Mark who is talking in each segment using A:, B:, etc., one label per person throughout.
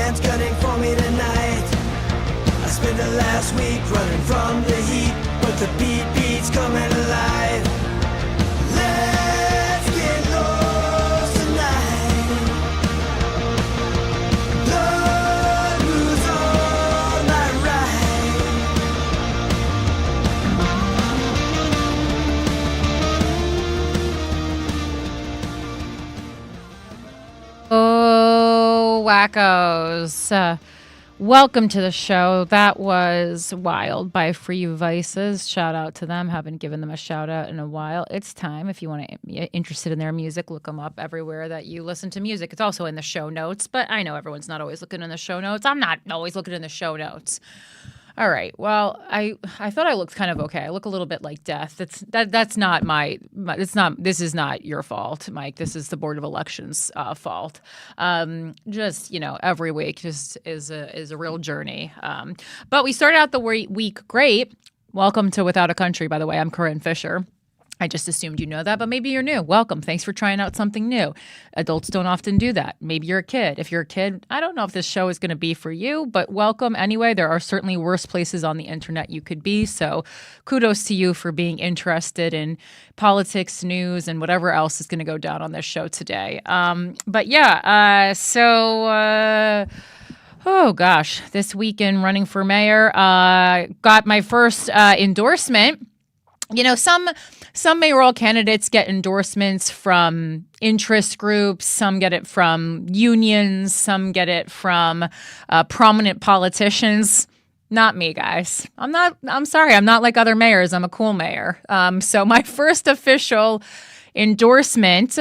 A: man's gunning for me tonight. I spent the last week running from the heat, but the beat's coming alive. Let's get lost tonight. Lord, who's on my right?
B: Oh, wackos. Welcome to the show. That was Wild by Free Vices. Shout out to them. Haven't given them a shout out in a while. It's time. If you want to be interested in their music, look them up everywhere that you listen to music. It's also in the show notes, but I know everyone's not always looking in the show notes. I'm not always looking in the show notes. All right. Well, I thought I looked kind of okay. I look a little bit like death. That's not this is not your fault, Mike. This is the Board of Elections fault. Just, every week just is a real journey. But we started out the week great. Welcome to Without a Country, by the way. I'm Corinne Fisher. I just assumed you know that, but maybe you're new. Welcome. Thanks for trying out something new. Adults don't often do that. Maybe you're a kid. If you're a kid, I don't know if this show is going to be for you, but welcome anyway. There are certainly worse places on the internet you could be, so kudos to you for being interested in politics, news, and whatever else is going to go down on this show today. Oh gosh, this weekend running for mayor, got my first endorsement. Some mayoral candidates get endorsements from interest groups. Some get it from unions. Some get it from prominent politicians. Not me, guys. I'm sorry. I'm not like other mayors. I'm a cool mayor. So my first official endorsement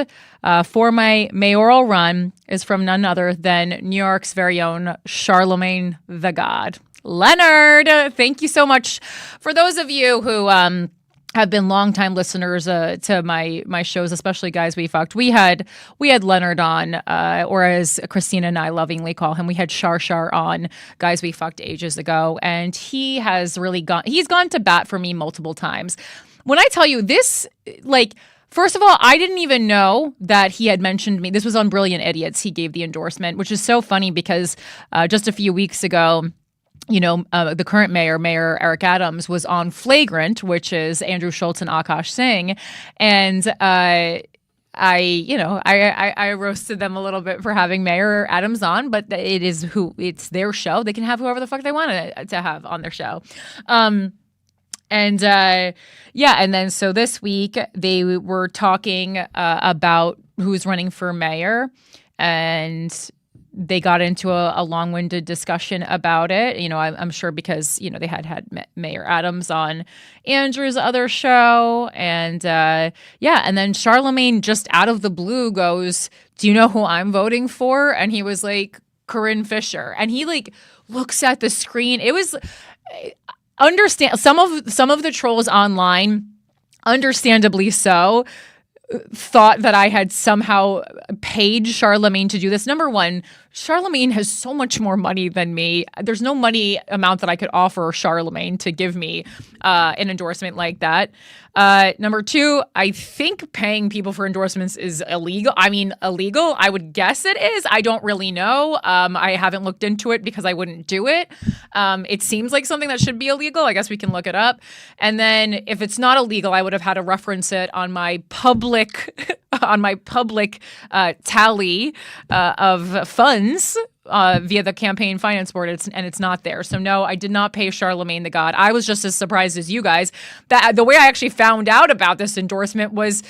B: for my mayoral run is from none other than New York's very own Charlemagne the God. Leonard, thank you so much. For those of you who have been longtime listeners to my shows, especially Guys We Fucked. We had Leonard on, or as Christina and I lovingly call him, we had Shar on Guys We Fucked ages ago, and he's gone to bat for me multiple times. When I tell you this, first of all, I didn't even know that he had mentioned me. This was on Brilliant Idiots. He gave the endorsement, which is so funny because just a few weeks ago, the current mayor Eric Adams, was on Flagrant, which is Andrew Schultz and Akash Singh, and I roasted them a little bit for having Mayor Adams on, but it's their show. They can have whoever the fuck they want to have on their show. And then so this week they were talking about who's running for mayor, and they got into a long-winded discussion about it. I'm sure because, they had Mayor Adams on Andrew's other show. And and then Charlemagne just out of the blue goes, "Do you know who I'm voting for?" And he was like, "Corinne Fisher." And he looks at the screen. It was understand some of the trolls online, understandably so, thought that I had somehow paid Charlemagne to do this. Number one, Charlemagne has so much more money than me. There's no money amount that I could offer Charlemagne to give me an endorsement like that. Number two, I think paying people for endorsements is illegal. Illegal. I would guess it is. I don't really know. I haven't looked into it because I wouldn't do it. It seems like something that should be illegal. I guess we can look it up. And then if it's not illegal, I would have had to reference it on my public tally of funds via the campaign finance board, and it's not there. So no, I did not pay Charlemagne the God. I was just as surprised as you guys. That the way I actually found out about this endorsement was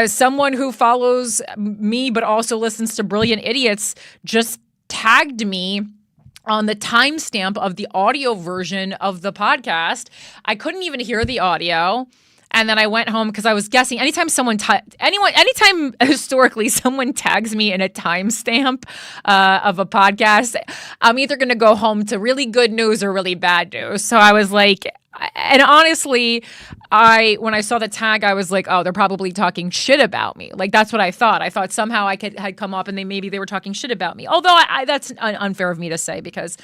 B: someone who follows me but also listens to Brilliant Idiots just tagged me on the timestamp of the audio version of the podcast. I couldn't even hear the audio. And then I went home because I was guessing anytime historically someone tags me in a timestamp of a podcast, I'm either going to go home to really good news or really bad news. So I was like, and honestly, when I saw the tag, I was like, oh, they're probably talking shit about me. Like, that's what I thought. I thought somehow had come up and maybe they were talking shit about me. Although that's unfair of me to say because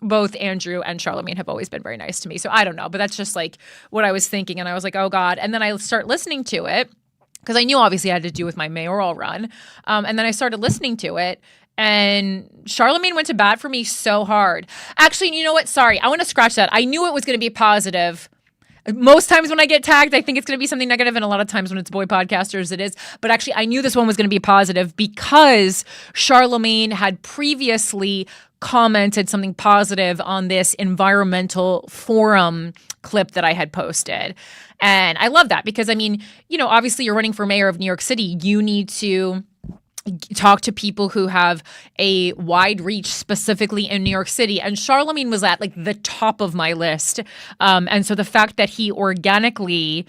B: both Andrew and Charlemagne have always been very nice to me. So I don't know, but that's just like what I was thinking. And I was like, oh God. And then I start listening to it because I knew obviously I had to do with my mayoral run. And then I started listening to it. And Charlemagne went to bat for me so hard. Actually, you know what? Sorry, I want to scratch that. I knew it was going to be positive. Most times when I get tagged, I think it's going to be something negative, and a lot of times when it's boy podcasters, it is. But actually, I knew this one was going to be positive because Charlemagne had previously commented something positive on this environmental forum clip that I had posted. And I love that because, I mean, you know, obviously you're running for mayor of New York City. You need to talk to people who have a wide reach specifically in New York City. And Charlemagne was at like the top of my list. And so the fact that he organically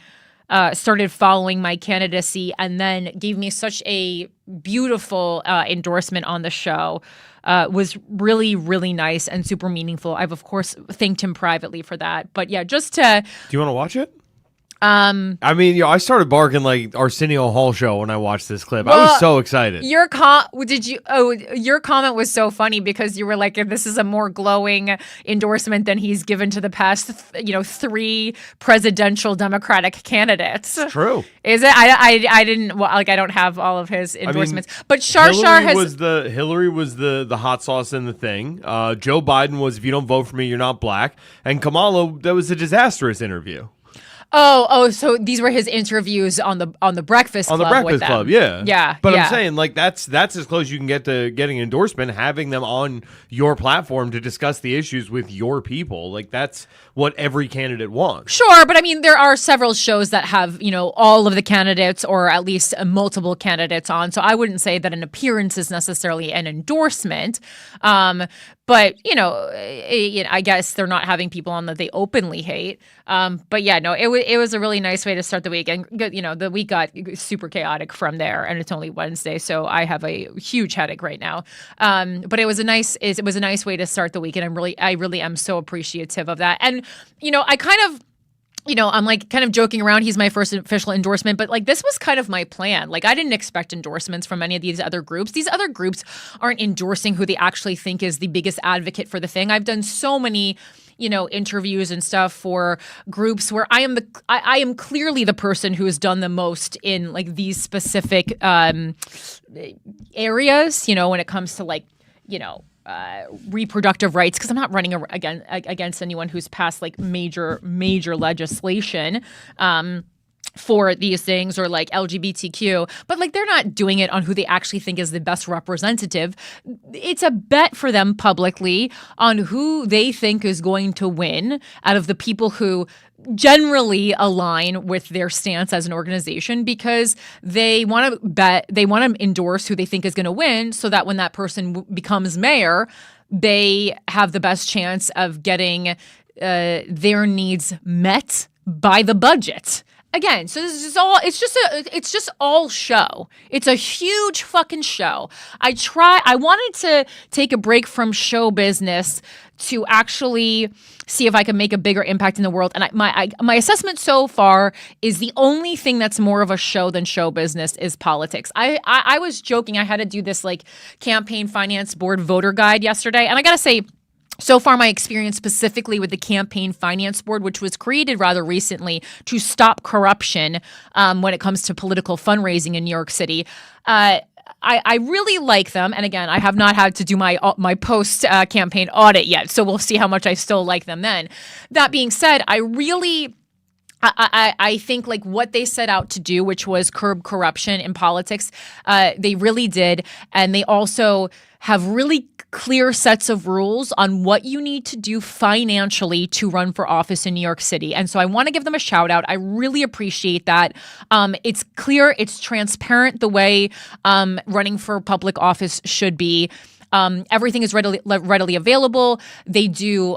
B: started following my candidacy and then gave me such a beautiful endorsement on the show was really, really nice and super meaningful. I've, of course, thanked him privately for that. But yeah, just to...
C: Do you want to watch it? I mean, you know, I started barking like Arsenio Hall show when I watched this clip. I was so excited.
B: Your comment was so funny because you were like, this is a more glowing endorsement than he's given to the past, 3 presidential Democratic candidates.
C: It's true.
B: Is it? I didn't I don't have all of his endorsements, but Hillary
C: was the hot sauce in the thing. Joe Biden was, if you don't vote for me, you're not black. And Kamala, that was a disastrous interview.
B: Oh, so these were his interviews on the Breakfast Club.
C: On the Breakfast Club, yeah.
B: Yeah.
C: But
B: yeah.
C: I'm saying, like, that's as close you can get to getting an endorsement, having them on your platform to discuss the issues with your people. Like, that's what every candidate wants.
B: Sure, but I mean, there are several shows that have, all of the candidates or at least multiple candidates on. So I wouldn't say that an appearance is necessarily an endorsement. But, I guess they're not having people on that they openly hate. But yeah, no, it was a really nice way to start the week. And, the week got super chaotic from there, and it's only Wednesday, so I have a huge headache right now. But it was a nice way to start the week, and I really am so appreciative of that. And, I kind of, I'm like kind of joking around. He's my first official endorsement, but like this was kind of my plan. Like I didn't expect endorsements from any of these other groups. These other groups aren't endorsing who they actually think is the biggest advocate for the thing. I've done so many, interviews and stuff for groups where I am clearly the person who has done the most in like these specific areas, when it comes to like, reproductive rights, because I'm not running against anyone who's passed like major legislation for these things or like LGBTQ, but like they're not doing it on who they actually think is the best representative. It's a bet for them publicly on who they think is going to win out of the people who generally align with their stance as an organization, because they want to endorse who they think is going to win, so that when that person becomes mayor, they have the best chance of getting their needs met by the budget. Again, so this is all, it's just all show. It's a huge fucking show. I wanted to take a break from show business to actually see if I can make a bigger impact in the world. And my assessment so far is the only thing that's more of a show than show business is politics. I was joking. I had to do this like campaign finance board voter guide yesterday. And I got to say, so far, my experience specifically with the Campaign Finance Board, which was created rather recently to stop corruption when it comes to political fundraising in New York City, I really like them. And again, I have not had to do my post-campaign audit yet, so we'll see how much I still like them then. That being said, I think like what they set out to do, which was curb corruption in politics, they really did. And they also have really clear sets of rules on what you need to do financially to run for office in New York City. And so I want to give them a shout out. I really appreciate that. It's clear, it's transparent the way running for public office should be. Everything is readily available. They do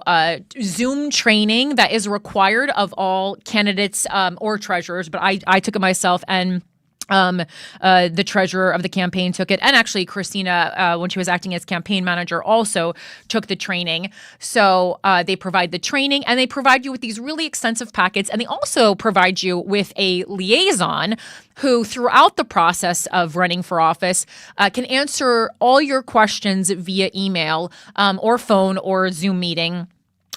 B: Zoom training that is required of all candidates or treasurers, but I took it myself, and the treasurer of the campaign took it. And actually Christina, when she was acting as campaign manager, also took the training. So they provide the training, and they provide you with these really extensive packets. And they also provide you with a liaison who throughout the process of running for office can answer all your questions via email or phone or Zoom meeting.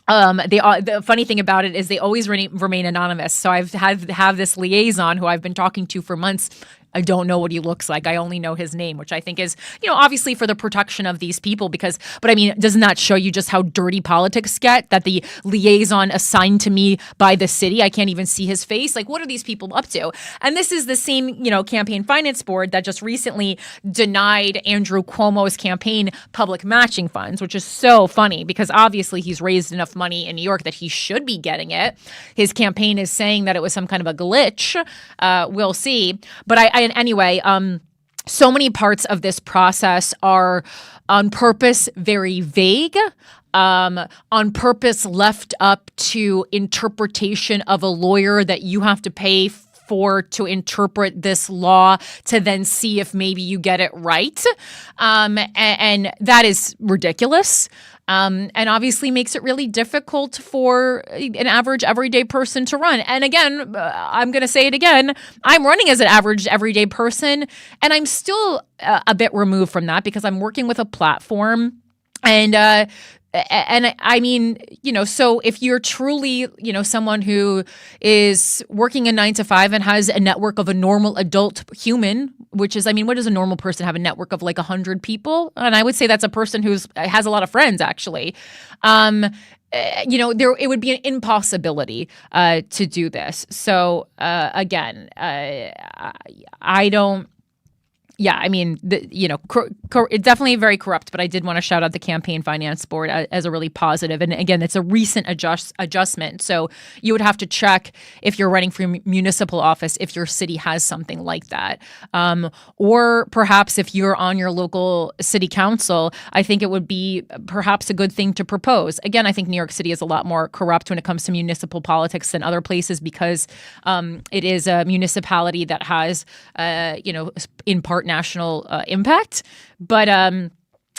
B: The funny thing about it is they always remain anonymous. So I've have this liaison who I've been talking to for months I don't know what he looks like. I only know his name, which I think is, obviously for the protection of these people but I mean, doesn't that show you just how dirty politics get? That the liaison assigned to me by the city, I can't even see his face. Like, what are these people up to? And this is the same, campaign finance board that just recently denied Andrew Cuomo's campaign public matching funds, which is so funny because obviously he's raised enough money in New York that he should be getting it. His campaign is saying that it was some kind of a glitch. We'll see. But anyway, so many parts of this process are on purpose very vague, on purpose left up to interpretation of a lawyer that you have to pay for to interpret this law to then see if maybe you get it right. And that is ridiculous. And obviously makes it really difficult for an average everyday person to run. And again, I'm going to say it again, I'm running as an average everyday person, and I'm still a bit removed from that because I'm working with a platform. And I mean, so if you're truly, someone who is working a 9 to 5 and has a network of a normal adult human, which is, I mean, what does a normal person have? A network of like 100 people? And I would say that's a person who has a lot of friends, actually. It would be an impossibility to do this. So again, I don't. Yeah, I mean, it's definitely very corrupt, but I did want to shout out the Campaign Finance Board as a really positive. And again, it's a recent adjustment. So you would have to check if you're running for municipal office, if your city has something like that. Or perhaps if you're on your local city council, I think it would be perhaps a good thing to propose. Again, I think New York City is a lot more corrupt when it comes to municipal politics than other places because it is a municipality that has, in part, national impact. But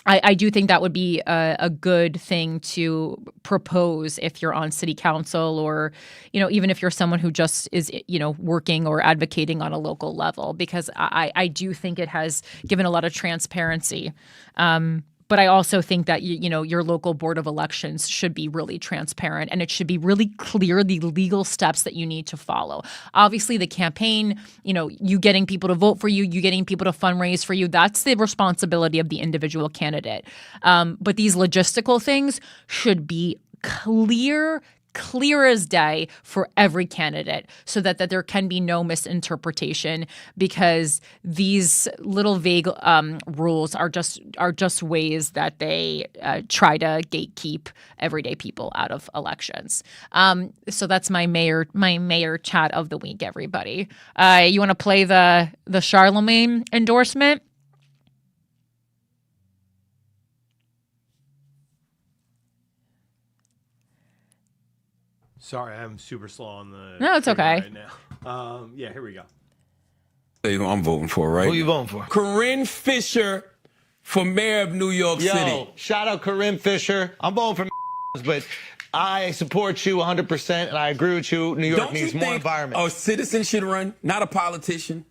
B: I do think that would be a good thing to propose if you're on city council or, even if you're someone who just is, working or advocating on a local level, because I do think it has given a lot of transparency. But I also think that, your local board of elections should be really transparent and it should be really clear the legal steps that you need to follow. Obviously, the campaign, you getting people to vote for you, you getting people to fundraise for you, that's the responsibility of the individual candidate. But these logistical things should be clear as day for every candidate so that there can be no misinterpretation, because these little vague rules are just ways that they try to gatekeep everyday people out of elections. So that's my mayor chat of the week, everybody. You want to play the Charlemagne endorsement?
C: Sorry, I'm super slow on the.
B: No, it's okay.
C: Right now. Yeah, here we go.
D: Who I'm voting for, right?
E: Who you voting for?
D: Corinne Fisher for mayor of New York City.
E: Shout out Corinne Fisher. I'm voting for but I support you 100%, and I agree with you. New York
D: Don't
E: needs
D: you
E: more
D: think
E: environment.
D: a citizen should run, not a politician?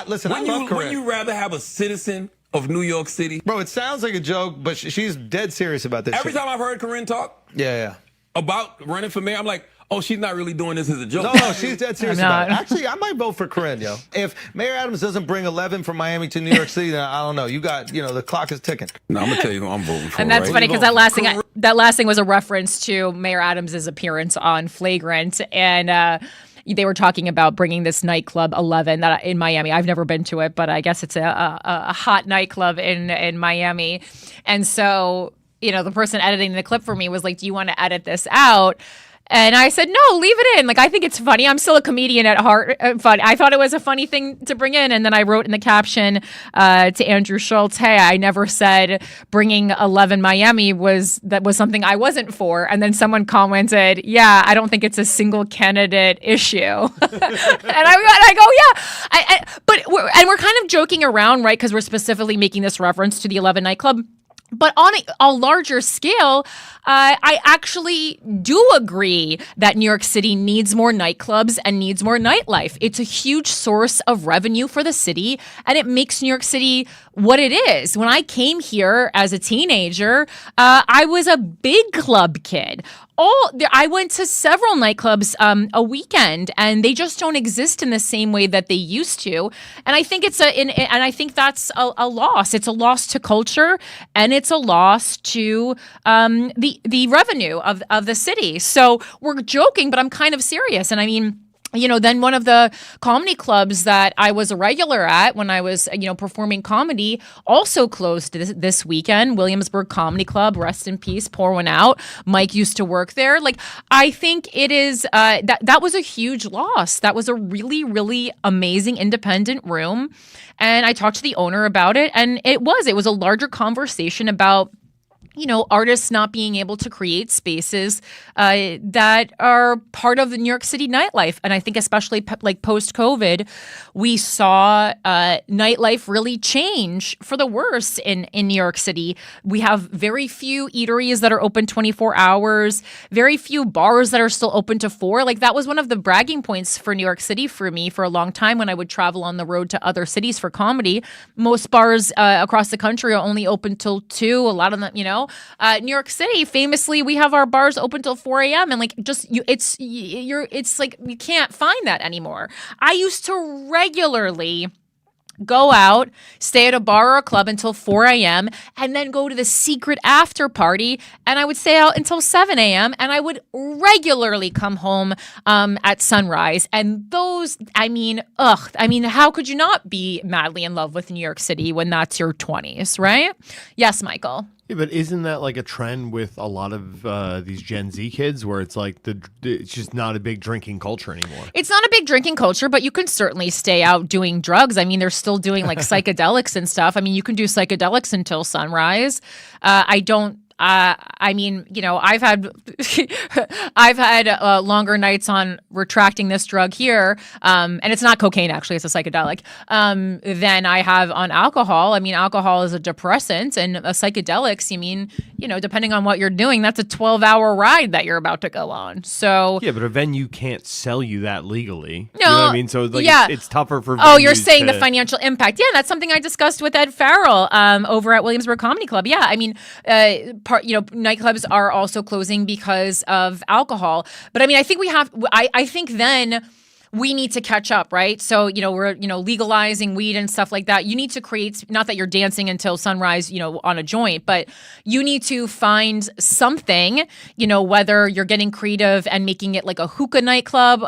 E: Listen, I love Corinne.
D: Wouldn't you rather have a citizen of New York City?
E: Bro, it sounds like a joke, but she's dead serious about this.
D: Every time I've heard Corinne talk about running for mayor, I'm like, oh, she's not really doing this as a joke.
E: No, she's dead serious about it. Actually, I might vote for Corinne, yo. If Mayor Adams doesn't bring 11 from Miami to New York City, then I don't know. You got, the clock is ticking.
D: No, I'm gonna tell you who I'm voting for.
B: And that's
D: right?
B: funny because that last thing was a reference to Mayor Adams' appearance on Flagrant, and they were talking about bringing this nightclub 11 that in Miami. I've never been to it, but I guess it's a hot nightclub in Miami, and so the person editing the clip for me was like, "Do you want to edit this out?" And I said, no, leave it in. Like, I think it's funny. I'm still a comedian at heart. I thought it was a funny thing to bring in. And then I wrote in the caption to Andrew Schultz, hey, I never said bringing 11 Miami was something I wasn't for. And then someone commented, yeah, I don't think it's a single candidate issue. And I go, yeah. But we're kind of joking around, right? Because we're specifically making this reference to the 11 nightclub. But on a larger scale, I actually do agree that New York City needs more nightclubs and needs more nightlife. It's a huge source of revenue for the city, and it makes New York City what it is. When I came here as a teenager, I was a big club kid. I went to several nightclubs a weekend, and they just don't exist in the same way that they used to. And I think I think that's a loss. It's a loss to culture, and it's a loss to the revenue of the city. So we're joking, but I'm kind of serious. And I mean, then one of the comedy clubs that I was a regular at when I was, performing comedy also closed this weekend. Williamsburg Comedy Club, rest in peace, pour one out. Mike used to work there. Like, I think it is, that was a huge loss. That was a really, really amazing independent room. And I talked to the owner about it, and it was a larger conversation about artists not being able to create spaces that are part of the New York City nightlife. And I think especially post-COVID, we saw nightlife really change for the worse in New York City. We have very few eateries that are open 24 hours, very few bars that are still open to 4. Like, that was one of the bragging points for New York City for me for a long time when I would travel on the road to other cities for comedy. Most bars across the country are only open till 2. A lot of them, New York City, famously, we have our bars open till 4 a.m. and it's like you can't find that anymore. I used to regularly go out, stay at a bar or a club until 4 a.m., and then go to the secret after party, and I would stay out until 7 a.m., and I would regularly come home at sunrise. And those, how could you not be madly in love with New York City when that's your 20s, right? Yes, Michael.
C: Yeah, but isn't that like a trend with a lot of these Gen Z kids where it's like it's just not a big drinking culture anymore?
B: It's not a big drinking culture, but you can certainly stay out doing drugs. I mean, they're still doing like psychedelics and stuff. I mean, you can do psychedelics until sunrise. I've had I've had longer nights on retracting this drug here, and it's not cocaine, actually, it's a psychedelic, than I have on alcohol. I mean, alcohol is a depressant, and psychedelics, depending on what you're doing, that's a 12-hour ride that you're about to go on. So
C: yeah, but a venue can't sell you that legally.
B: No,
C: you know what I mean? So it's tougher for venues.
B: Oh, you're saying the financial impact. Yeah, that's something I discussed with Ed Farrell over at Williamsburg Comedy Club. Yeah, I mean, nightclubs are also closing because of alcohol. But I mean, I think I think then we need to catch up, right? So, we're, legalizing weed and stuff like that. You need to create, not that you're dancing until sunrise, on a joint, but you need to find something, whether you're getting creative and making it like a hookah nightclub,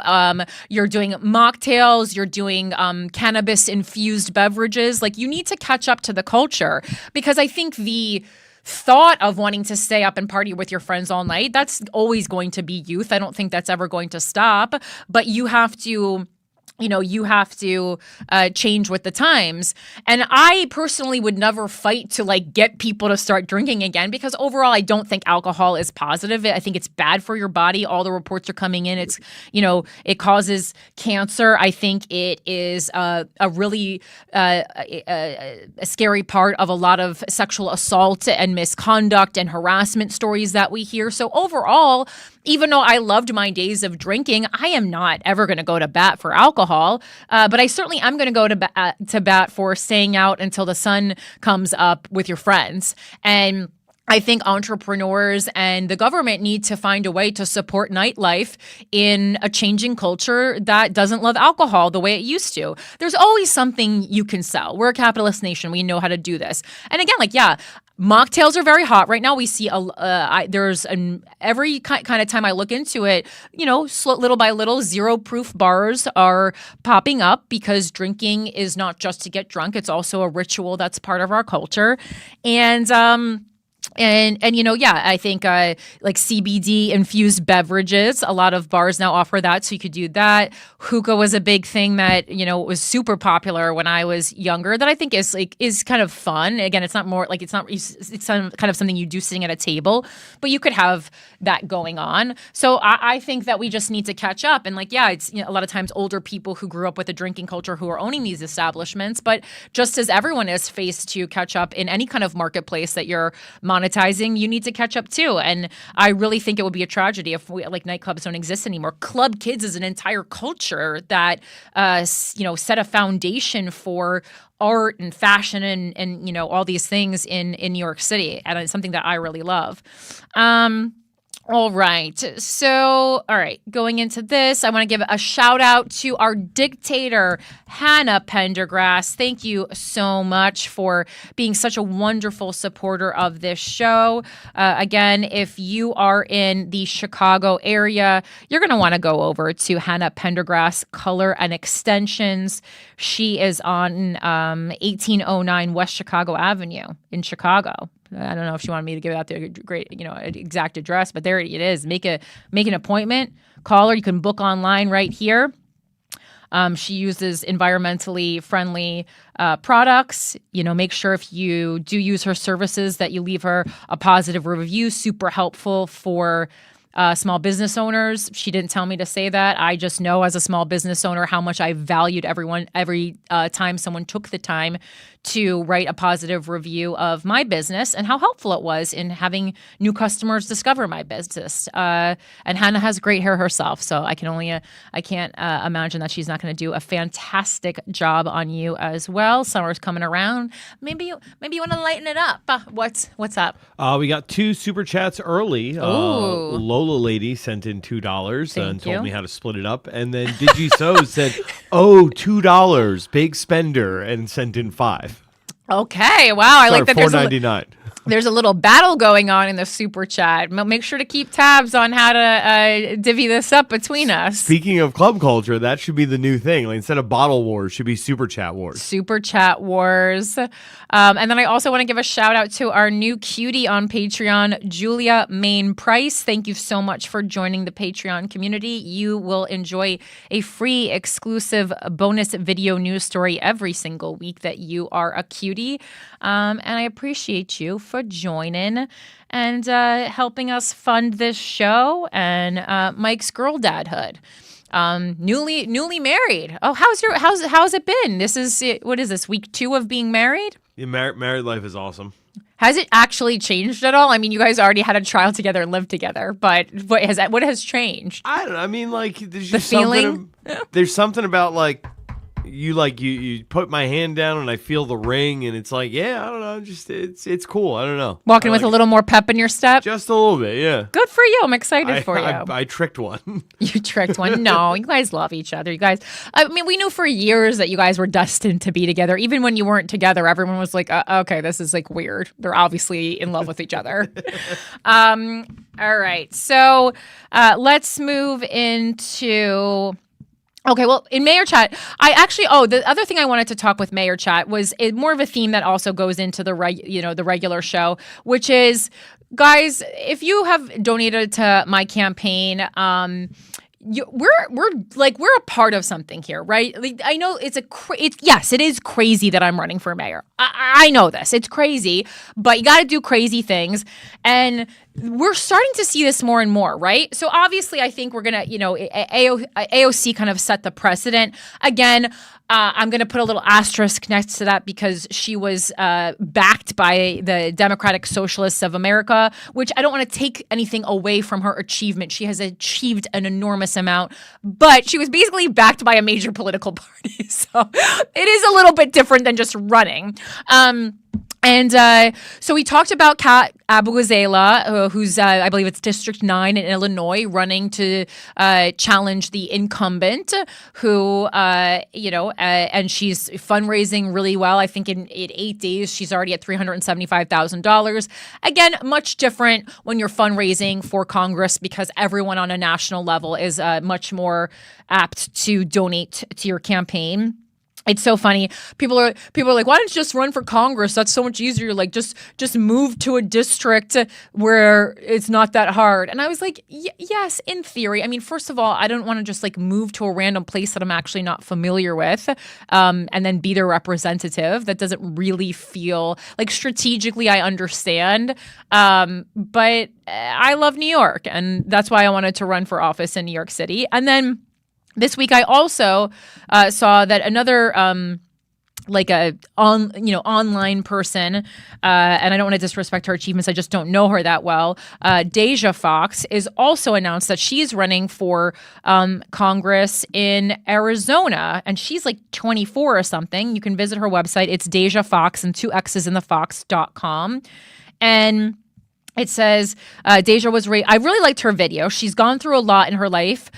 B: you're doing mocktails, you're doing cannabis infused beverages. Like, you need to catch up to the culture, because I think the thought of wanting to stay up and party with your friends all night, that's always going to be youth. I don't think that's ever going to stop, but you have to change with the times. And I personally would never fight to get people to start drinking again, because overall I don't think alcohol is positive. I think it's bad for your body. All the reports are coming in. It's, it causes cancer. I think it is a really a scary part of a lot of sexual assault and misconduct and harassment stories that we hear. So overall, even though I loved my days of drinking, I am not ever going to go to bat for alcohol. But I certainly am going to go to bat for staying out until the sun comes up with your friends. And I think entrepreneurs and the government need to find a way to support nightlife in a changing culture that doesn't love alcohol the way it used to. There's always something you can sell. We're a capitalist nation. We know how to do this. And again, mocktails are very hot right now. We see every kind of time I look into it, little by little, zero proof bars are popping up, because drinking is not just to get drunk. It's also a ritual that's part of our culture. And I think CBD infused beverages, a lot of bars now offer that, so you could do that. Hookah was a big thing that was super popular when I was younger, that I think is kind of fun. Again, it's not more it's kind of something you do sitting at a table, but you could have that going on. So I think that we just need to catch up. And it's a lot of times older people who grew up with a drinking culture who are owning these establishments, but just as everyone is faced to catch up in any kind of marketplace that you're monetizing, you need to catch up too. And I really think it would be a tragedy if nightclubs don't exist anymore. Club kids is an entire culture that set a foundation for art and fashion and all these things in New York City, and it's something that I really love. All right. So, all right, going into this, I want to give a shout out to our dictator, Hannah Pendergrass. Thank you so much for being such a wonderful supporter of this show. Again, if you are in the Chicago area, you're going to want to go over to Hannah Pendergrass Color and Extensions. She is on 1809 West Chicago Avenue in Chicago. I don't know if she wanted me to give out the great, exact address, but there it is. Make an appointment, call her. You can book online right here. She uses environmentally friendly products. Make sure if you do use her services that you leave her a positive review. Super helpful for small business owners. She didn't tell me to say that. I just know as a small business owner how much I valued every time someone took the time to write a positive review of my business and how helpful it was in having new customers discover my business. And Hannah has great hair herself, so I can't imagine that she's not going to do a fantastic job on you as well. Summer's coming around. Maybe you want to lighten it up. What's up?
C: We got 2 super chats early. Lola Lady sent in $2 and told me how to split it up. And then Digi So said, $2, big spender, and sent in 5.
B: Okay, wow. I like that.
C: $4.99.
B: There's a little battle going on in the super chat. Make sure to keep tabs on how to divvy this up between us.
C: Speaking of club culture, that should be the new thing. Like, instead of bottle wars, should be super chat wars.
B: Super chat wars. And then I also want to give a shout out to our new cutie on Patreon, Julia Main Price. Thank you so much for joining the Patreon community. You will enjoy a free exclusive bonus video news story every single week that you are a cutie. And I appreciate you for joining and helping us fund this show and Mike's girl dadhood. Newly married. Oh, how's it been? What is this, week 2 of being married?
C: Yeah, married life is awesome.
B: Has it actually changed at all? I mean, you guys already had a child together and lived together, but what has changed?
C: I don't know. I mean, like, there's
B: the
C: just
B: feeling.
C: There's something about like you put my hand down and I feel the ring and it's like, yeah, I don't know, just it's cool. I don't know.
B: Walking with a little more pep in your step?
C: Just a little bit, yeah.
B: Good for you. I'm excited for you.
C: I tricked one.
B: You tricked one. No, you guys love each other. You guys, I mean, we knew for years that you guys were destined to be together. Even when you weren't together, everyone was like, okay, this is like weird. They're obviously in love with each other. All right. So let's move into... Okay, well, in Mayor Chat, the other thing I wanted to talk with Mayor Chat was more of a theme that also goes into the regular show, which is, guys, if you have donated to my campaign, we're a part of something here, right? Like, I know it is crazy that I'm running for mayor. I know this. It's crazy, but you got to do crazy things. And we're starting to see this more and more, right? So obviously I think we're going to, AOC kind of set the precedent. Again, I'm going to put a little asterisk next to that because she was backed by the Democratic Socialists of America, which I don't want to take anything away from her achievement. She has achieved an enormous amount, but she was basically backed by a major political party. So it is a little bit different than just running. So we talked about Kat Abughazela, who's, I believe it's District 9 in Illinois, running to challenge the incumbent who, and she's fundraising really well. I think in 8 days, she's already at $375,000. Again, much different when you're fundraising for Congress because everyone on a national level is much more apt to donate to your campaign. It's so funny. People are like, why don't you just run for Congress? That's so much easier. Like, just move to a district where it's not that hard. And I was like, yes, in theory. I mean, first of all, I don't want to just like move to a random place that I'm actually not familiar with, and then be their representative. That doesn't really feel like strategically I understand. But I love New York, and that's why I wanted to run for office in New York City. And then this week, I also saw that another online person, and I don't want to disrespect her achievements. I just don't know her that well. Deja Fox is also announced that she's running for Congress in Arizona, and she's like 24 or something. You can visit her website. It's Deja Fox and 2 X's in the Fox.com. And It says Deja was raised. I really liked her video. She's gone through a lot in her life.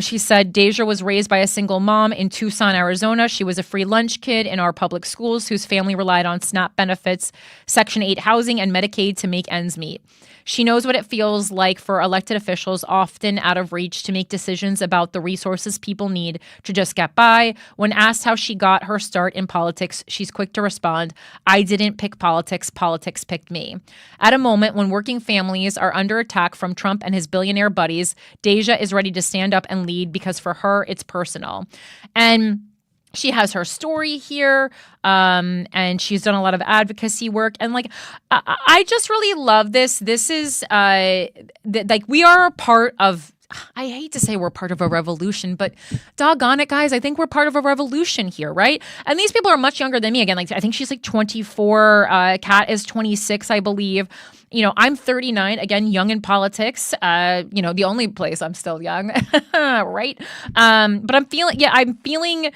B: She said Deja was raised by a single mom in Tucson, Arizona. She was a free lunch kid in our public schools whose family relied on SNAP benefits, Section 8 housing, and Medicaid to make ends meet. She knows what it feels like for elected officials, often out of reach, to make decisions about the resources people need to just get by. When asked how she got her start in politics, she's quick to respond, "I didn't pick politics. Politics picked me." At a moment when working families are under attack from Trump and his billionaire buddies, Deja is ready to stand up and lead because for her, it's personal. And she has her story here, and she's done a lot of advocacy work. And like, I just really love this. This is like we are a part of. I hate to say we're part of a revolution, but doggone it, guys, I think we're part of a revolution here, right? And these people are much younger than me. Again, like I think she's like 24. Kat is 26, I believe. You know, I'm 39, again, young in politics. You know, the only place I'm still young, right? But I'm feeling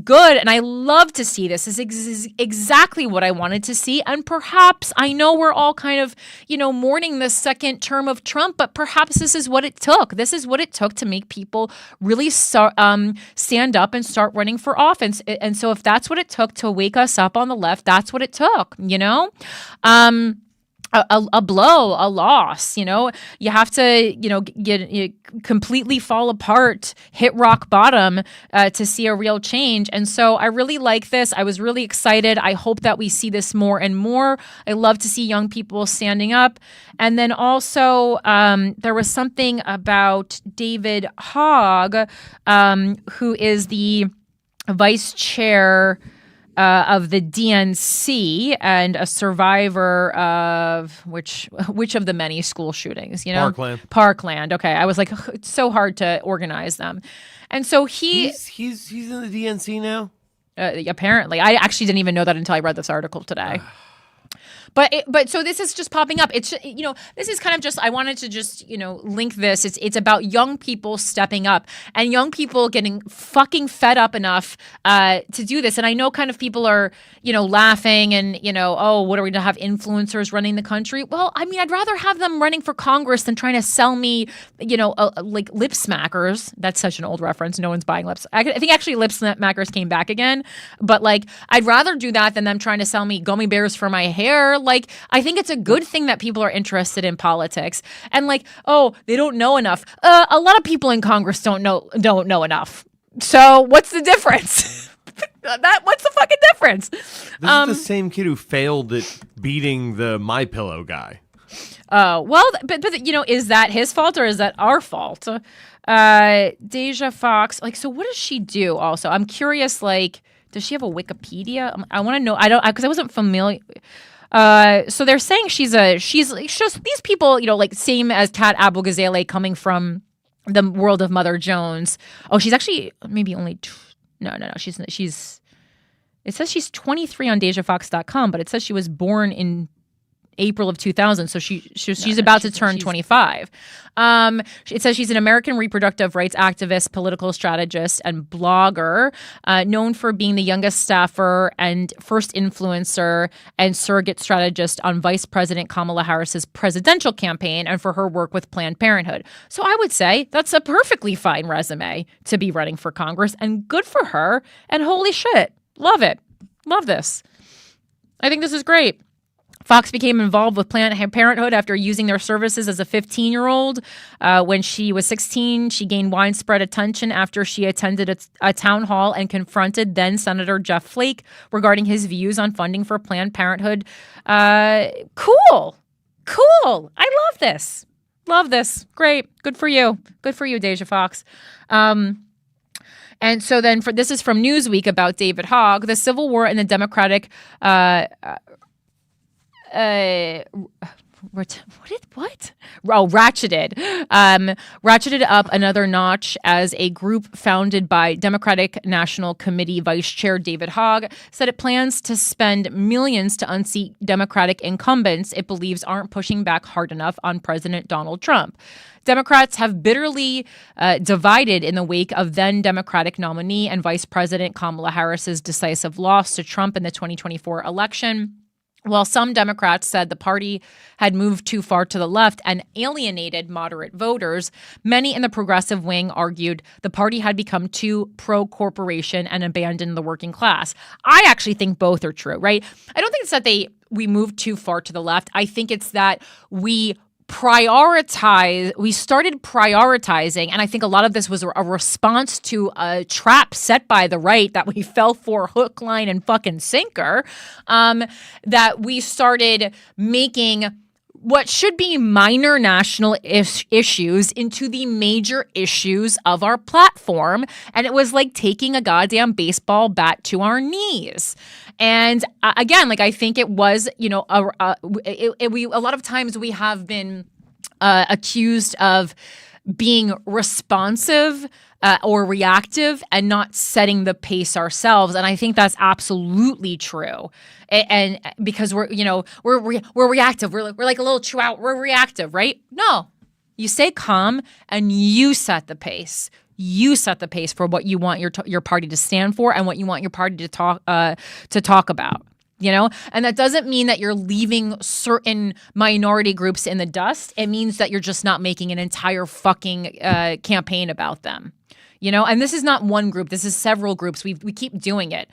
B: good, and I love to see this. This is exactly what I wanted to see. And perhaps, I know we're all kind of, you know, mourning the second term of Trump, but perhaps this is what it took. This is what it took to make people really stand up and start running for office. And so if that's what it took to wake us up on the left, that's what it took, you know? A blow, a loss, you know, you have to, you know, get completely fall apart, hit rock bottom to see a real change. And so I really like this. I was really excited. I hope that we see this more and more. I love to see young people standing up. And then also there was something about David Hogg, who is the vice chair of the DNC and a survivor of which of the many school shootings, you know? Parkland. Okay. I was like, it's so hard to organize them. And so
C: he's in the DNC now?
B: Apparently. I actually didn't even know that until I read this article today. But so this is just popping up. It's, you know, this is kind of just, I wanted to just, you know, link this. It's about young people stepping up and young people getting fucking fed up enough to do this. And I know kind of people are, you know, laughing and, you know, oh, what are we going to have influencers running the country? Well, I mean, I'd rather have them running for Congress than trying to sell me, you know, like lip smackers. That's such an old reference. No one's buying lips. I think actually lip smackers came back again. But like, I'd rather do that than them trying to sell me gummy bears for my hair. Like, I think it's a good thing that people are interested in politics. And like, oh, they don't know enough. A lot of people in Congress don't know enough. So what's the difference? What's the fucking difference?
C: This is the same kid who failed at beating the MyPillow guy.
B: Well, but you know, is that his fault or is that our fault? Deja Fox, like, so what does she do? Also, I'm curious. Like, does she have a Wikipedia? I want to know. Because I wasn't familiar. So they're saying she's just these people, you know, like same as Kat Abou-Ghazaleh coming from the world of Mother Jones. Oh, she's actually maybe only no. She's. It says she's 23 on DejaFox.com, but it says she was born in April of 2000, so she's about to turn 25. It says she's an American reproductive rights activist, political strategist, and blogger, known for being the youngest staffer and first influencer and surrogate strategist on Vice President Kamala Harris's presidential campaign and for her work with Planned Parenthood. So I would say that's a perfectly fine resume to be running for Congress, and good for her, and holy shit, love it. Love this. I think this is great. Fox became involved with Planned Parenthood after using their services as a 15-year-old. When she was 16, she gained widespread attention after she attended a town hall and confronted then-Senator Jeff Flake regarding his views on funding for Planned Parenthood. Cool. I love this. Love this. Great. Good for you. Good for you, Deja Fox. And so then this is from Newsweek about David Hogg. The Civil War and the Democratic ratcheted up another notch as a group founded by Democratic National Committee Vice Chair David Hogg said it plans to spend millions to unseat Democratic incumbents it believes aren't pushing back hard enough on President Donald Trump. Democrats have bitterly divided in the wake of then Democratic nominee and Vice President Kamala Harris's decisive loss to Trump in the 2024 election. While some Democrats said the party had moved too far to the left and alienated moderate voters, many in the progressive wing argued the party had become too pro-corporation and abandoned the working class. I actually think both are true, right? I don't think it's that we moved too far to the left. I think it's that we started prioritizing, and I think a lot of this was a response to a trap set by the right that we fell for hook, line, and fucking sinker, that we started making what should be minor national issues into the major issues of our platform. And it was like taking a goddamn baseball bat to our knees. And again, like I think it was, a lot of times we have been accused of being responsive or reactive and not setting the pace ourselves. And I think that's absolutely true. And because we're reactive. We're like a little chihuahua. We're reactive, right? No, you stay calm and you set the pace. You set the pace for what you want your party to stand for and what you want your party to talk about. And that doesn't mean that you're leaving certain minority groups in the dust. It means that you're just not making an entire fucking campaign about them. And this is not one group. This is several groups. We keep doing it.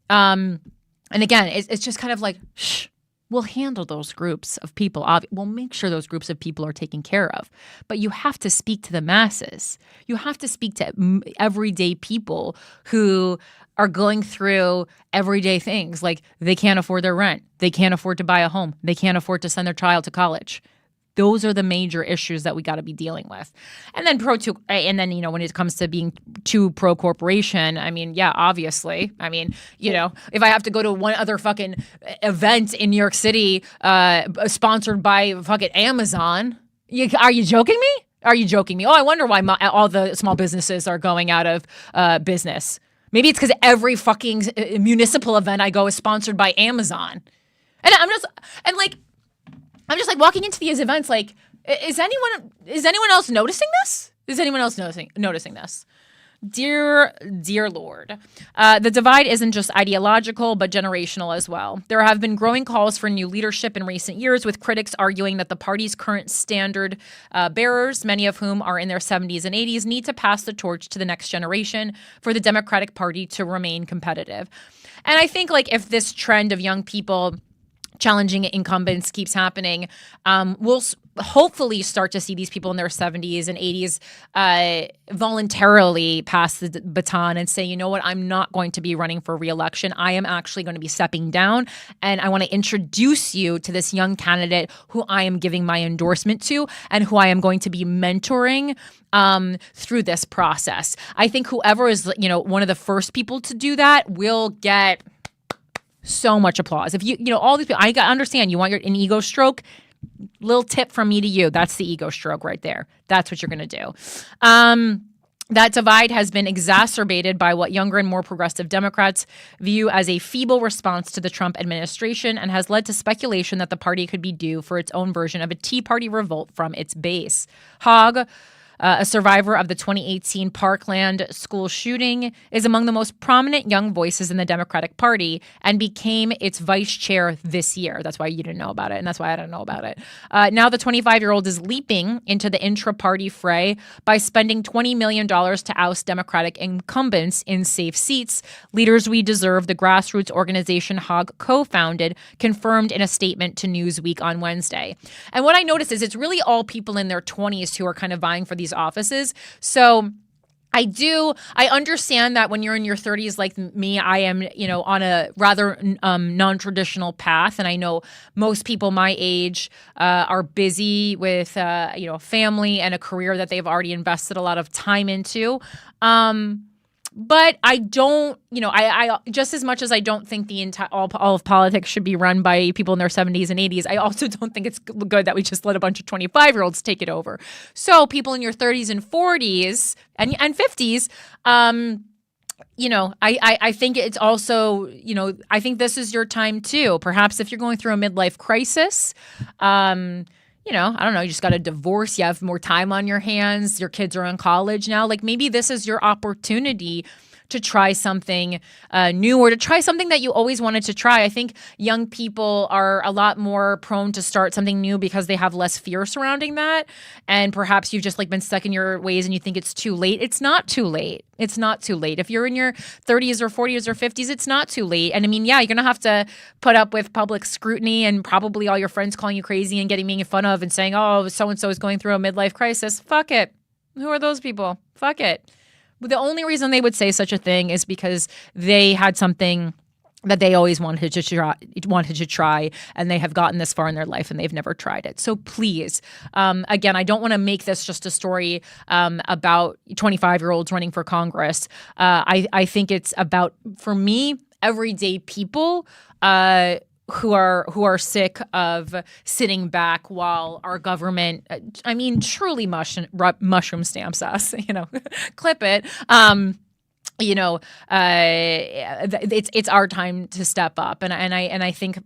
B: And again, it's just kind of like, shh, we'll handle those groups of people. We'll make sure those groups of people are taken care of. But you have to speak to the masses. You have to speak to everyday people who are going through everyday things like they can't afford their rent. They can't afford to buy a home. They can't afford to send their child to college. Those are the major issues that we got to be dealing with. And then when it comes to being too pro-corporation, I mean, yeah, obviously. I mean, if I have to go to one other fucking event in New York City sponsored by fucking Amazon, are you joking me? Are you joking me? Oh, I wonder why all the small businesses are going out of business. Maybe it's because every fucking municipal event I go is sponsored by Amazon. And I'm just like walking into these events like, is anyone else noticing this? Is anyone else noticing this? Dear Lord, the divide isn't just ideological, but generational as well. There have been growing calls for new leadership in recent years, with critics arguing that the party's current standard bearers, many of whom are in their 70s and 80s, need to pass the torch to the next generation for the Democratic Party to remain competitive. And I think like if this trend of young people challenging incumbents keeps happening, we'll hopefully start to see these people in their 70s and 80s voluntarily pass the baton and say, you know what, I'm not going to be running for re-election. I am actually going to be stepping down, and I want to introduce you to this young candidate who I am giving my endorsement to and who I am going to be mentoring through this process. I think whoever is, one of the first people to do that will get so much applause. If all these people, I understand you want an ego stroke. Little tip from me to you. That's the ego stroke right there. That's what you're going to do. That divide has been exacerbated by what younger and more progressive Democrats view as a feeble response to the Trump administration, and has led to speculation that the party could be due for its own version of a Tea Party revolt from its base. Hogg, a survivor of the 2018 Parkland school shooting, is among the most prominent young voices in the Democratic Party and became its vice chair this year. That's why you didn't know about it, and that's why I didn't know about it. Now the 25-year-old is leaping into the intra-party fray by spending $20 million to oust Democratic incumbents in safe seats. Leaders We Deserve, the grassroots organization Hogg co-founded, confirmed in a statement to Newsweek on Wednesday. And what I noticed is it's really all people in their 20s who are kind of vying for these offices. So I understand that when you're in your 30s like me, I am, on a rather non-traditional path. And I know most people my age are busy with, family and a career that they've already invested a lot of time into. But I don't, I just as much as I don't think the entire all of politics should be run by people in their 70s and 80s, I also don't think it's good that we just let a bunch of 25-year-olds take it over. So people in your 30s and 40s and 50s, I think it's also, I think this is your time too. Perhaps if you're going through a midlife crisis, I don't know, you just got a divorce, you have more time on your hands, your kids are in college now. Like maybe this is your opportunity to try something new or to try something that you always wanted to try. I think young people are a lot more prone to start something new because they have less fear surrounding that. And perhaps you've just like been stuck in your ways and you think it's too late. It's not too late. It's not too late. If you're in your 30s or 40s or 50s, it's not too late. And I mean, yeah, you're going to have to put up with public scrutiny and probably all your friends calling you crazy and getting made fun of and saying, oh, so-and-so is going through a midlife crisis. Fuck it. Who are those people? Fuck it. But the only reason they would say such a thing is because they had something that they always wanted to try, and they have gotten this far in their life and they've never tried it. So please, again, I don't want to make this just a story about 25-year-olds running for Congress. I think it's about, for me, everyday people who are sick of sitting back while our government, truly mushroom stamps us. Clip it. It's our time to step up, and I think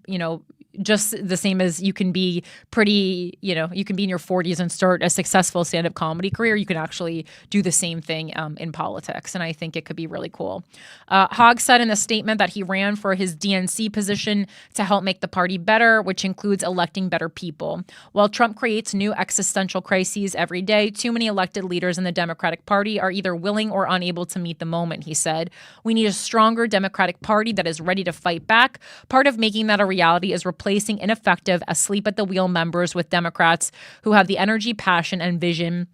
B: just the same as you can be pretty, you can be in your 40s and start a successful stand-up comedy career, you can actually do the same thing in politics, and I think it could be really cool. Hogg said in a statement that he ran for his DNC position to help make the party better, which includes electing better people. While Trump creates new existential crises every day, too many elected leaders in the Democratic Party are either willing or unable to meet the moment, he said. We need a stronger Democratic Party that is ready to fight back. Part of making that a reality is replacing ineffective, asleep-at-the-wheel members with Democrats who have the energy, passion, and vision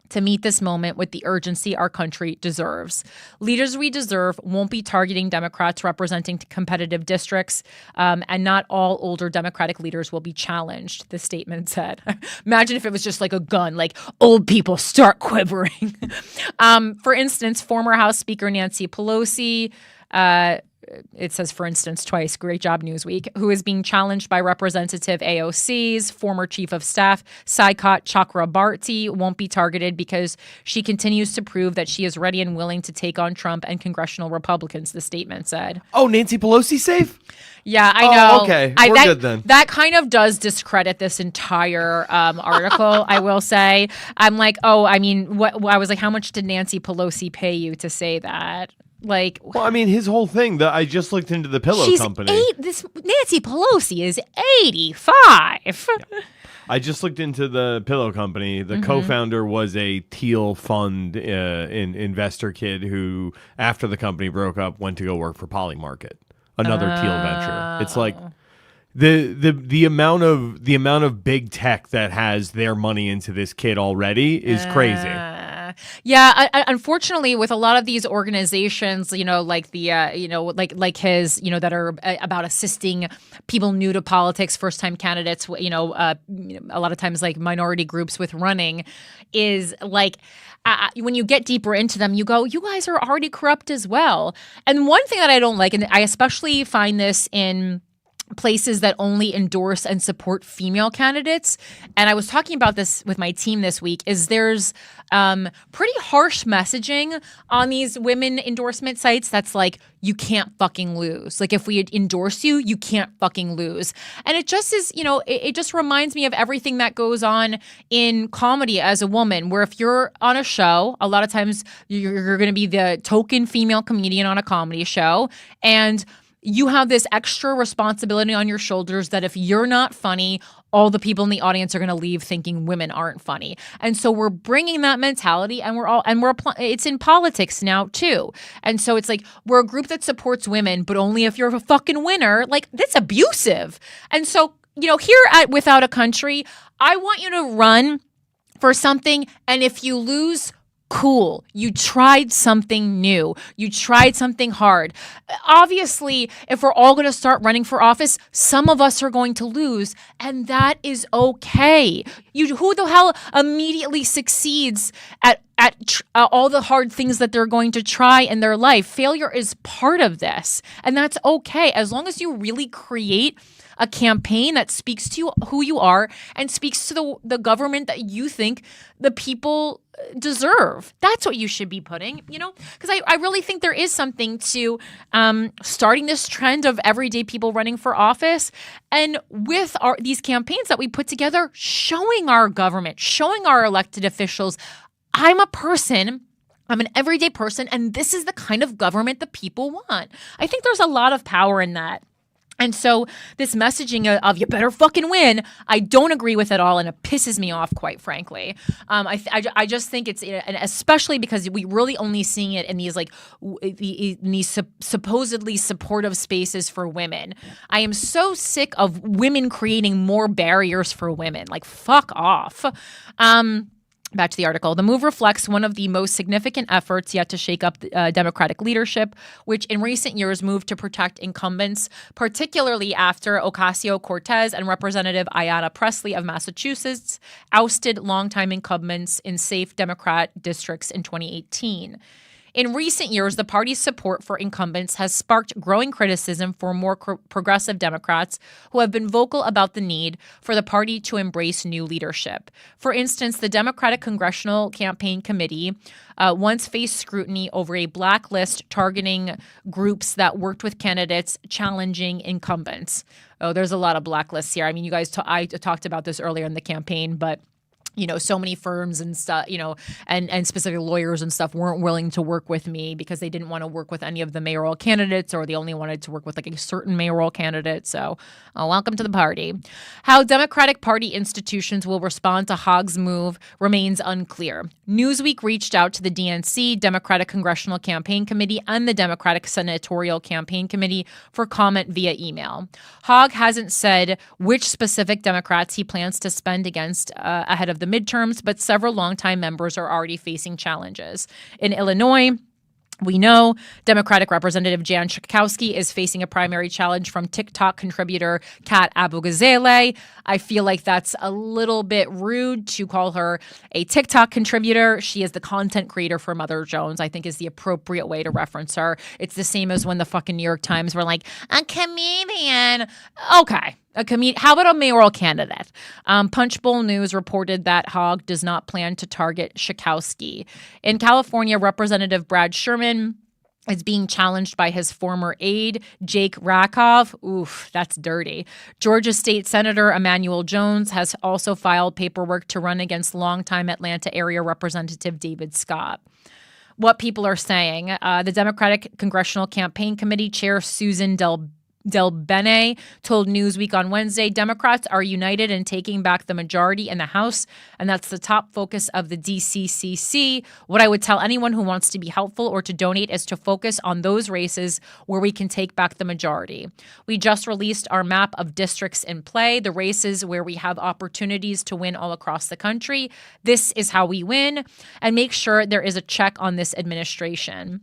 B: to meet this moment with the urgency our country deserves. Leaders we deserve won't be targeting Democrats representing competitive districts, and not all older Democratic leaders will be challenged, the statement said. Imagine if it was just like a gun, like old people start quivering. For instance, former House Speaker Nancy Pelosi, it says, for instance, twice. Great job, Newsweek. Who is being challenged by Representative AOC's former chief of staff, Saikat Chakrabarti, won't be targeted because she continues to prove that she is ready and willing to take on Trump and congressional Republicans, the statement said.
C: Oh, Nancy Pelosi safe?
B: Yeah, I know.
C: Oh, okay. We're good then.
B: That kind of does discredit this entire article, I will say. I'm like, I was like, how much did Nancy Pelosi pay you to say that? Like,
C: well, his whole thing. I just looked into the pillow company.
B: Nancy Pelosi is 85.
C: Yeah. I just looked into the pillow company. The co-founder was a Teal Fund investor kid who, after the company broke up, went to go work for Polymarket, another Teal venture. It's like the amount of big tech that has their money into this kid already is crazy.
B: Yeah, unfortunately, with a lot of these organizations, like the, like his, that are about assisting people new to politics, first-time candidates, a lot of times like minority groups with running, is like, when you get deeper into them, you go, you guys are already corrupt as well. And one thing that I don't like, and I especially find this in places that only endorse and support female candidates, and I was talking about this with my team this week, is there's pretty harsh messaging on these women endorsement sites that's like, you can't fucking lose. Like, if we endorse you, you can't fucking lose. And it just is, it just reminds me of everything that goes on in comedy as a woman, where if you're on a show, a lot of times you're going to be the token female comedian on a comedy show, and you have this extra responsibility on your shoulders that if you're not funny, all the people in the audience are going to leave thinking women aren't funny. And so we're bringing that mentality, and it's in politics now too. And so it's like, we're a group that supports women, but only if you're a fucking winner. Like, that's abusive. And so, here at Without a Country, I want you to run for something, and if you lose, cool. You tried something new. You tried something hard. Obviously, if we're all going to start running for office, some of us are going to lose, and that is okay. Who the hell immediately succeeds at all the hard things that they're going to try in their life? Failure is part of this, and that's okay, as long as you really create a campaign that speaks to who you are and speaks to the government that you think the people deserve. That's what you should be putting, because I really think there is something to starting this trend of everyday people running for office, and with these campaigns that we put together, showing our government, showing our elected officials, I'm a person I'm an everyday person, and this is the kind of government the people want. I think there's a lot of power in that. And so this messaging of you better fucking win, I don't agree with at all, and it pisses me off, quite frankly. I just think it's, and especially because we really only seeing it in these supposedly supportive spaces for women. I am so sick of women creating more barriers for women. Like, fuck off. Back to the article. The move reflects one of the most significant efforts yet to shake up Democratic leadership, which in recent years moved to protect incumbents, particularly after Ocasio-Cortez and Representative Ayanna Pressley of Massachusetts ousted longtime incumbents in safe Democrat districts in 2018. In recent years, the party's support for incumbents has sparked growing criticism for more progressive Democrats who have been vocal about the need for the party to embrace new leadership. For instance, the Democratic Congressional Campaign Committee once faced scrutiny over a blacklist targeting groups that worked with candidates challenging incumbents. Oh, there's a lot of blacklists here. I mean, you guys, I talked about this earlier in the campaign, but so many firms and stuff, and specific lawyers and stuff weren't willing to work with me because they didn't want to work with any of the mayoral candidates, or they only wanted to work with like a certain mayoral candidate. So welcome to the party. How Democratic Party institutions will respond to Hogg's move remains unclear. Newsweek reached out to the DNC, Democratic Congressional Campaign Committee, and the Democratic Senatorial Campaign Committee for comment via email. Hogg hasn't said which specific Democrats he plans to spend against ahead of the midterms, but several longtime members are already facing challenges. In Illinois, we know Democratic Representative Jan Schakowsky is facing a primary challenge from TikTok contributor Kat Abu-Ghazaleh. I feel like that's a little bit rude to call her a TikTok contributor. She is the content creator for Mother Jones, I think is the appropriate way to reference her. It's the same as when the fucking New York Times were like, a comedian. Okay. How about a mayoral candidate? Punchbowl News reported that Hogg does not plan to target Schakowsky. In California, Representative Brad Sherman is being challenged by his former aide, Jake Rakoff. Oof, that's dirty. Georgia State Senator Emmanuel Jones has also filed paperwork to run against longtime Atlanta area Representative David Scott. What people are saying, the Democratic Congressional Campaign Committee Chair Susan Del Bene told Newsweek on Wednesday, Democrats are united in taking back the majority in the House, and that's the top focus of the DCCC. What I would tell anyone who wants to be helpful or to donate is to focus on those races where we can take back the majority. We just released our map of districts in play, the races where we have opportunities to win all across the country. This is how we win, and make sure there is a check on this administration.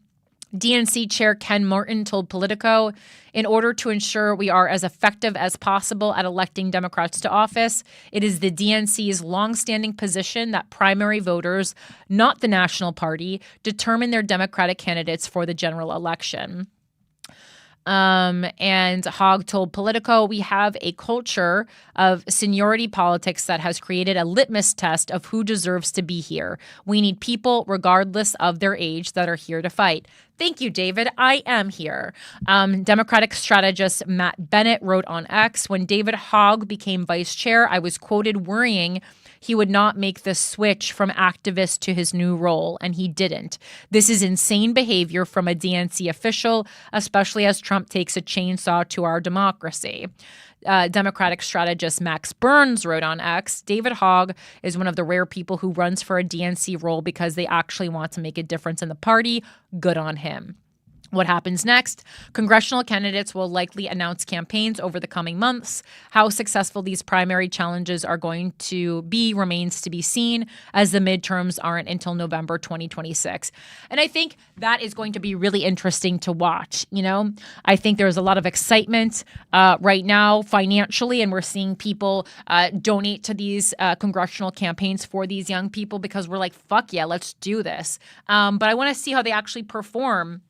B: DNC Chair Ken Martin told Politico, in order to ensure we are as effective as possible at electing Democrats to office, it is the DNC's longstanding position that primary voters, not the national party, determine their Democratic candidates for the general election. And Hogg told Politico, we have a culture of seniority politics that has created a litmus test of who deserves to be here. We need people, regardless of their age, that are here to fight. Thank you, David. I am here. Democratic strategist Matt Bennett wrote on X, when David Hogg became vice chair, I was quoted worrying he would not make the switch from activist to his new role, and he didn't. This is insane behavior from a DNC official, especially as Trump takes a chainsaw to our democracy. Democratic strategist Max Burns wrote on X, David Hogg is one of the rare people who runs for a DNC role because they actually want to make a difference in the party. Good on him. What happens next? Congressional candidates will likely announce campaigns over the coming months. How successful these primary challenges are going to be remains to be seen, as the midterms aren't until November 2026. And I think that is going to be really interesting to watch. I think there's a lot of excitement right now financially, and we're seeing people donate to these congressional campaigns for these young people because we're like, fuck yeah, let's do this. But I want to see how they actually perform.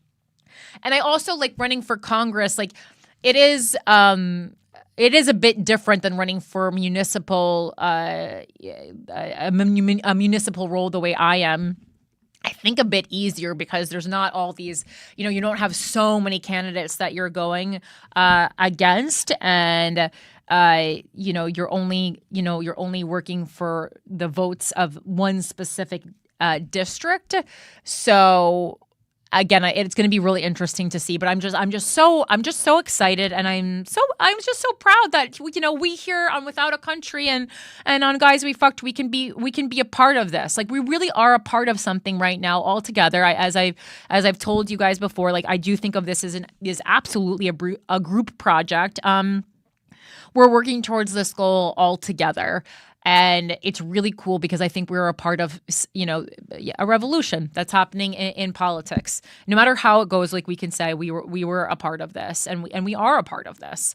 B: And I also like running for Congress. Like, it is a bit different than running for municipal a municipal role the way I am. I think a bit easier because there's not all these, you don't have so many candidates that you're going against, and you're only working for the votes of one specific district. So again, it's going to be really interesting to see. But I'm just so excited, and I'm just so proud that we here on Without a Country and on Guys We Fucked, we can be a part of this. Like, we really are a part of something right now all together. As I've told you guys before, like, I do think of this as absolutely a group project. We're working towards this goal all together. And it's really cool because I think we're a part of, a revolution that's happening in politics. No matter how it goes, like, we can say we were a part of this, and we are a part of this,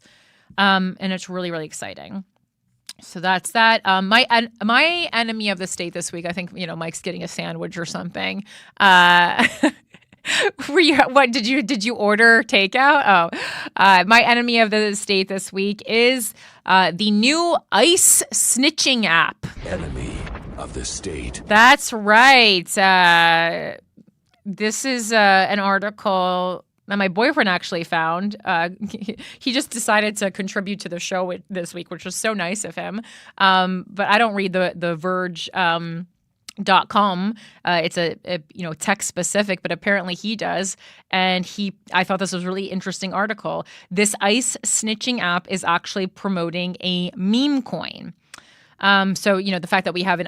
B: and it's really, really exciting. So that's that. My enemy of the state this week. I think Mike's getting a sandwich or something. What did you order takeout? My enemy of the state this week is the new ICE snitching app.
A: Enemy of the state.
B: That's right. This is an article that my boyfriend actually found. He just decided to contribute to the show this week, which was so nice of him. But I don't read the Verge. .com. It's a tech specific, but apparently he does. And I thought this was a really interesting article. This ICE snitching app is actually promoting a meme coin. So, the fact that we have an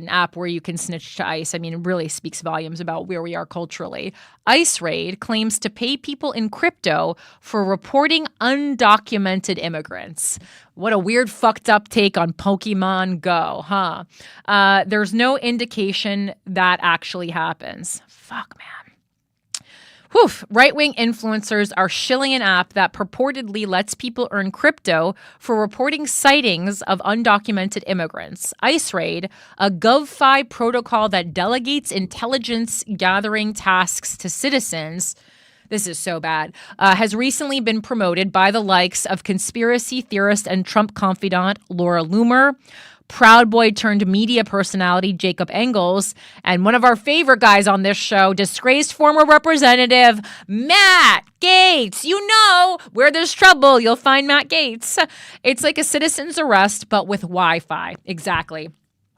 B: app where you can snitch to ICE, really speaks volumes about where we are culturally. ICE Raid claims to pay people in crypto for reporting undocumented immigrants. What a weird, fucked up take on Pokemon Go, huh? There's no indication that actually happens. Fuck, man. Whew. Right-wing influencers are shilling an app that purportedly lets people earn crypto for reporting sightings of undocumented immigrants. ICE Raid, a GovFi protocol that delegates intelligence gathering tasks to citizens, this is so bad, has recently been promoted by the likes of conspiracy theorist and Trump confidant Laura Loomer, Proud Boy turned media personality Jacob Engels, and one of our favorite guys on this show, disgraced former representative Matt Gaetz. Where there's trouble, you'll find Matt Gaetz. It's like a citizen's arrest, but with Wi-Fi. Exactly.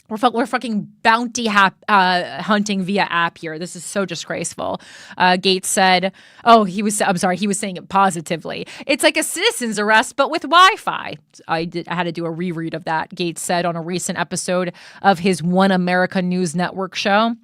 B: We're fucking bounty hunting via app here. This is so disgraceful. Gaetz said, he was saying it positively. It's like a citizen's arrest, but with Wi-Fi. I had to do a reread of that. Gaetz said on a recent episode of his One America News Network show,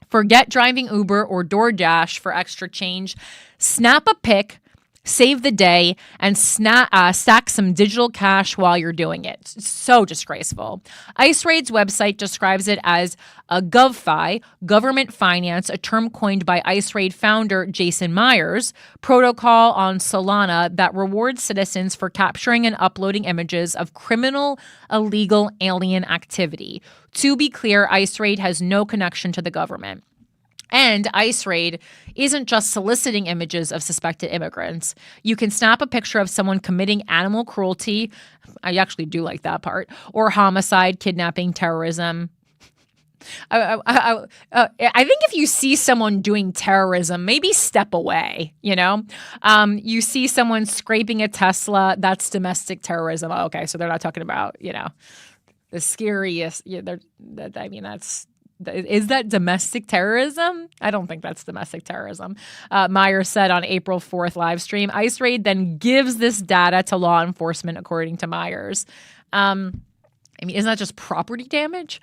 B: forget driving Uber or DoorDash for extra change. Snap a pic, save the day, and stack some digital cash while you're doing it. It's so disgraceful. ICE Raid's website describes it as a GovFi, government finance, a term coined by ICE Raid founder Jason Myers, protocol on Solana that rewards citizens for capturing and uploading images of criminal, illegal alien activity. To be clear, ICE Raid has no connection to the government. And ICE Raid isn't just soliciting images of suspected immigrants. You can snap a picture of someone committing animal cruelty. I actually do like that part. Or homicide, kidnapping, terrorism. I think if you see someone doing terrorism, maybe step away, You see someone scraping a Tesla, that's domestic terrorism. Okay, so they're not talking about, the scariest. That's... Is that domestic terrorism? I don't think that's domestic terrorism. Myers said on April 4th live stream, ICE Raid then gives this data to law enforcement, according to Myers. Isn't that just property damage?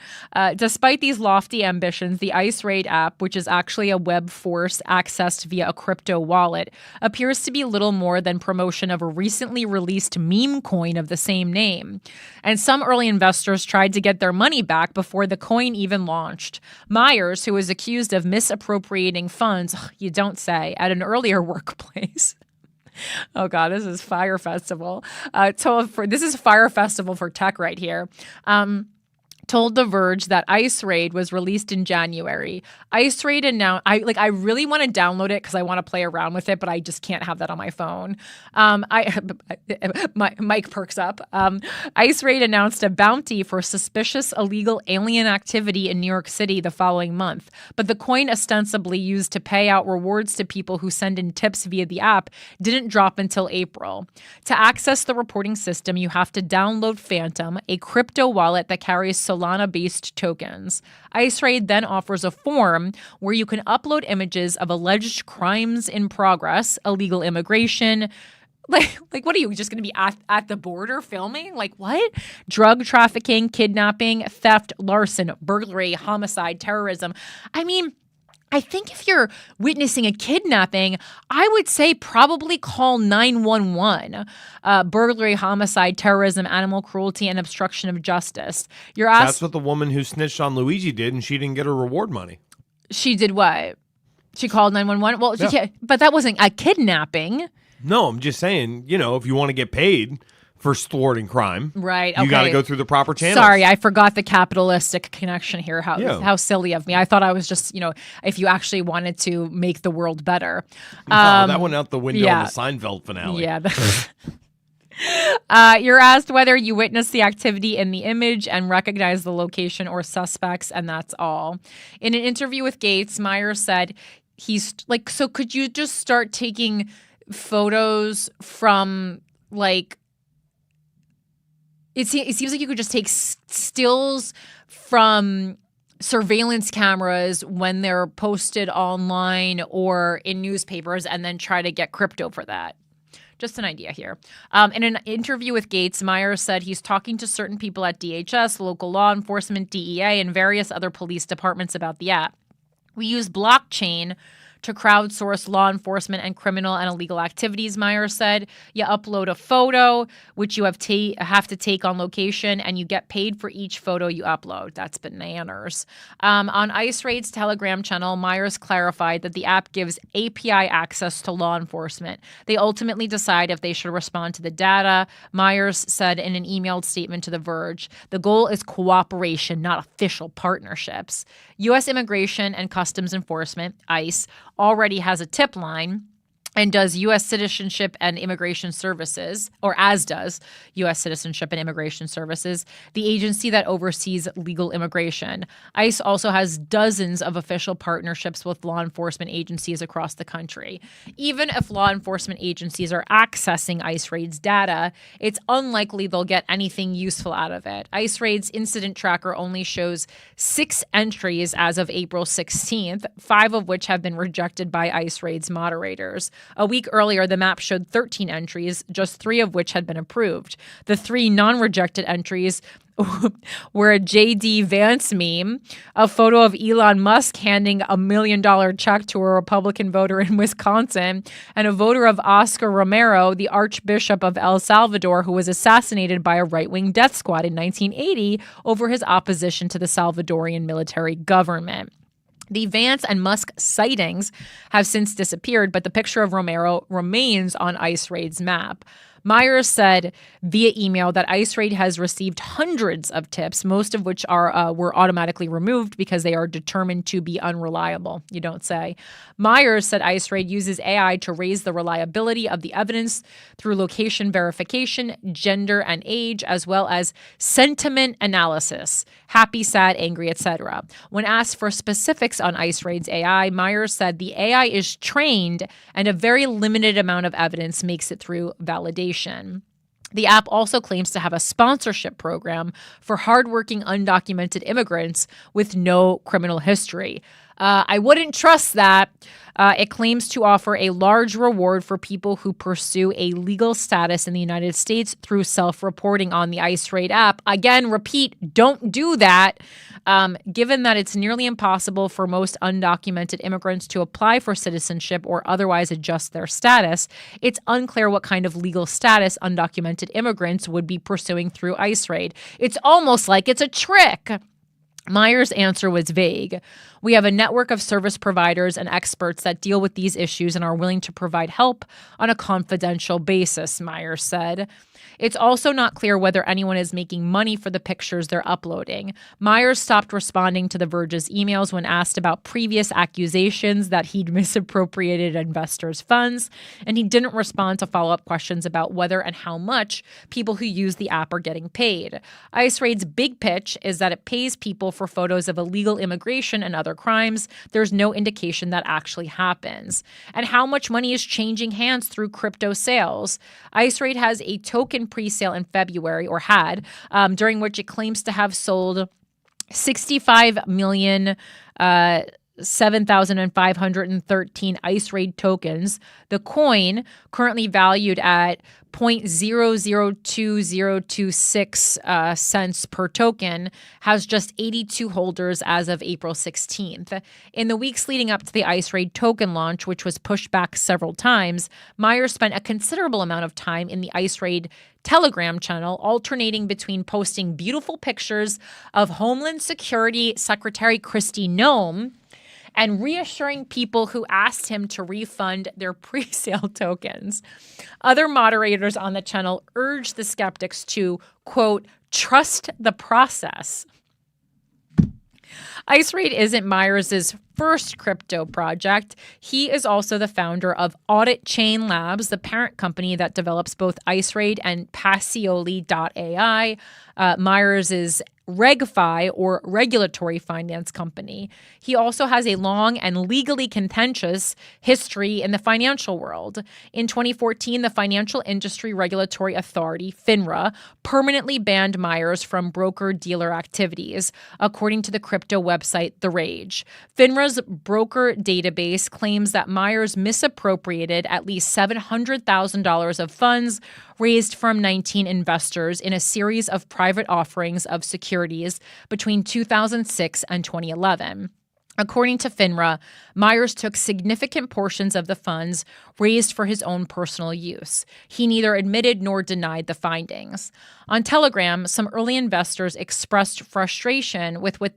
B: Despite these lofty ambitions, the ICE Raid app, which is actually a web force accessed via a crypto wallet, appears to be little more than promotion of a recently released meme coin of the same name. And some early investors tried to get their money back before the coin even launched. Myers, who was accused of misappropriating funds, you don't say, at an earlier workplace. Oh God, this is Fire Festival. This is Fire Festival for tech right here. Told The Verge that ICE Raid was released in January. ICE Raid announced, I really want to download it because I want to play around with it, but I just can't have that on my phone. Mike perks up. ICE Raid announced a bounty for suspicious illegal alien activity in New York City the following month, but the coin ostensibly used to pay out rewards to people who send in tips via the app didn't drop until April. To access the reporting system, you have to download Phantom, a crypto wallet that carries Solana Solana-based tokens. IceRaid then offers a form where you can upload images of alleged crimes in progress, illegal immigration. Like what are you just going to be at the border filming? Like what? Drug trafficking, kidnapping, theft, larceny, burglary, homicide, terrorism. I mean, I think if you're witnessing a kidnapping, I would say probably call 911. Burglary, homicide, terrorism, animal cruelty, and obstruction of justice.
C: That's what the woman who snitched on Luigi did, and she didn't get her reward money.
B: She did what? She called 911? Well, yeah. But that wasn't a kidnapping.
C: No, I'm just saying, if you want to get paid for thwarting crime,
B: right?
C: You got to go through the proper channels.
B: Sorry, I forgot the capitalistic connection here. How silly of me. I thought I was just, if you actually wanted to make the world better.
C: That went out the window in the Seinfeld finale.
B: Yeah. You're asked whether you witnessed the activity in the image and recognize the location or suspects, and that's all. In an interview with Gates, Myers said he's like, so could you just start taking photos from it seems like you could just take stills from surveillance cameras when they're posted online or in newspapers and then try to get crypto for that. Just an idea here. In an interview with Gates, Myers said he's talking to certain people at DHS, local law enforcement, DEA, and various other police departments about the app. We use blockchain to crowdsource law enforcement and criminal and illegal activities, Myers said. You upload a photo, which you have to take on location, and you get paid for each photo you upload. That's bananas. On IceRaid's Telegram channel, Myers clarified that the app gives API access to law enforcement. They ultimately decide if they should respond to the data, Myers said in an emailed statement to The Verge. The goal is cooperation, not official partnerships. U.S. Immigration and Customs Enforcement, ICE, already has a tip line and does U.S. Citizenship and Immigration Services, or as does U.S. Citizenship and Immigration Services, the agency that oversees legal immigration. ICE also has dozens of official partnerships with law enforcement agencies across the country. Even if law enforcement agencies are accessing IceRaid's data, it's unlikely they'll get anything useful out of it. IceRaid's incident tracker only shows 6 entries as of April 16th, 5 of which have been rejected by IceRaid's moderators. A week earlier, the map showed 13 entries, just 3 of which had been approved. The 3 non-rejected entries were a J.D. Vance meme, a photo of Elon Musk handing $1 million check to a Republican voter in Wisconsin, and a voter of Oscar Romero, the Archbishop of El Salvador, who was assassinated by a right-wing death squad in 1980 over his opposition to the Salvadorian military government. The Vance and Musk sightings have since disappeared, but the picture of Romero remains on IceRaid's map. Myers said via email that IceRaid has received hundreds of tips, most of which were automatically removed because they are determined to be unreliable. You don't say. Myers said IceRaid uses AI to raise the reliability of the evidence through location verification, gender and age, as well as sentiment analysis, happy, sad, angry, etc. When asked for specifics on IceRaid's AI, Myers said the AI is trained and a very limited amount of evidence makes it through validation. The app also claims to have a sponsorship program for hardworking undocumented immigrants with no criminal history. I wouldn't trust that. It claims to offer a large reward for people who pursue a legal status in the United States through self-reporting on the IceRaid app. Again, repeat, don't do that. Given that it's nearly impossible for most undocumented immigrants to apply for citizenship or otherwise adjust their status, it's unclear what kind of legal status undocumented immigrants would be pursuing through IceRaid. It's almost like it's a trick. Myers' answer was vague. We have a network of service providers and experts that deal with these issues and are willing to provide help on a confidential basis, Myers said. It's also not clear whether anyone is making money for the pictures they're uploading. Myers stopped responding to The Verge's emails when asked about previous accusations that he'd misappropriated investors' funds, and he didn't respond to follow-up questions about whether and how much people who use the app are getting paid. IceRaid's big pitch is that it pays people for photos of illegal immigration and other crimes. There's no indication that actually happens. And how much money is changing hands through crypto sales? IceRaid has a token pre-sale in February, or had, during which it claims to have sold 65,007,513 ICE raid tokens. The coin, currently valued at 0.002026 cents per token, has just 82 holders as of April 16th. In the weeks leading up to the ICE raid token launch, which was pushed back several times, Myers spent a considerable amount of time in the ICE raid Telegram channel, alternating between posting beautiful pictures of Homeland Security Secretary Kristi Noem and reassuring people who asked him to refund their pre-sale tokens. Other moderators on the channel urged the skeptics to, quote, trust the process. ICE Raid isn't Myers' first crypto project. He is also the founder of Audit Chain Labs, the parent company that develops both ICE Raid and Pacioli.ai, Myers' RegFi, or regulatory finance company. He also has a long and legally contentious history in the financial world. In 2014, the Financial Industry Regulatory Authority, FINRA, permanently banned Myers from broker-dealer activities, according to the crypto website The Rage. FINRA's broker database claims that Myers misappropriated at least $700,000 of funds raised from 19 investors in a series of private offerings of securities between 2006 and 2011. According to FINRA, Myers took significant portions of the funds raised for his own personal use. He neither admitted nor denied the findings. On Telegram, some early investors expressed frustration with what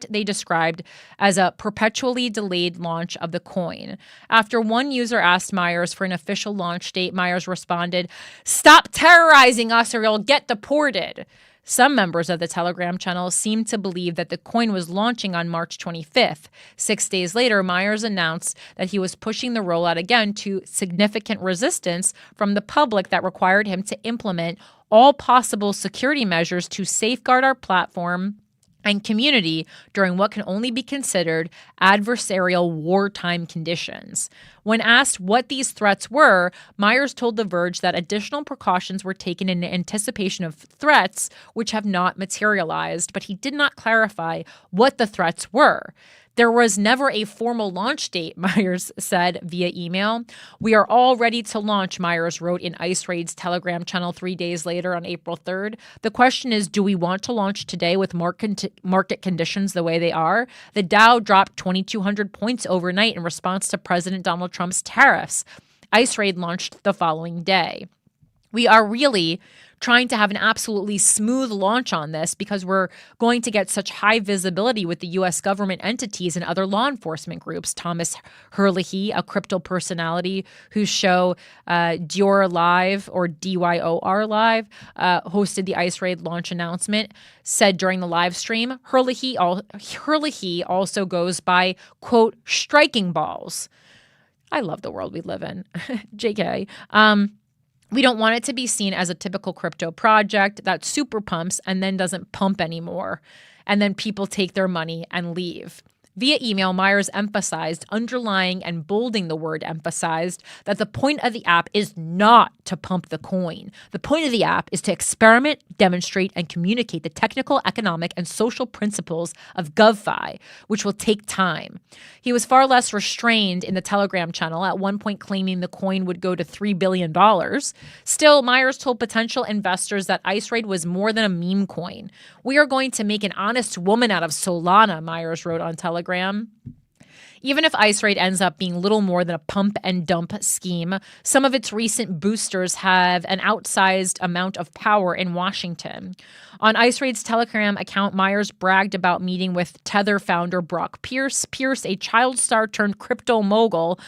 B: they described as a perpetually delayed launch of the coin. After one user asked Myers for an official launch date, Myers responded, "Stop terrorizing us or you'll get deported." Some members of the Telegram channel seemed to believe that the coin was launching on March 25th. 6 days later, Myers announced that he was pushing the rollout again to significant resistance from the public that required him to implement all possible security measures to safeguard our platform and community during what can only be considered adversarial wartime conditions. When asked what these threats were, Myers told The Verge that additional precautions were taken in anticipation of threats which have not materialized, but he did not clarify what the threats were. There was never a formal launch date, Myers said via email. "We are all ready to launch," Myers wrote in ICE Raid's Telegram channel 3 days later on April 3rd. "The question is, do we want to launch today with market conditions the way they are?" The Dow dropped 2,200 points overnight in response to President Donald Trump's tariffs. ICE Raid launched the following day. We are really trying to have an absolutely smooth launch on this because we're going to get such high visibility with the U.S. government entities and other law enforcement groups. Thomas Herlihy, a crypto personality whose show Dior Live, or DYOR Live, hosted the ICE Raid launch announcement, said during the live stream, Herlihy also goes by, quote, striking balls. I love the world we live in. JK. We don't want it to be seen as a typical crypto project that super pumps and then doesn't pump anymore, and then people take their money and leave. Via email, Myers emphasized, underlying and bolding the word emphasized, that the point of the app is not to pump the coin. The point of the app is to experiment, demonstrate, and communicate the technical, economic, and social principles of GovFi, which will take time. He was far less restrained in the Telegram channel, at one point claiming the coin would go to $3 billion. Still, Myers told potential investors that ICE Raid was more than a meme coin. "We are going to make an honest woman out of Solana," Myers wrote on Telegram. Even if ICE Raid ends up being little more than a pump and dump scheme, some of its recent boosters have an outsized amount of power in Washington. On ICE Raid's Telegram account, Myers bragged about meeting with Tether founder Brock Pierce. Pierce, a child star turned crypto mogul,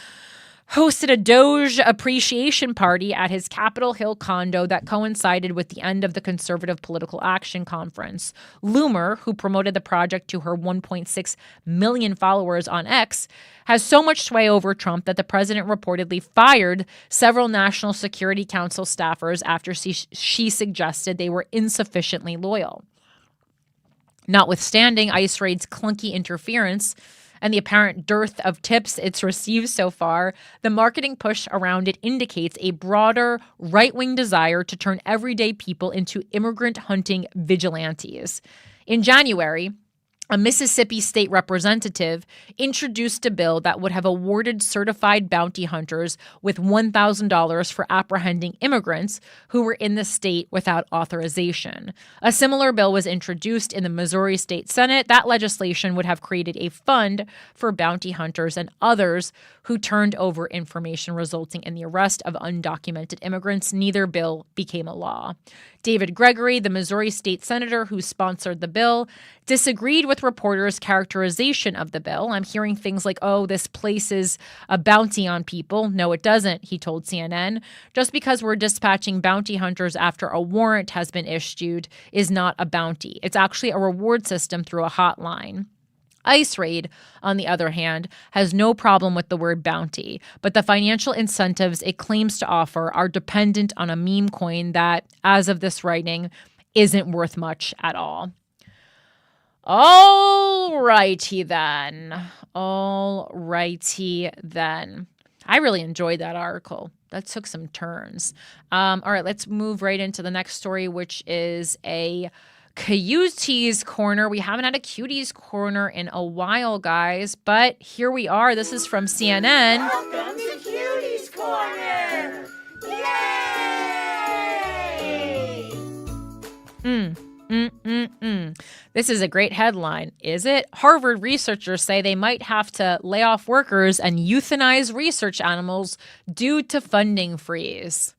B: hosted a Doge appreciation party at his Capitol Hill condo that coincided with the end of the Conservative Political Action Conference. Loomer, who promoted the project to her 1.6 million followers on X, has so much sway over Trump that the president reportedly fired several National Security Council staffers after she suggested they were insufficiently loyal. Notwithstanding ICE Raid's clunky interference and the apparent dearth of tips it's received so far, the marketing push around it indicates a broader right-wing desire to turn everyday people into immigrant-hunting vigilantes. In January, a Mississippi state representative introduced a bill that would have awarded certified bounty hunters with $1,000 for apprehending immigrants who were in the state without authorization. A similar bill was introduced in the Missouri State Senate. That legislation would have created a fund for bounty hunters and others who turned over information resulting in the arrest of undocumented immigrants. Neither bill became a law. David Gregory, the Missouri state senator who sponsored the bill, disagreed with reporters' characterization of the bill. I'm hearing things like, oh, this places a bounty on people. No, it doesn't, he told CNN. Just because we're dispatching bounty hunters after a warrant has been issued is not a bounty. It's actually a reward system through a hotline. ICE Raid, on the other hand, has no problem with the word bounty, but the financial incentives it claims to offer are dependent on a meme coin that, as of this writing, isn't worth much at all. All righty then. I really enjoyed that article. That took some turns. All right, let's move right into the next story, which is a Cuties Corner. We haven't had a Cuties Corner in a while, guys, but here we are. This is from CNN.
A: Welcome to Cuties Corner! Yay!
B: This is a great headline, is it? Harvard researchers say they might have to lay off workers and euthanize research animals due to funding freeze.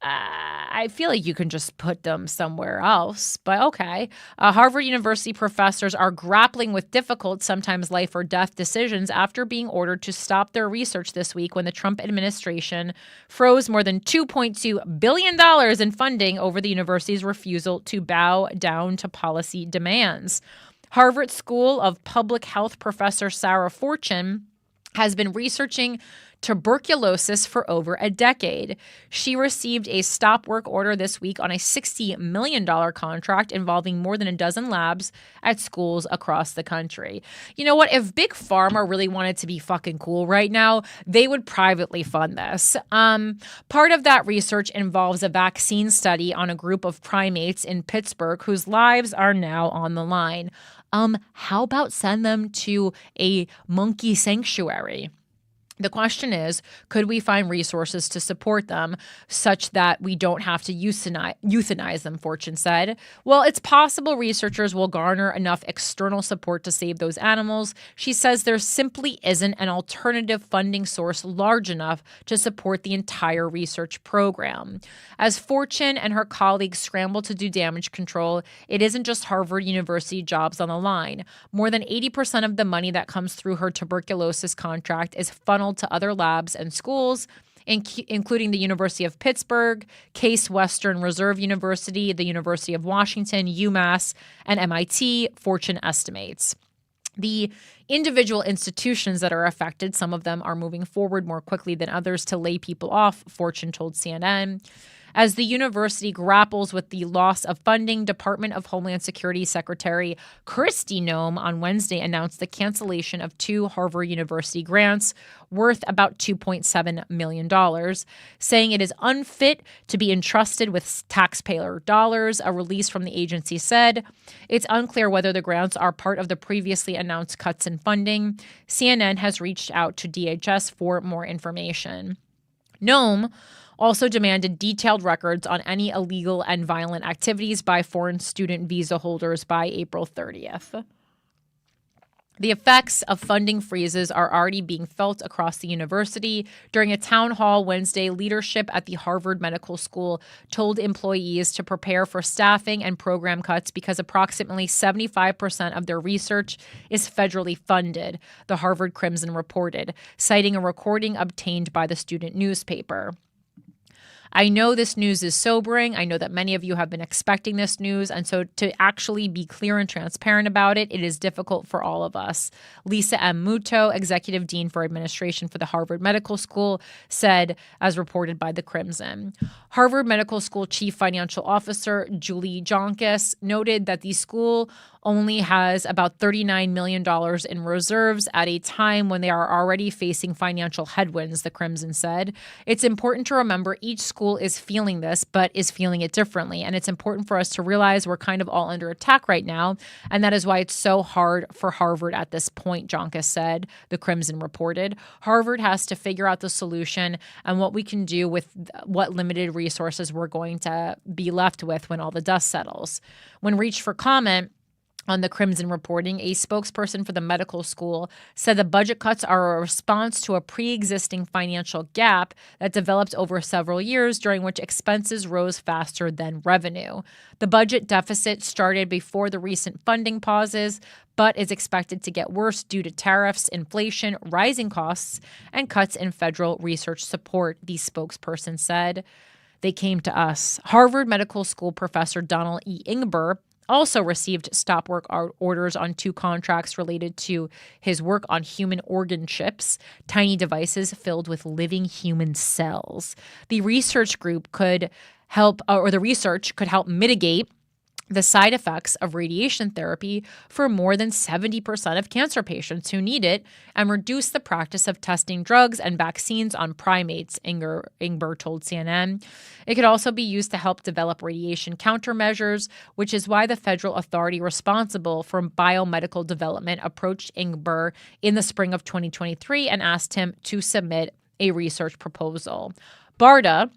B: I feel like you can just put them somewhere else, but okay. Harvard University professors are grappling with difficult, sometimes life or death decisions after being ordered to stop their research this week when the Trump administration froze more than $2.2 billion in funding over the university's refusal to bow down to policy demands. Harvard School of Public Health professor Sarah Fortune has been researching tuberculosis for over a decade. She received a stop work order this week on a $60 million contract involving more than a dozen labs at schools across the country. You know what? If Big Pharma really wanted to be fucking cool right now, they would privately fund this. Part of that research involves a vaccine study on a group of primates in Pittsburgh whose lives are now on the line. How about send them to a monkey sanctuary? The question is, could we find resources to support them such that we don't have to euthanize them, Fortune said. Well, it's possible researchers will garner enough external support to save those animals. She says there simply isn't an alternative funding source large enough to support the entire research program. As Fortune and her colleagues scramble to do damage control, it isn't just Harvard University jobs on the line. More than 80% of the money that comes through her tuberculosis contract is funneled to other labs and schools, including the University of Pittsburgh, Case Western Reserve University, the University of Washington, UMass, and MIT, Fortune estimates. The individual institutions that are affected, some of them are moving forward more quickly than others to lay people off, Fortune told CNN. As the university grapples with the loss of funding, Department of Homeland Security Secretary Kristi Noem on Wednesday announced the cancellation of 2 Harvard University grants worth about $2.7 million, saying it is unfit to be entrusted with taxpayer dollars, a release from the agency said. It's unclear whether the grants are part of the previously announced cuts in funding. CNN has reached out to DHS for more information. Noem also demanded detailed records on any illegal and violent activities by foreign student visa holders by April 30th. The effects of funding freezes are already being felt across the university. During a town hall Wednesday, leadership at the Harvard Medical School told employees to prepare for staffing and program cuts because approximately 75% of their research is federally funded, the Harvard Crimson reported, citing a recording obtained by the student newspaper. I know this news is sobering. I know that many of you have been expecting this news. And so to actually be clear and transparent about it, it is difficult for all of us. Lisa M. Muto, Executive Dean for Administration for the Harvard Medical School, said, as reported by the Crimson. Harvard Medical School Chief Financial Officer Julie Jonkis noted that the school only has about $39 million in reserves at a time when they are already facing financial headwinds, the Crimson said. It's important to remember each school is feeling this, but is feeling it differently. And it's important for us to realize we're kind of all under attack right now. And that is why it's so hard for Harvard at this point, Joncas said, the Crimson reported. Harvard has to figure out the solution and what we can do with what limited resources we're going to be left with when all the dust settles. When reached for comment on the Crimson reporting, a spokesperson for the medical school said the budget cuts are a response to a pre-existing financial gap that developed over several years during which expenses rose faster than revenue. The budget deficit started before the recent funding pauses, but is expected to get worse due to tariffs, inflation, rising costs, and cuts in federal research support, the spokesperson said. They came to us. Harvard Medical School professor Donald E. Ingber also received stop work orders on 2 contracts related to his work on human organ chips, tiny devices filled with living human cells. The research could help mitigate the side effects of radiation therapy for more than 70% of cancer patients who need it and reduce the practice of testing drugs and vaccines on primates, Ingber told CNN. It could also be used to help develop radiation countermeasures, which is why the federal authority responsible for biomedical development approached Ingber in the spring of 2023 and asked him to submit a research proposal. BARDA,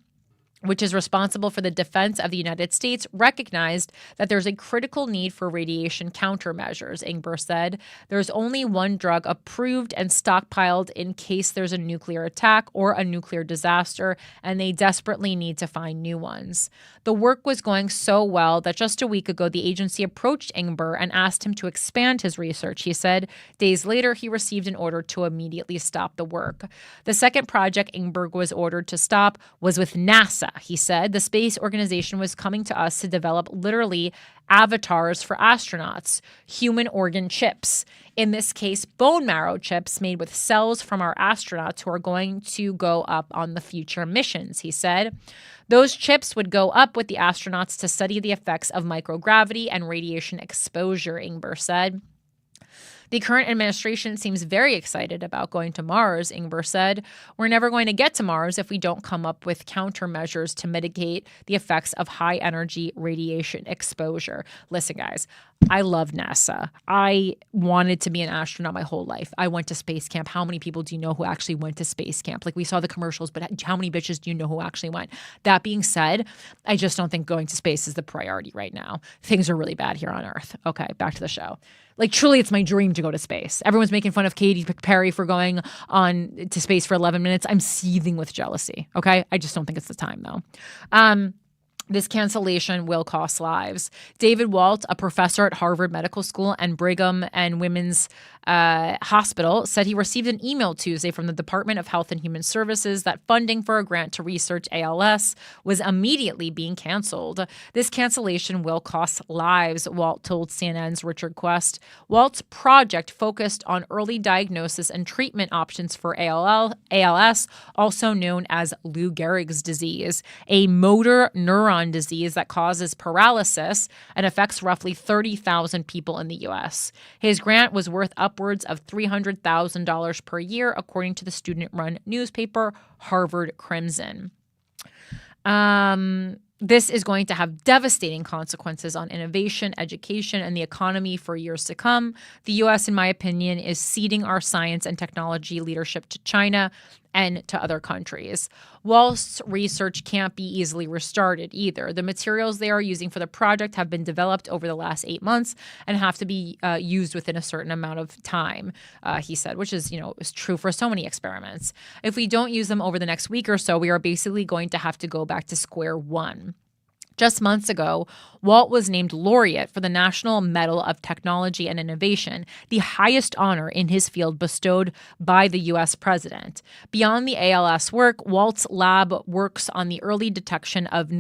B: which is responsible for the defense of the United States, recognized that there's a critical need for radiation countermeasures, Ingber said. There's only one drug approved and stockpiled in case there's a nuclear attack or a nuclear disaster, and they desperately need to find new ones. The work was going so well that just a week ago, the agency approached Ingber and asked him to expand his research, he said. Days later, he received an order to immediately stop the work. The second project Ingber was ordered to stop was with NASA. He said the space organization was coming to us to develop literally avatars for astronauts, human organ chips. In this case, bone marrow chips made with cells from our astronauts who are going to go up on the future missions, he said. Those chips would go up with the astronauts to study the effects of microgravity and radiation exposure, Ingber said. The current administration seems very excited about going to Mars, Ingber said. We're never going to get to Mars if we don't come up with countermeasures to mitigate the effects of high-energy radiation exposure. Listen, guys, I love NASA. I wanted to be an astronaut my whole life. I went to space camp. How many people do you know who actually went to space camp? Like, we saw the commercials, but how many bitches do you know who actually went? That being said, I just don't think going to space is the priority right now. Things are really bad here on Earth. Okay, back to the show. Like, truly, it's my dream to go to space. Everyone's making fun of Katy Perry for going on to space for 11 minutes. I'm seething with jealousy, okay? I just don't think it's the time, though. This cancellation will cost lives. David Walt, a professor at Harvard Medical School and Brigham and Women's Hospital, said he received an email Tuesday from the Department of Health and Human Services that funding for a grant to research ALS was immediately being canceled. This cancellation will cost lives, Walt told CNN's Richard Quest. Walt's project focused on early diagnosis and treatment options for ALS, also known as Lou Gehrig's disease, a motor neuron disease that causes paralysis and affects roughly 30,000 people in the U.S. His grant was worth upwards of $300,000 per year, according to the student-run newspaper Harvard Crimson. This is going to have devastating consequences on innovation, education, and the economy for years to come. The U.S., in my opinion, is ceding our science and technology leadership to China and to other countries. Walt's research can't be easily restarted either. The materials they are using for the project have been developed over the last 8 months and have to be used within a certain amount of time, he said, which is true for so many experiments. If we don't use them over the next week or so, we are basically going to have to go back to square one. Just months ago, Walt was named laureate for the National Medal of Technology and Innovation, the highest honor in his field bestowed by the U.S. president. Beyond the ALS work, Walt's lab works on the early detection of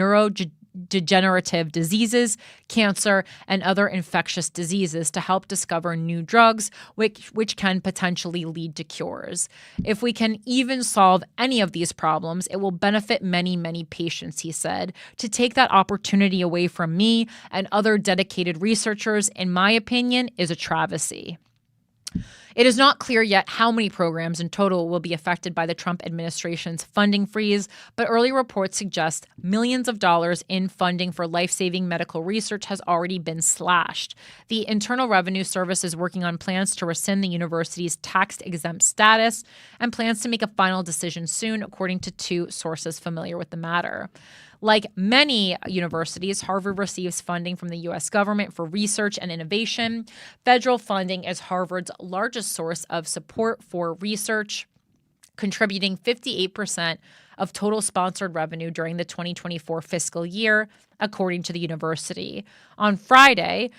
B: degenerative diseases, cancer, and other infectious diseases to help discover new drugs which can potentially lead to cures. If we can even solve any of these problems, it will benefit many, many patients, he said. To take that opportunity away from me and other dedicated researchers, in my opinion, is a travesty. It is not clear yet how many programs in total will be affected by the Trump administration's funding freeze, but early reports suggest millions of dollars in funding for life-saving medical research has already been slashed. The Internal Revenue Service is working on plans to rescind the university's tax-exempt status and plans to make a final decision soon, according to 2 sources familiar with the matter. Like many universities, Harvard receives funding from the U.S. government for research and innovation. Federal funding is Harvard's largest source of support for research, contributing 58% of total sponsored revenue during the 2024 fiscal year, according to the university. On Friday,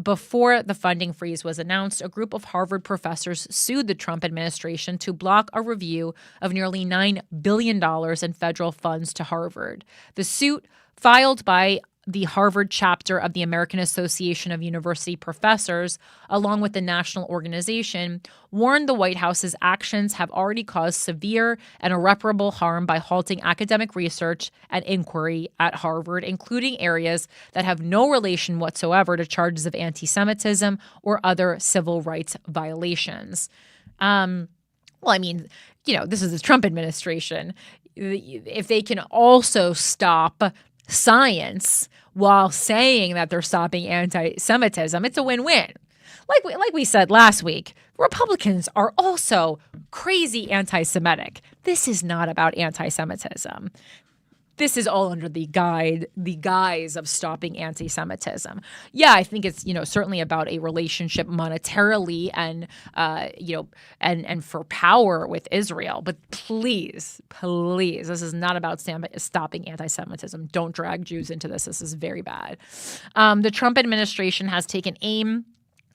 B: before the funding freeze was announced, a group of Harvard professors sued the Trump administration to block a review of nearly $9 billion in federal funds to Harvard. The suit, filed by the Harvard chapter of the American Association of University Professors, along with the national organization, warned the White House's actions have already caused severe and irreparable harm by halting academic research and inquiry at Harvard, including areas that have no relation whatsoever to charges of anti-Semitism or other civil rights violations. This is the Trump administration. If they can also stop science while saying that they're stopping anti-Semitism, it's a win-win. Like we said last week, Republicans are also crazy anti-Semitic. This is not about anti-Semitism. This is all under the guise of stopping anti-Semitism. Yeah, I think it's certainly about a relationship monetarily and and for power with Israel. But please, this is not about stopping anti-Semitism. Don't drag Jews into this. This is very bad. The Trump administration has taken aim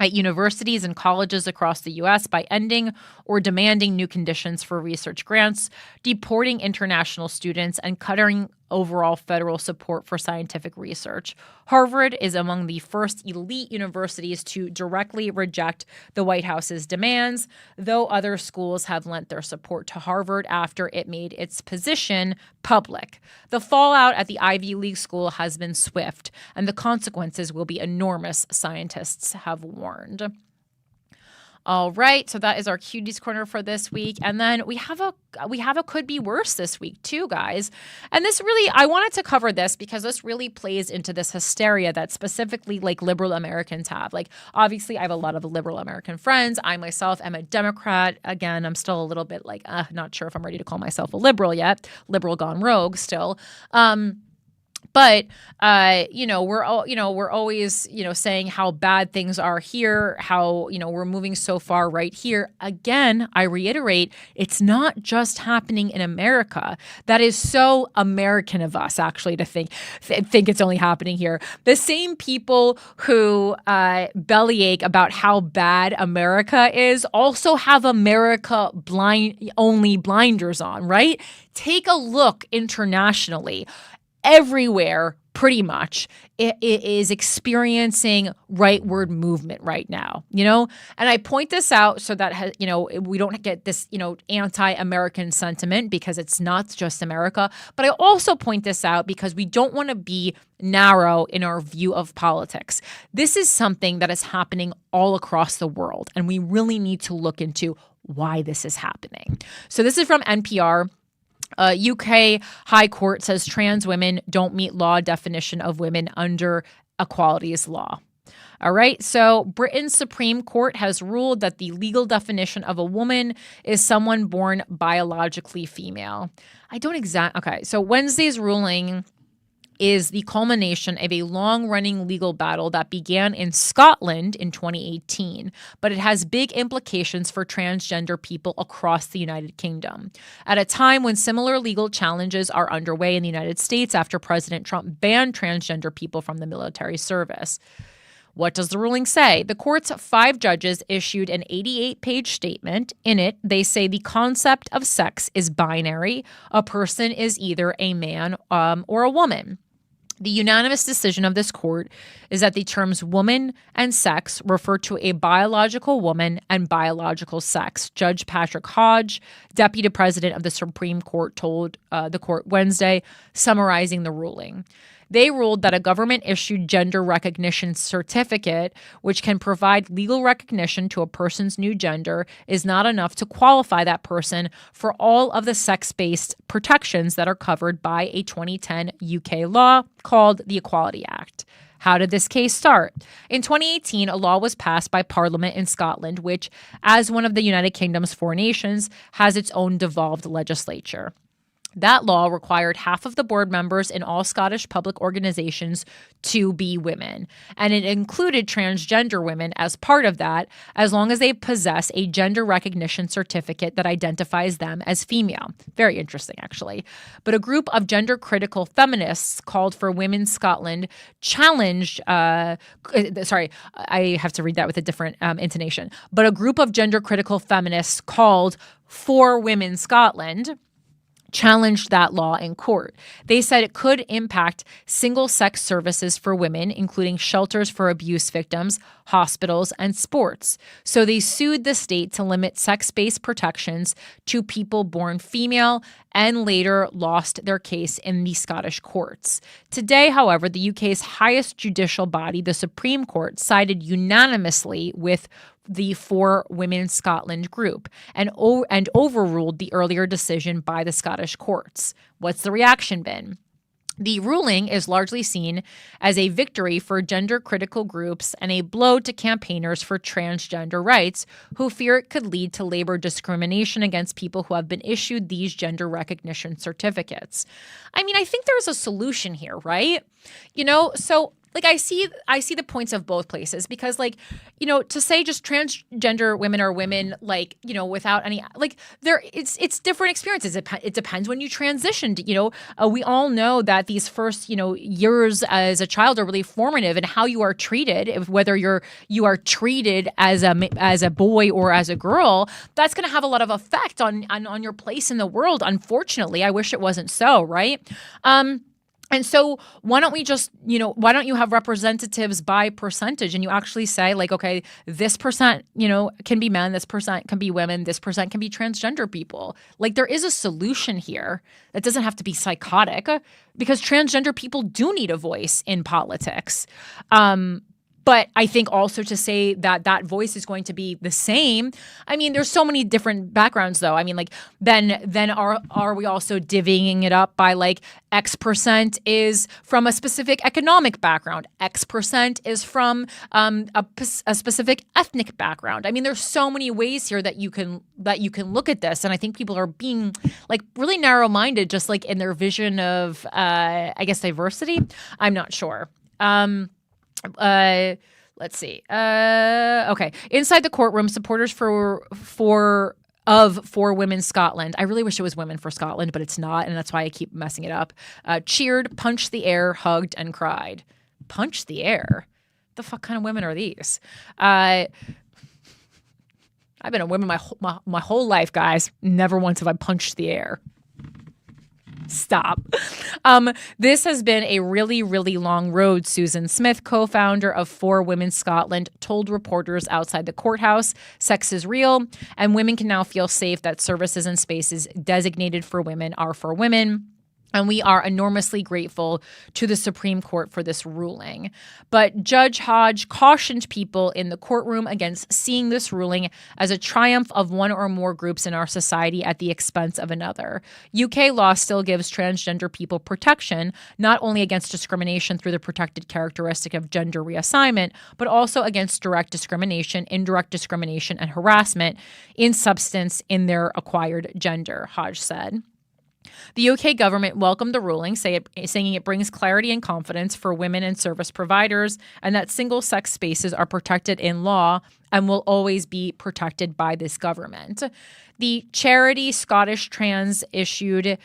B: at universities and colleges across the U.S. by ending or demanding new conditions for research grants, deporting international students, and cutting overall federal support for scientific research. Harvard is among the first elite universities to directly reject the White House's demands, though other schools have lent their support to Harvard after it made its position public. The fallout at the Ivy League school has been swift, and the consequences will be enormous, scientists have warned. All right, so that is our Cuties Corner for this week, and then we have a could be worse this week too, guys. And this really, I wanted to cover this because this really plays into this hysteria that specifically liberal Americans have. Obviously, I have a lot of liberal American friends. I myself am a Democrat. Again, I'm still a little bit not sure if I'm ready to call myself a liberal yet. Liberal gone rogue still. But we're always saying how bad things are here, how we're moving so far right here. Again, I reiterate, it's not just happening in America. That is so American of us, actually, to think it's only happening here. The same people who bellyache about how bad America is also have America only blinders on, right? Take a look internationally. Everywhere, pretty much, it is experiencing rightward movement right now, And I point this out so that, we don't get this, anti-American sentiment because it's not just America. But I also point this out because we don't want to be narrow in our view of politics. This is something that is happening all across the world, and we really need to look into why this is happening. So this is from NPR. UK High Court says trans women don't meet law definition of women under equalities law. All right. So Britain's Supreme Court has ruled that the legal definition of a woman is someone born biologically female. Okay. So Wednesday's ruling is the culmination of a long-running legal battle that began in Scotland in 2018, but it has big implications for transgender people across the United Kingdom. At a time when similar legal challenges are underway in the United States after President Trump banned transgender people from the military service. What does the ruling say? The court's 5 judges issued an 88-page statement. In it, they say the concept of sex is binary. A person is either a man or a woman. The unanimous decision of this court is that the terms woman and sex refer to a biological woman and biological sex. Judge Patrick Hogg, deputy president of the Supreme Court, told the court Wednesday, summarizing the ruling. They ruled that a government-issued gender recognition certificate, which can provide legal recognition to a person's new gender, is not enough to qualify that person for all of the sex-based protections that are covered by a 2010 UK law called the Equality Act. How did this case start? In 2018, a law was passed by Parliament in Scotland, which, as one of the United Kingdom's four nations, has its own devolved legislature. That law required half of the board members in all Scottish public organizations to be women, and it included transgender women as part of that, as long as they possess a gender recognition certificate that identifies them as female. Very interesting, actually. But a group of gender-critical feminists called for Women Scotland challenged, sorry, I have to read that with a different intonation, but a group of gender-critical feminists called for Women Scotland challenged that law in court. They said it could impact single-sex services for women, including shelters for abuse victims, hospitals, and sports. So they sued the state to limit sex-based protections to people born female and later lost their case in the Scottish courts. Today, however, the UK's highest judicial body, the Supreme Court, sided unanimously with the For Women Scotland group and overruled the earlier decision by the Scottish courts. What's the reaction been? The ruling is largely seen as a victory for gender-critical groups and a blow to campaigners for transgender rights who fear it could lead to labor discrimination against people who have been issued these gender recognition certificates. I mean, I think there's a solution here, right? So like I see the points of both places because to say just transgender women are women without any it's different experiences. It depends when you transitioned. We all know that these first years as a child are really formative, and how you are treated, whether you are treated as a boy or as a girl, that's going to have a lot of effect on your place in the world. Unfortunately, I wish it wasn't so, right? And so why don't you have representatives by percentage, and you actually say okay, this percent, can be men, this percent can be women, this percent can be transgender people. There is a solution here that doesn't have to be psychotic, because transgender people do need a voice in politics. But I think also to say that voice is going to be the same. I mean, there's so many different backgrounds, though. I mean, then are we also divvying it up by X percent is from a specific economic background, X percent is from a specific ethnic background. I mean, there's so many ways here that you can look at this, and I think people are being really narrow-minded, just in their vision of diversity. I'm not sure. Let's see. Okay. Inside the courtroom, supporters for Women Scotland. I really wish it was Women for Scotland, but it's not, and that's why I keep messing it up. Cheered, punched the air, hugged, and cried. Punched the air? The fuck kind of women are these? I've been a woman my whole life, guys. Never once have I punched the air. Stop. This has been a really, really long road, Susan Smith, co-founder of For Women Scotland, told reporters outside the courthouse. Sex is real, and women can now feel safe that services and spaces designated for women are for women. And we are enormously grateful to the Supreme Court for this ruling. But Judge Hogg cautioned people in the courtroom against seeing this ruling as a triumph of one or more groups in our society at the expense of another. UK law still gives transgender people protection, not only against discrimination through the protected characteristic of gender reassignment, but also against direct discrimination, indirect discrimination, and harassment in substance in their acquired gender, Hogg said. The UK government welcomed the ruling, saying it brings clarity and confidence for women and service providers, and that single-sex spaces are protected in law and will always be protected by this government. The charity Scottish Trans issued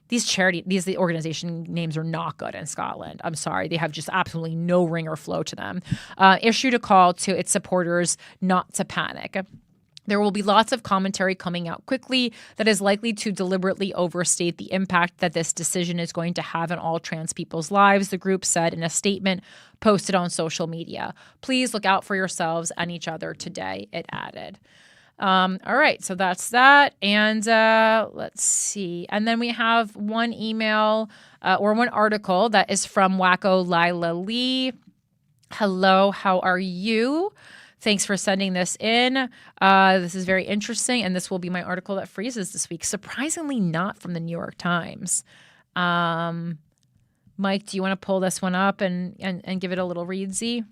B: these organization names are not good in Scotland. I'm sorry. They have just absolutely no ring or flow to them. Issued a call to its supporters not to panic. There will be lots of commentary coming out quickly that is likely to deliberately overstate the impact that this decision is going to have on all trans people's lives, the group said in a statement posted on social media. Please look out for yourselves and each other today, it added. All right, so that's that. And let's see. And then we have one email or one article that is from Wacko Lila Lee. Hello, how are you? Thanks for sending this in. This is very interesting, and this will be my article that freezes this week. Surprisingly not from the New York Times. Mike, do you want to pull this one up and give it a little readsy?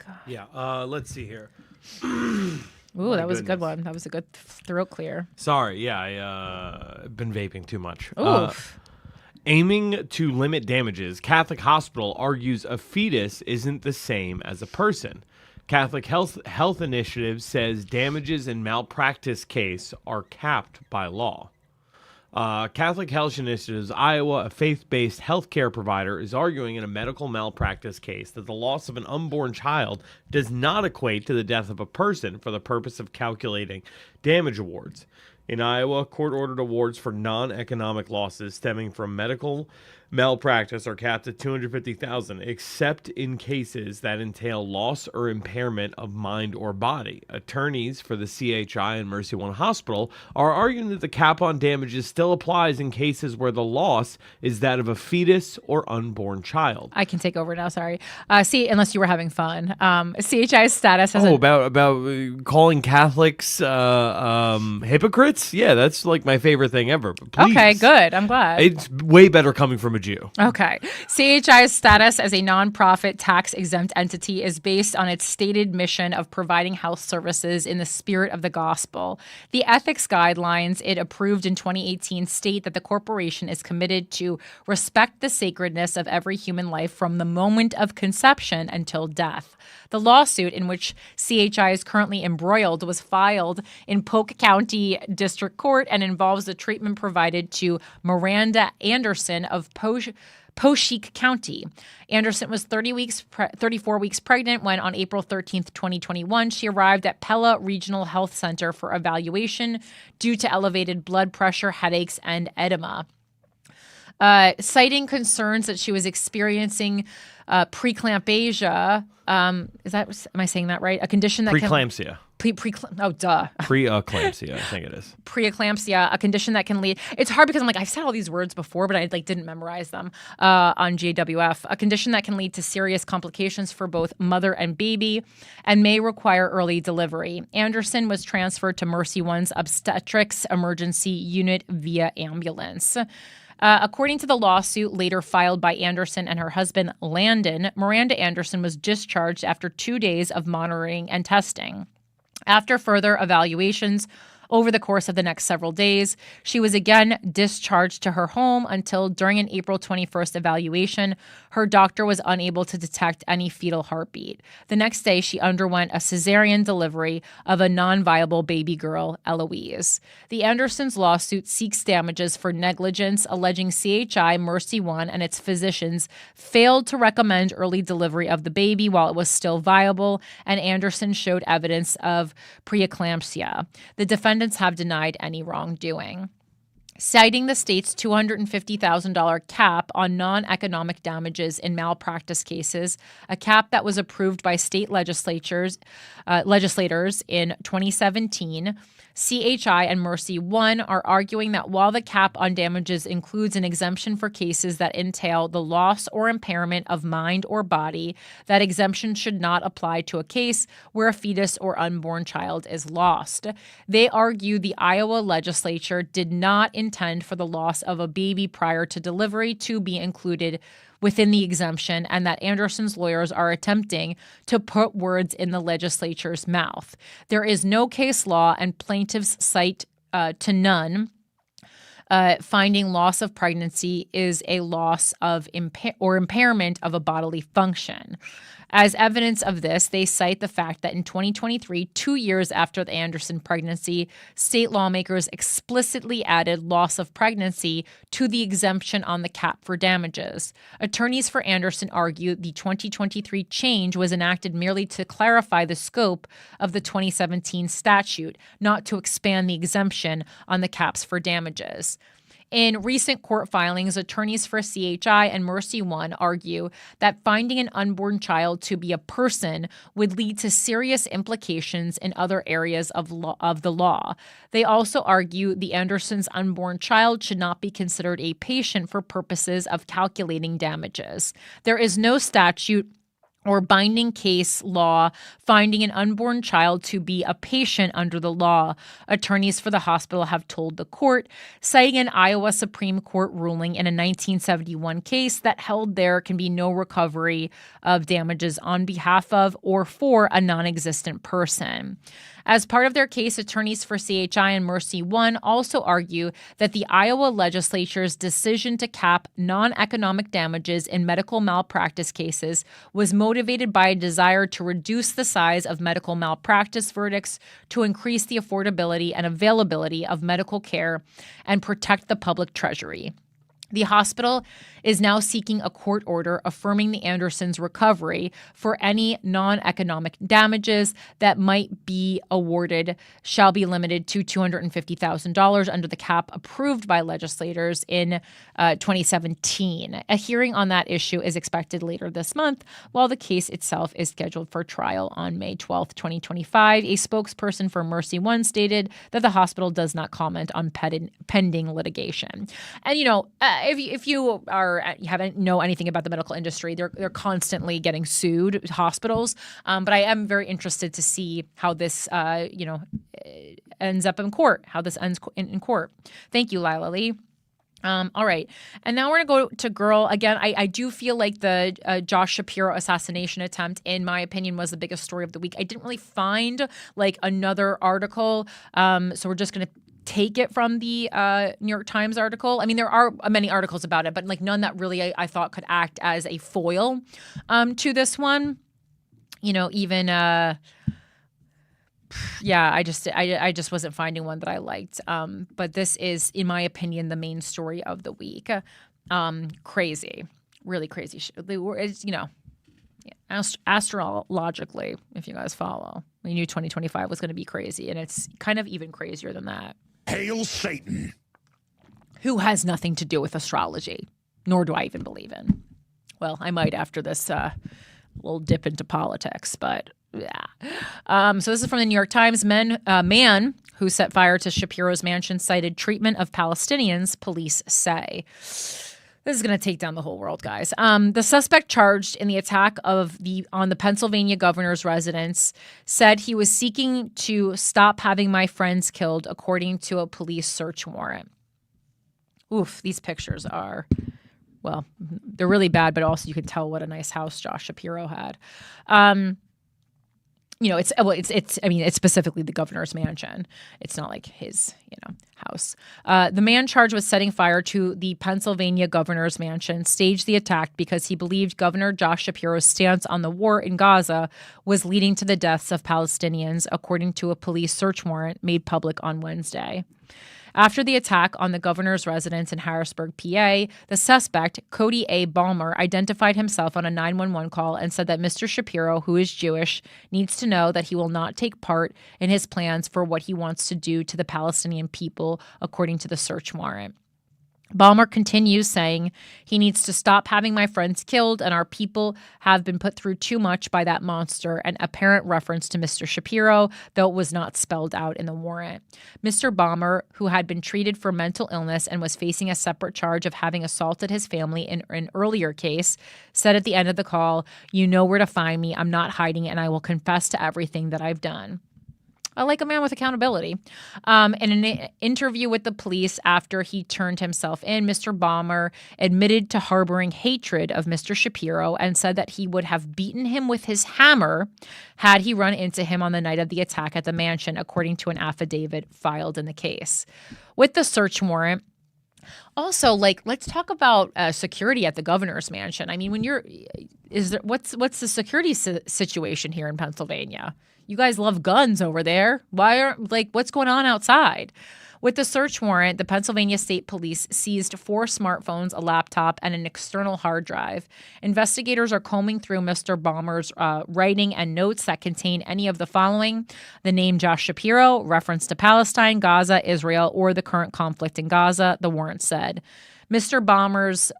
C: God. Yeah, let's see here.
B: Ooh, that was a good one. That was a good throat clear.
C: Sorry, yeah, I've been vaping too much.
B: Oof.
C: Aiming to limit damages, Catholic Hospital argues a fetus isn't the same as a person. Catholic Health Initiative says damages in malpractice case are capped by law. Catholic Health Initiative's Iowa, a faith-based healthcare provider, is arguing in a medical malpractice case that the loss of an unborn child does not equate to the death of a person for the purpose of calculating damage awards. In Iowa, court-ordered awards for non-economic losses stemming from medical malpractice are capped at $250,000, except in cases that entail loss or impairment of mind or body. Attorneys for the CHI and Mercy One Hospital are arguing that the cap on damages still applies in cases where the loss is that of a fetus or unborn child.
B: I can take over now. Sorry. See, unless you were having fun. CHI's status has
C: about calling Catholics hypocrites. Yeah, that's like my favorite thing ever. But please,
B: okay, good. I'm glad.
C: It's way better coming from a Jew.
B: Okay. CHI's status as a nonprofit tax-exempt entity is based on its stated mission of providing health services in the spirit of the gospel. The ethics guidelines it approved in 2018 state that the corporation is committed to respect the sacredness of every human life from the moment of conception until death. The lawsuit in which CHI is currently embroiled was filed in Polk County District Court and involves the treatment provided to Miranda Anderson of Posheik County. Anderson was 34 weeks pregnant when on April 13th, 2021, she arrived at Pella Regional Health Center for evaluation due to elevated blood pressure, headaches, and edema. Citing concerns that she was experiencing preeclampsia. Am I saying that right? A condition that
C: preeclampsia. Preeclampsia, I think it is.
B: Preeclampsia, a condition that can lead. It's hard because I'm like, I've said all these words before, but I didn't memorize them on GWF. A condition that can lead to serious complications for both mother and baby and may require early delivery. Anderson was transferred to Mercy One's obstetrics emergency unit via ambulance. According to the lawsuit later filed by Anderson and her husband, Landon, Miranda Anderson was discharged after 2 days of monitoring and testing. After further evaluations over the course of the next several days, she was again discharged to her home until during an April 21st evaluation, her doctor was unable to detect any fetal heartbeat. The next day, she underwent a cesarean delivery of a non-viable baby girl, Eloise. The Andersons' lawsuit seeks damages for negligence, alleging CHI, Mercy One, and its physicians failed to recommend early delivery of the baby while it was still viable, and Anderson showed evidence of preeclampsia. The defendants have denied any wrongdoing. Citing the state's $250,000 cap on non-economic damages in malpractice cases, a cap that was approved by state legislators in 2017, CHI and Mercy One are arguing that while the cap on damages includes an exemption for cases that entail the loss or impairment of mind or body, that exemption should not apply to a case where a fetus or unborn child is lost. They argue the Iowa legislature did not intend for the loss of a baby prior to delivery to be included within the exemption, and that Anderson's lawyers are attempting to put words in the legislature's mouth. There is no case law, and plaintiffs cite to none finding loss of pregnancy is a loss of impairment of a bodily function. As evidence of this, they cite the fact that in 2023, 2 years after the Anderson pregnancy, state lawmakers explicitly added loss of pregnancy to the exemption on the cap for damages. Attorneys for Anderson argue the 2023 change was enacted merely to clarify the scope of the 2017 statute, not to expand the exemption on the caps for damages. In recent court filings, attorneys for CHI and Mercy One argue that finding an unborn child to be a person would lead to serious implications in other areas of the law. They also argue the Andersons' unborn child should not be considered a patient for purposes of calculating damages. There is no statute or binding case law finding an unborn child to be a patient under the law, attorneys for the hospital have told the court, citing an Iowa Supreme Court ruling in a 1971 case that held there can be no recovery of damages on behalf of or for a non-existent person. As part of their case, attorneys for CHI and Mercy One also argue that the Iowa legislature's decision to cap non-economic damages in medical malpractice cases was motivated by a desire to reduce the size of medical malpractice verdicts to increase the affordability and availability of medical care and protect the public treasury. The hospital is now seeking a court order affirming the Andersons' recovery for any non-economic damages that might be awarded shall be limited to $250,000 under the cap approved by legislators in 2017. A hearing on that issue is expected later this month, while the case itself is scheduled for trial on May 12, 2025. A spokesperson for Mercy One stated that the hospital does not comment on pending litigation. And, if you haven't know anything about the medical industry, they're constantly getting sued, hospitals. But I am very interested to see how this ends up in court, how this ends in court. Thank you, Lila Lee. All right. And now we're going to go to girl. Again, I do feel like the Josh Shapiro assassination attempt, in my opinion, was the biggest story of the week. I didn't really find another article. So we're just going to take it from the New York Times article. I mean, there are many articles about it, but none that really I thought could act as a foil to this one. I just wasn't finding one that I liked. But this is, in my opinion, the main story of the week. Crazy, really crazy. It's, astrologically, if you guys follow, we knew 2025 was going to be crazy, and it's kind of even crazier than that.
F: Hail Satan.
B: Who has nothing to do with astrology, nor do I even believe in. Well, I might after this little dip into politics, but yeah. So this is from the New York Times. Man who set fire to Shapiro's mansion cited treatment of Palestinians, police say. This is going to take down the whole world, guys. The suspect charged in the attack on the Pennsylvania governor's residence said he was seeking to stop having my friends killed, according to a police search warrant. Oof, these pictures are, well, they're really bad, but also you can tell what a nice house Josh Shapiro had. It's specifically the governor's mansion. It's not like his, house. The man charged with setting fire to the Pennsylvania governor's mansion staged the attack because he believed Governor Josh Shapiro's stance on the war in Gaza was leading to the deaths of Palestinians, according to a police search warrant made public on Wednesday. After the attack on the governor's residence in Harrisburg, PA, the suspect, Cody A. Balmer, identified himself on a 911 call and said that Mr. Shapiro, who is Jewish, needs to know that he will not take part in his plans for what he wants to do to the Palestinian people, according to the search warrant. Balmer continues saying, he needs to stop having my friends killed, and our people have been put through too much by that monster, an apparent reference to Mr. Shapiro, though it was not spelled out in the warrant. Mr. Balmer, who had been treated for mental illness and was facing a separate charge of having assaulted his family in an earlier case, said at the end of the call, "You know where to find me. I'm not hiding, and I will confess to everything that I've done." I like a man with accountability. In an interview with the police after he turned himself in, Mr. Balmer admitted to harboring hatred of Mr. Shapiro and said that he would have beaten him with his hammer had he run into him on the night of the attack at the mansion, according to an affidavit filed in the case. With the search warrant, Also, like, let's talk about security at the governor's mansion. I mean, what's the security situation here in Pennsylvania? You guys love guns over there. What's going on outside? With the search warrant, the Pennsylvania State Police seized 4 smartphones, a laptop, and an external hard drive. Investigators are combing through Mr. Ballmer's writing and notes that contain any of the following: the name Josh Shapiro, reference to Palestine, Gaza, Israel, or the current conflict in Gaza, the warrant said. Mr. Ballmer's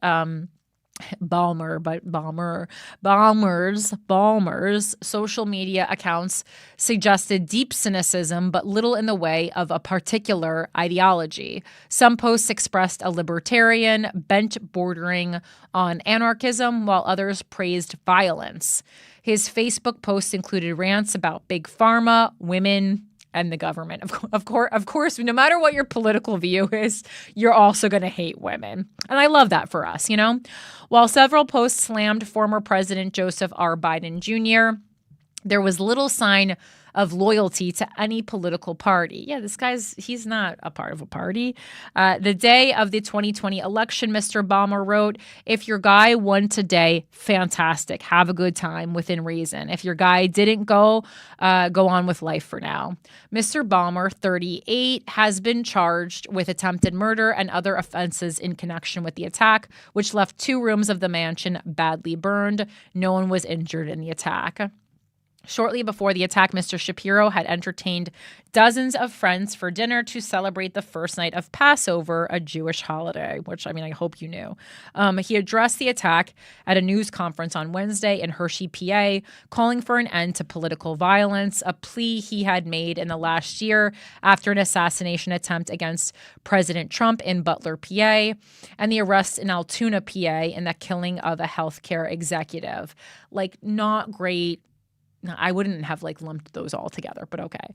B: Ballmer's social media accounts suggested deep cynicism, but little in the way of a particular ideology. Some posts expressed a libertarian bent bordering on anarchism, while others praised violence. His Facebook posts included rants about big pharma, women, and the government. Of course, no matter what your political view is, you're also going to hate women. And I love that for us, you know? While several posts slammed former President Joseph R. Biden Jr., there was little sign of loyalty to any political party. Yeah, he's not a part of a party. The day of the 2020 election, Mr. Ballmer wrote, "If your guy won today, fantastic. Have a good time within reason. If your guy didn't go on with life for now." Mr. Ballmer, 38, has been charged with attempted murder and other offenses in connection with the attack, which left 2 rooms of the mansion badly burned. No one was injured in the attack. Shortly before the attack, Mr. Shapiro had entertained dozens of friends for dinner to celebrate the first night of Passover, a Jewish holiday, which, I mean, I hope you knew. He addressed the attack at a news conference on Wednesday in Hershey, PA, calling for an end to political violence, a plea he had made in the last year after an assassination attempt against President Trump in Butler, PA, and the arrest in Altoona, PA, and the killing of a healthcare executive. Like, not great. I wouldn't have lumped those all together, but okay.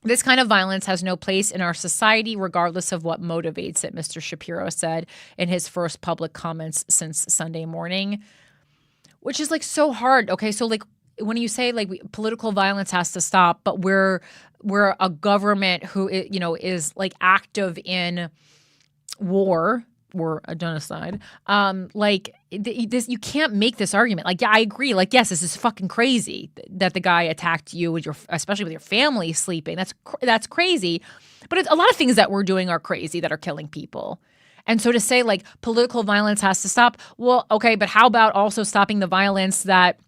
B: This kind of violence has no place in our society, regardless of what motivates it, Mr. Shapiro said in his first public comments since Sunday morning, which is so hard. Okay, so when you say political violence has to stop, but we're a government who is active in war or a genocide, you can't make this argument. I agree. Yes, this is fucking crazy that the guy attacked you especially with your family sleeping. That's crazy. But a lot of things that we're doing are crazy that are killing people. And so to say political violence has to stop, well, okay, but how about also stopping the violence that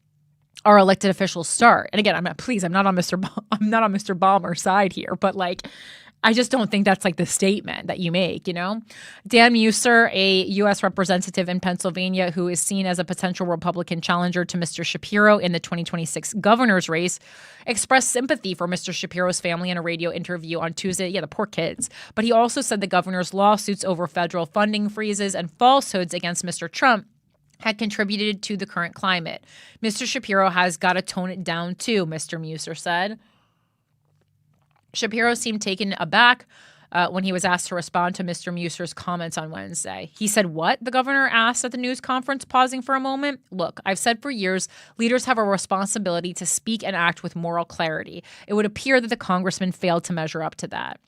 B: our elected officials start? And again, I'm not on Mr. Ballmer's side here, but I just don't think that's the statement that you make, you know? Dan Muser, a U.S. representative in Pennsylvania who is seen as a potential Republican challenger to Mr. Shapiro in the 2026 governor's race, expressed sympathy for Mr. Shapiro's family in a radio interview on Tuesday. Yeah, the poor kids. But he also said the governor's lawsuits over federal funding freezes and falsehoods against Mr. Trump had contributed to the current climate. Mr. Shapiro has got to tone it down too, Mr. Muser said. Shapiro seemed taken aback when he was asked to respond to Mr. Muser's comments on Wednesday. He said, "What?" the governor asked at the news conference, pausing for a moment. "Look, I've said for years, leaders have a responsibility to speak and act with moral clarity. It would appear that the congressman failed to measure up to that."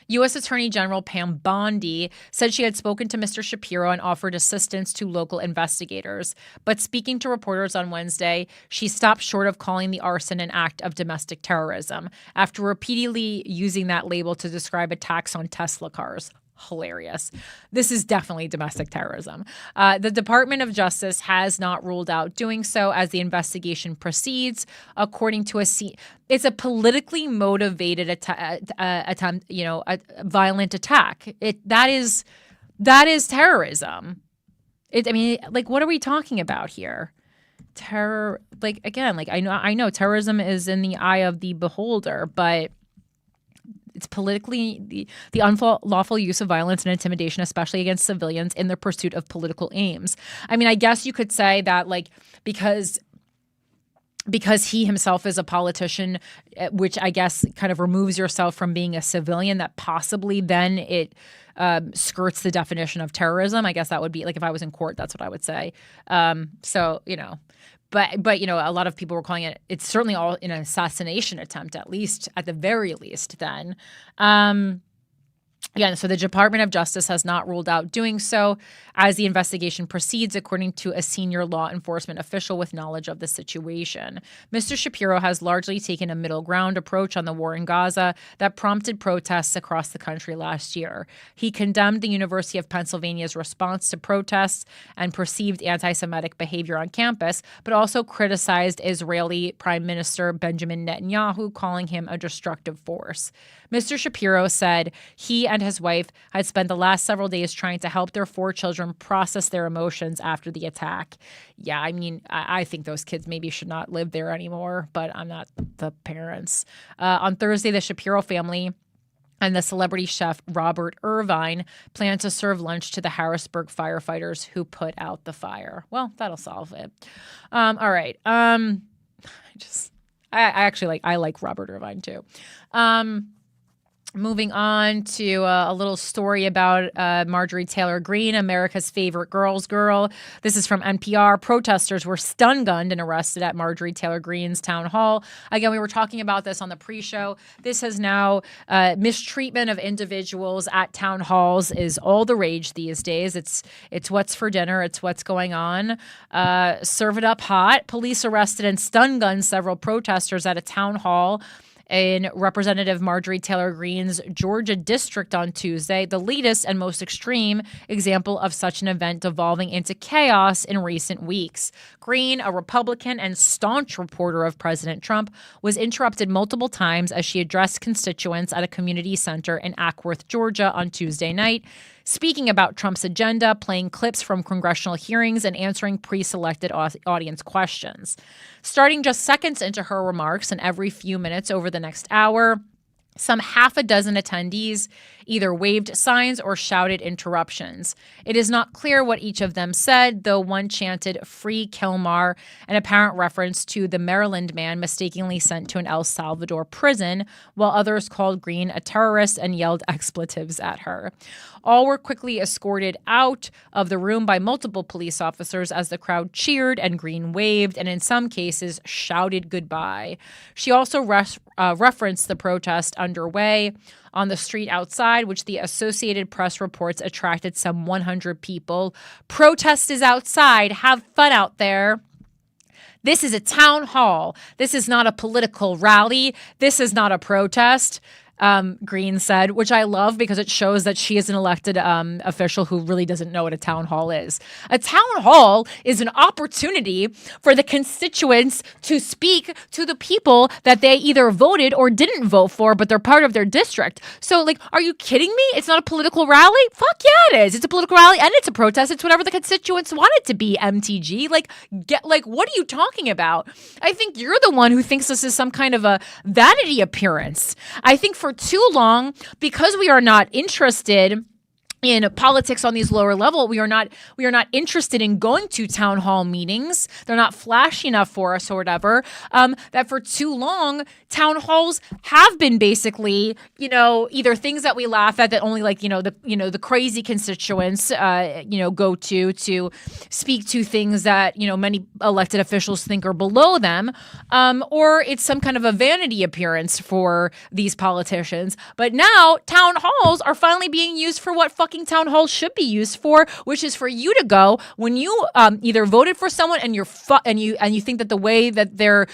B: U.S. Attorney General Pam Bondi said she had spoken to Mr. Shapiro and offered assistance to local investigators. But speaking to reporters on Wednesday, she stopped short of calling the arson an act of domestic terrorism after repeatedly using that label to describe attacks on Tesla cars. Hilarious. This is definitely domestic terrorism. The Department of Justice has not ruled out doing so as the investigation proceeds, according to it's a politically motivated attempt, a violent attack. That is terrorism. What are we talking about here? Terror, I know terrorism is in the eye of the beholder, but it's politically the unlawful use of violence and intimidation, especially against civilians in the pursuit of political aims. I mean, I guess you could say that because he himself is a politician, which I guess kind of removes yourself from being a civilian, that possibly then it skirts the definition of terrorism. I guess that would be if I was in court, that's what I would say. But a lot of people were calling it's certainly all an assassination attempt, at the very least then. Again, so the Department of Justice has not ruled out doing so as the investigation proceeds, according to a senior law enforcement official with knowledge of the situation. Mr. Shapiro has largely taken a middle ground approach on the war in Gaza that prompted protests across the country last year. He condemned the University of Pennsylvania's response to protests and perceived anti-Semitic behavior on campus, but also criticized Israeli Prime Minister Benjamin Netanyahu, calling him a destructive force. Mr. Shapiro said he and his wife had spent the last several days trying to help their 4 children process their emotions after the attack. Yeah, I mean, I think those kids maybe should not live there anymore, but I'm not the parents. On Thursday, the Shapiro family and the celebrity chef Robert Irvine plan to serve lunch to the Harrisburg firefighters who put out the fire. Well, that'll solve it. All right. I actually like Robert Irvine too. Moving on to a little story about Marjorie Taylor Greene, America's favorite girl's girl. This is from NPR. Protesters were stun-gunned and arrested at Marjorie Taylor Greene's town hall. Again, we were talking about this on the pre-show. This has now mistreatment of individuals at town halls is all the rage these days. It's what's for dinner. It's what's going on. Serve it up hot. Police arrested and stun-gunned several protesters at a town hall in Representative Marjorie Taylor Greene's Georgia district on Tuesday, the latest and most extreme example of such an event devolving into chaos in recent weeks. Greene, a Republican and staunch supporter of President Trump, was interrupted multiple times as she addressed constituents at a community center in Ackworth, Georgia on Tuesday night, speaking about Trump's agenda, playing clips from congressional hearings, and answering pre-selected audience questions. Starting just seconds into her remarks and every few minutes over the next hour, some half a dozen attendees either waved signs or shouted interruptions. It is not clear what each of them said, though one chanted "Free Kilmar," an apparent reference to the Maryland man mistakenly sent to an El Salvador prison, while others called Greene a terrorist and yelled expletives at her. All were quickly escorted out of the room by multiple police officers as the crowd cheered and Greene waved and in some cases shouted goodbye. She also referenced the protest underway on the street outside, which the Associated Press reports attracted some 100 people. Protest is outside. Have fun out there. This is a town hall. This is not a political rally. This is not a protest. Greene said, which I love because it shows that she is an elected official who really doesn't know what a town hall is. A town hall is an opportunity for the constituents to speak to the people that they either voted or didn't vote for, but they're part of their district. So, like, are you kidding me? It's not a political rally? Fuck yeah, it is. It's a political rally and it's a protest. It's whatever the constituents want it to be, MTG. What are you talking about? I think you're the one who thinks this is some kind of a vanity appearance. I think for too long, because we are not interested in politics on these lower level, we are not interested in going to town hall meetings. They're not flashy enough for us or whatever. That for too long, town halls have been basically, either things that we laugh at that only the crazy constituents, go to speak to things that, many elected officials think are below them, or it's some kind of a vanity appearance for these politicians. But now town halls are finally being used for what fucking town halls should be used for, which is for you to go when you either voted for someone and you think that the way that they're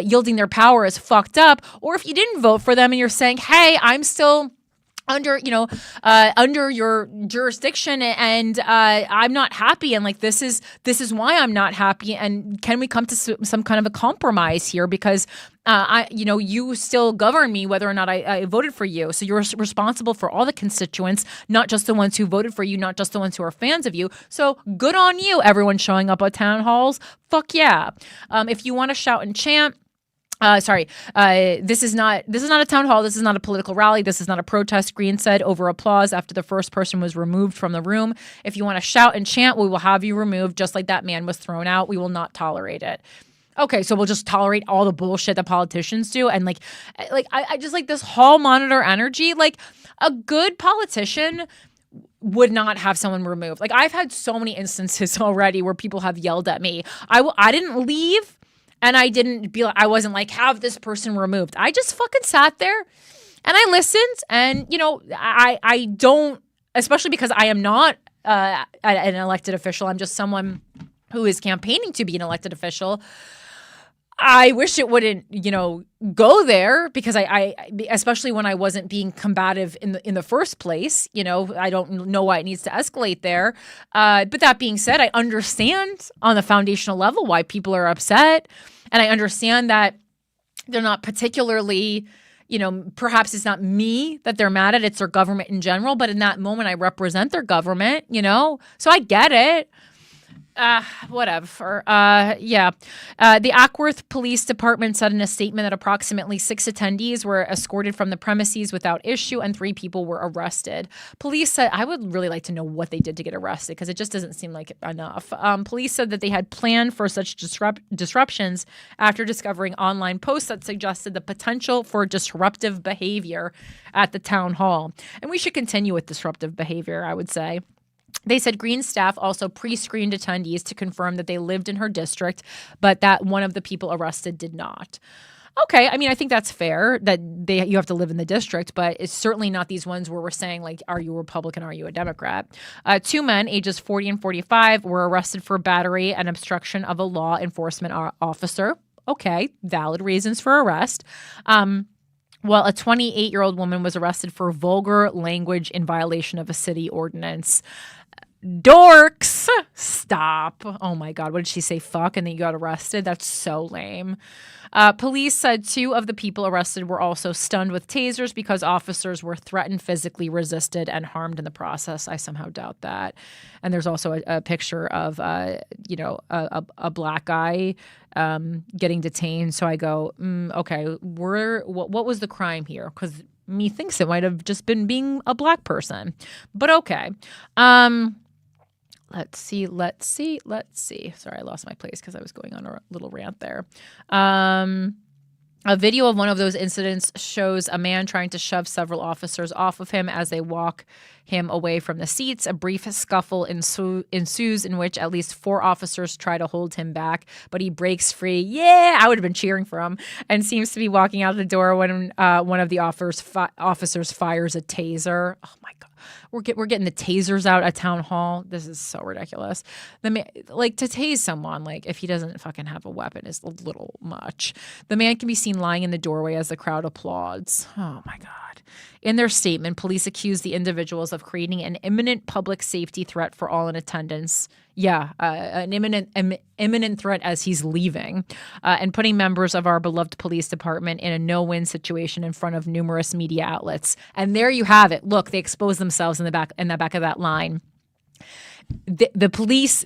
B: yielding their power is fucked up, or if you didn't vote for them and you're saying, hey, I'm still under your jurisdiction and I'm not happy, and this is why I'm not happy, and can we come to some kind of a compromise here, because you still govern me whether or not I voted for you. So you're responsible for all the constituents, not just the ones who voted for you, not just the ones who are fans of you. So good on you, everyone showing up at town halls. Fuck yeah. If you want to shout and chant, this is not a town hall. This is not a political rally. This is not a protest, Greene said over applause after the first person was removed from the room. If you want to shout and chant, we will have you removed just like that man was thrown out. We will not tolerate it. Okay, so we'll just tolerate all the bullshit that politicians do. And I just like this hall monitor energy. Like, a good politician would not have someone removed. Like, I've had so many instances already where people have yelled at me. I didn't leave. And I wasn't like, have this person removed. I just fucking sat there And I listened, and, I don't, especially because I am not an elected official. I'm just someone who is campaigning to be an elected official. I wish it wouldn't, go there, because I especially when I wasn't being combative in the first place. I don't know why it needs to escalate there. But that being said, I understand on the foundational level why people are upset, and I understand that they're not particularly, perhaps it's not me that they're mad at, it's their government in general. But in that moment, I represent their government, so I get it. Whatever. The Ackworth Police Department said in a statement that approximately 6 attendees were escorted from the premises without issue and 3 people were arrested. Police said, I would really like to know what they did to get arrested, because it just doesn't seem like enough. Police said that they had planned for such disruptions after discovering online posts that suggested the potential for disruptive behavior at the town hall. And we should continue with disruptive behavior, I would say. They said Green staff also pre-screened attendees to confirm that they lived in her district, but that one of the people arrested did not. Okay, I mean, I think that's fair that you have to live in the district, but it's certainly not these ones where we're saying, like, are you a Republican, are you a Democrat? 2 men, ages 40 and 45, were arrested for battery and obstruction of a law enforcement officer. Okay, valid reasons for arrest. While a 28-year-old woman was arrested for vulgar language in violation of a city ordinance. Dorks! Stop. Oh my God. What did she say? Fuck. And then you got arrested? That's so lame. Police said 2 of the people arrested were also stunned with tasers because officers were threatened, physically resisted, and harmed in the process. I somehow doubt that. And there's also a picture of, a black guy getting detained. So I go, okay, what was the crime here? Because methinks it might have just been being a black person. But okay. Let's see. Sorry, I lost my place because I was going on a little rant there. A video of one of those incidents shows a man trying to shove several officers off of him as they walk him away from the seats. A brief scuffle ensues in which at least 4 officers try to hold him back, but he breaks free. Yeah, I would have been cheering for him, and seems to be walking out the door when one of the officers fires a taser. Oh my God. We're getting the tasers out at town hall. This is so ridiculous. To tase someone, like, if he doesn't fucking have a weapon is a little much. The man can be seen lying in the doorway as the crowd applauds. Oh my God. In their statement, police accused the individuals of creating an imminent public safety threat for all in attendance. Yeah, an imminent threat as he's leaving, and putting members of our beloved police department in a no-win situation in front of numerous media outlets. And there you have it. Look, they exposed themselves in the back of that line. The police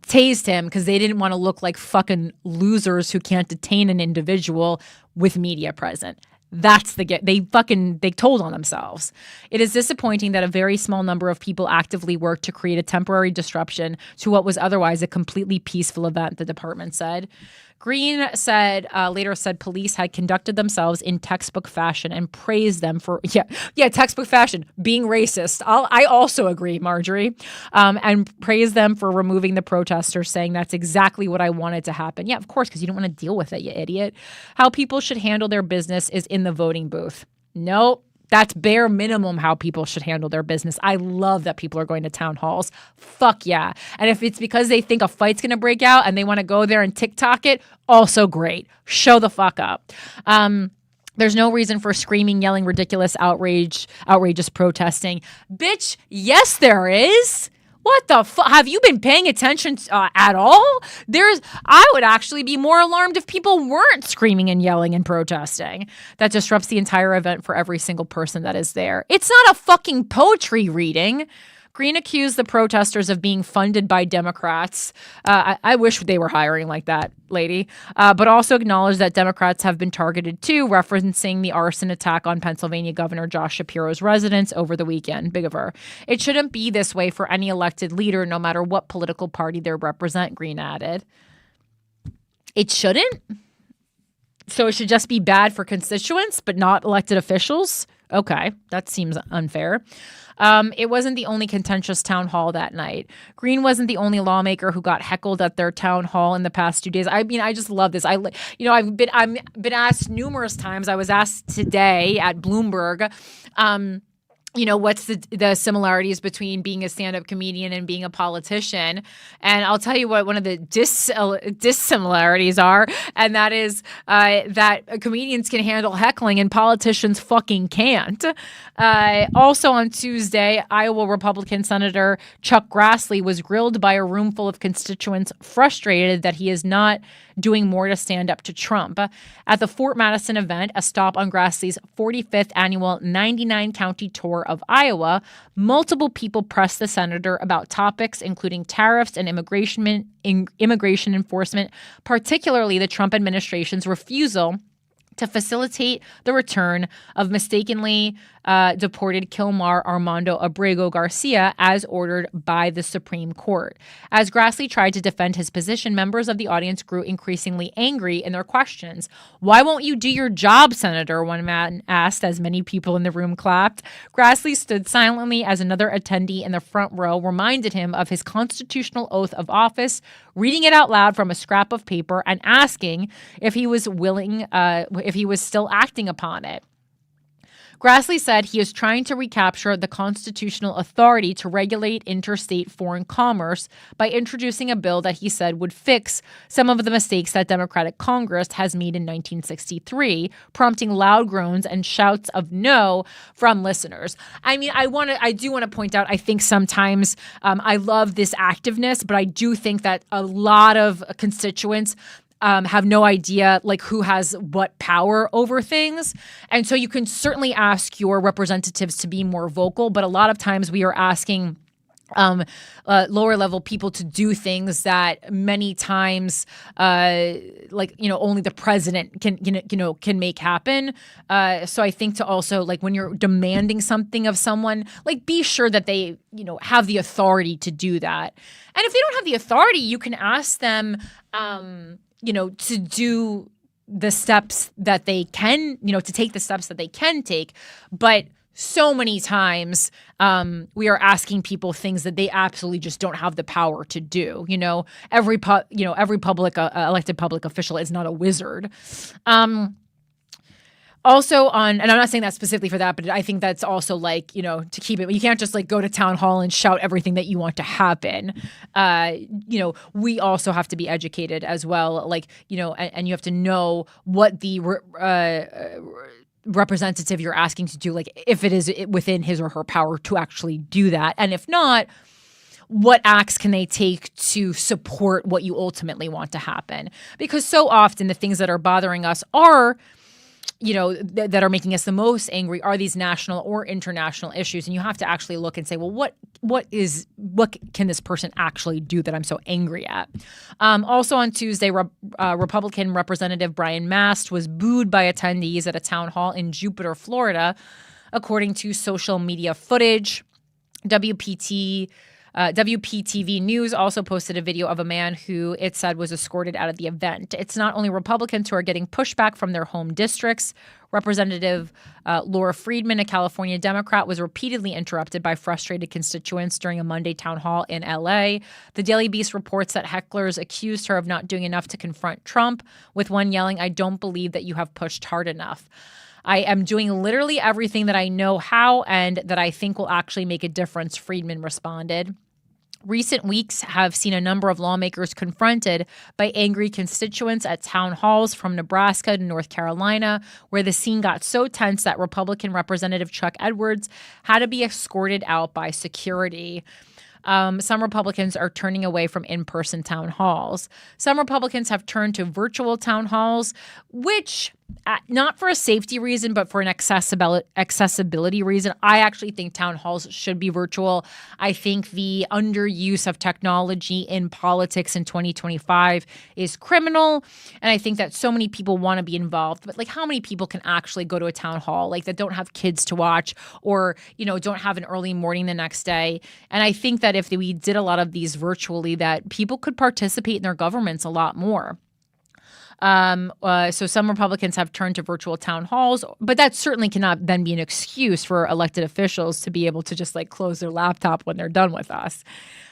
B: tased him because they didn't want to look like fucking losers who can't detain an individual with media present. That's they told on themselves. It is disappointing that a very small number of people actively worked to create a temporary disruption to what was otherwise a completely peaceful event, the department said. Green later said police had conducted themselves in textbook fashion and praised them for textbook fashion, being racist. I also agree, Marjorie, and praised them for removing the protesters, saying that's exactly what I wanted to happen. Yeah, of course, because you don't want to deal with it, you idiot. How people should handle their business is in the voting booth. Nope. That's bare minimum how people should handle their business. I love that people are going to town halls. Fuck yeah. And if it's because they think a fight's going to break out and they want to go there and TikTok it, also great. Show the fuck up. There's no reason for screaming, yelling, ridiculous, outrageous protesting. Bitch, yes there is. What the fuck? Have you been paying attention at all? I would actually be more alarmed if people weren't screaming and yelling and protesting. That disrupts the entire event for every single person that is there. It's not a fucking poetry reading. Green accused the protesters of being funded by Democrats. I wish they were hiring like that lady. But also acknowledged that Democrats have been targeted too, referencing the arson attack on Pennsylvania Governor Josh Shapiro's residence over the weekend. Big of her. It shouldn't be this way for any elected leader, no matter what political party they represent, Green added. It shouldn't? So it should just be bad for constituents, but not elected officials? Okay, that seems unfair. It wasn't the only contentious town hall that night. Green wasn't the only lawmaker who got heckled at their town hall in the past 2 days. I mean, I just love this. I've been asked numerous times. I was asked today at Bloomberg. What's the similarities between being a stand-up comedian and being a politician? And I'll tell you what one of the dissimilarities are, and that is that comedians can handle heckling and politicians fucking can't. Also on Tuesday, Iowa Republican Senator Chuck Grassley was grilled by a room full of constituents frustrated that he is not doing more to stand up to Trump. At the Fort Madison event, a stop on Grassley's 45th annual 99-county tour of Iowa, multiple people pressed the senator about topics including tariffs and immigration enforcement, particularly the Trump administration's refusal to facilitate the return of mistakenly deported Kilmar Armando Abrego Garcia as ordered by the Supreme Court. As Grassley tried to defend his position, members of the audience grew increasingly angry in their questions. "Why won't you do your job, Senator?" one man asked as many people in the room clapped. Grassley stood silently as another attendee in the front row reminded him of his constitutional oath of office, reading it out loud from a scrap of paper and asking if he was still acting upon it. Grassley said he is trying to recapture the constitutional authority to regulate interstate foreign commerce by introducing a bill that he said would fix some of the mistakes that Democratic Congress has made in 1963, prompting loud groans and shouts of no from listeners. I mean, I do want to point out, I think sometimes I love this activeness, but I do think that a lot of constituents have no idea like who has what power over things. And so you can certainly ask your representatives to be more vocal, but a lot of times we are asking lower level people to do things that many times only the president can make happen. So I think to also like when you're demanding something of someone, like be sure that they have the authority to do that. And if they don't have the authority, you can ask them to do the steps that they can, to take the steps that they can take. But so many times we are asking people things that they absolutely just don't have the power to do. Every public elected public official is not a wizard. Also and I'm not saying that specifically for that, but I think that's also to keep it, you can't just go to town hall and shout everything that you want to happen. We also have to be educated as well, and you have to know what the representative you're asking to do, if it is within his or her power to actually do that. And if not, what acts can they take to support what you ultimately want to happen? Because so often the things that are bothering us are that are making us the most angry are these national or international issues. And you have to actually look and say, well, what can this person actually do that I'm so angry at? Also on Tuesday, Republican Representative Brian Mast was booed by attendees at a town hall in Jupiter, Florida, according to social media footage. WPTV News also posted a video of a man who it said was escorted out of the event. It's not only Republicans who are getting pushback from their home districts. Representative Laura Friedman, a California Democrat, was repeatedly interrupted by frustrated constituents during a Monday town hall in L.A. The Daily Beast reports that hecklers accused her of not doing enough to confront Trump, with one yelling, "I don't believe that you have pushed hard enough. I am doing literally everything that I know how and that I think will actually make a difference," Friedman responded. Recent weeks have seen a number of lawmakers confronted by angry constituents at town halls from Nebraska to North Carolina, where the scene got so tense that Republican Representative Chuck Edwards had to be escorted out by security. Some Republicans are turning away from in-person town halls. Some Republicans have turned to virtual town halls, which, not for a safety reason, but for an accessibility reason. I actually think town halls should be virtual. I think the underuse of technology in politics in 2025 is criminal. And I think that so many people want to be involved. But how many people can actually go to a town hall that don't have kids to watch or, don't have an early morning the next day? And I think that if we did a lot of these virtually, that people could participate in their governments a lot more. So some Republicans have turned to virtual town halls, but that certainly cannot then be an excuse for elected officials to be able to just like close their laptop when they're done with us.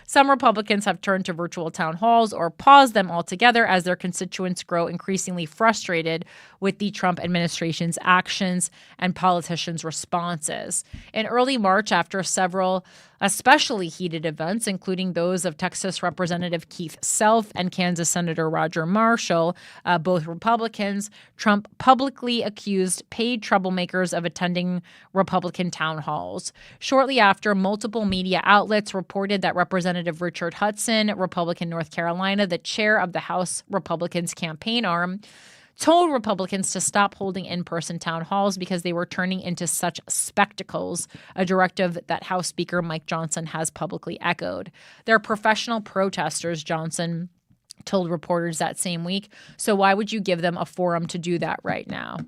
B: Some Republicans have turned to virtual town halls or paused them altogether as their constituents grow increasingly frustrated with the Trump administration's actions and politicians' responses. In early March, after several especially heated events, including those of Texas Representative Keith Self and Kansas Senator Roger Marshall, both Republicans, Trump publicly accused paid troublemakers of attending Republican town halls. Shortly after, multiple media outlets reported that Representative Richard Hudson, Republican North Carolina, the chair of the House Republicans campaign arm, told Republicans to stop holding in-person town halls because they were turning into such spectacles, a directive that House Speaker Mike Johnson has publicly echoed. They're professional protesters, Johnson told reporters that same week, so why would you give them a forum to do that right now?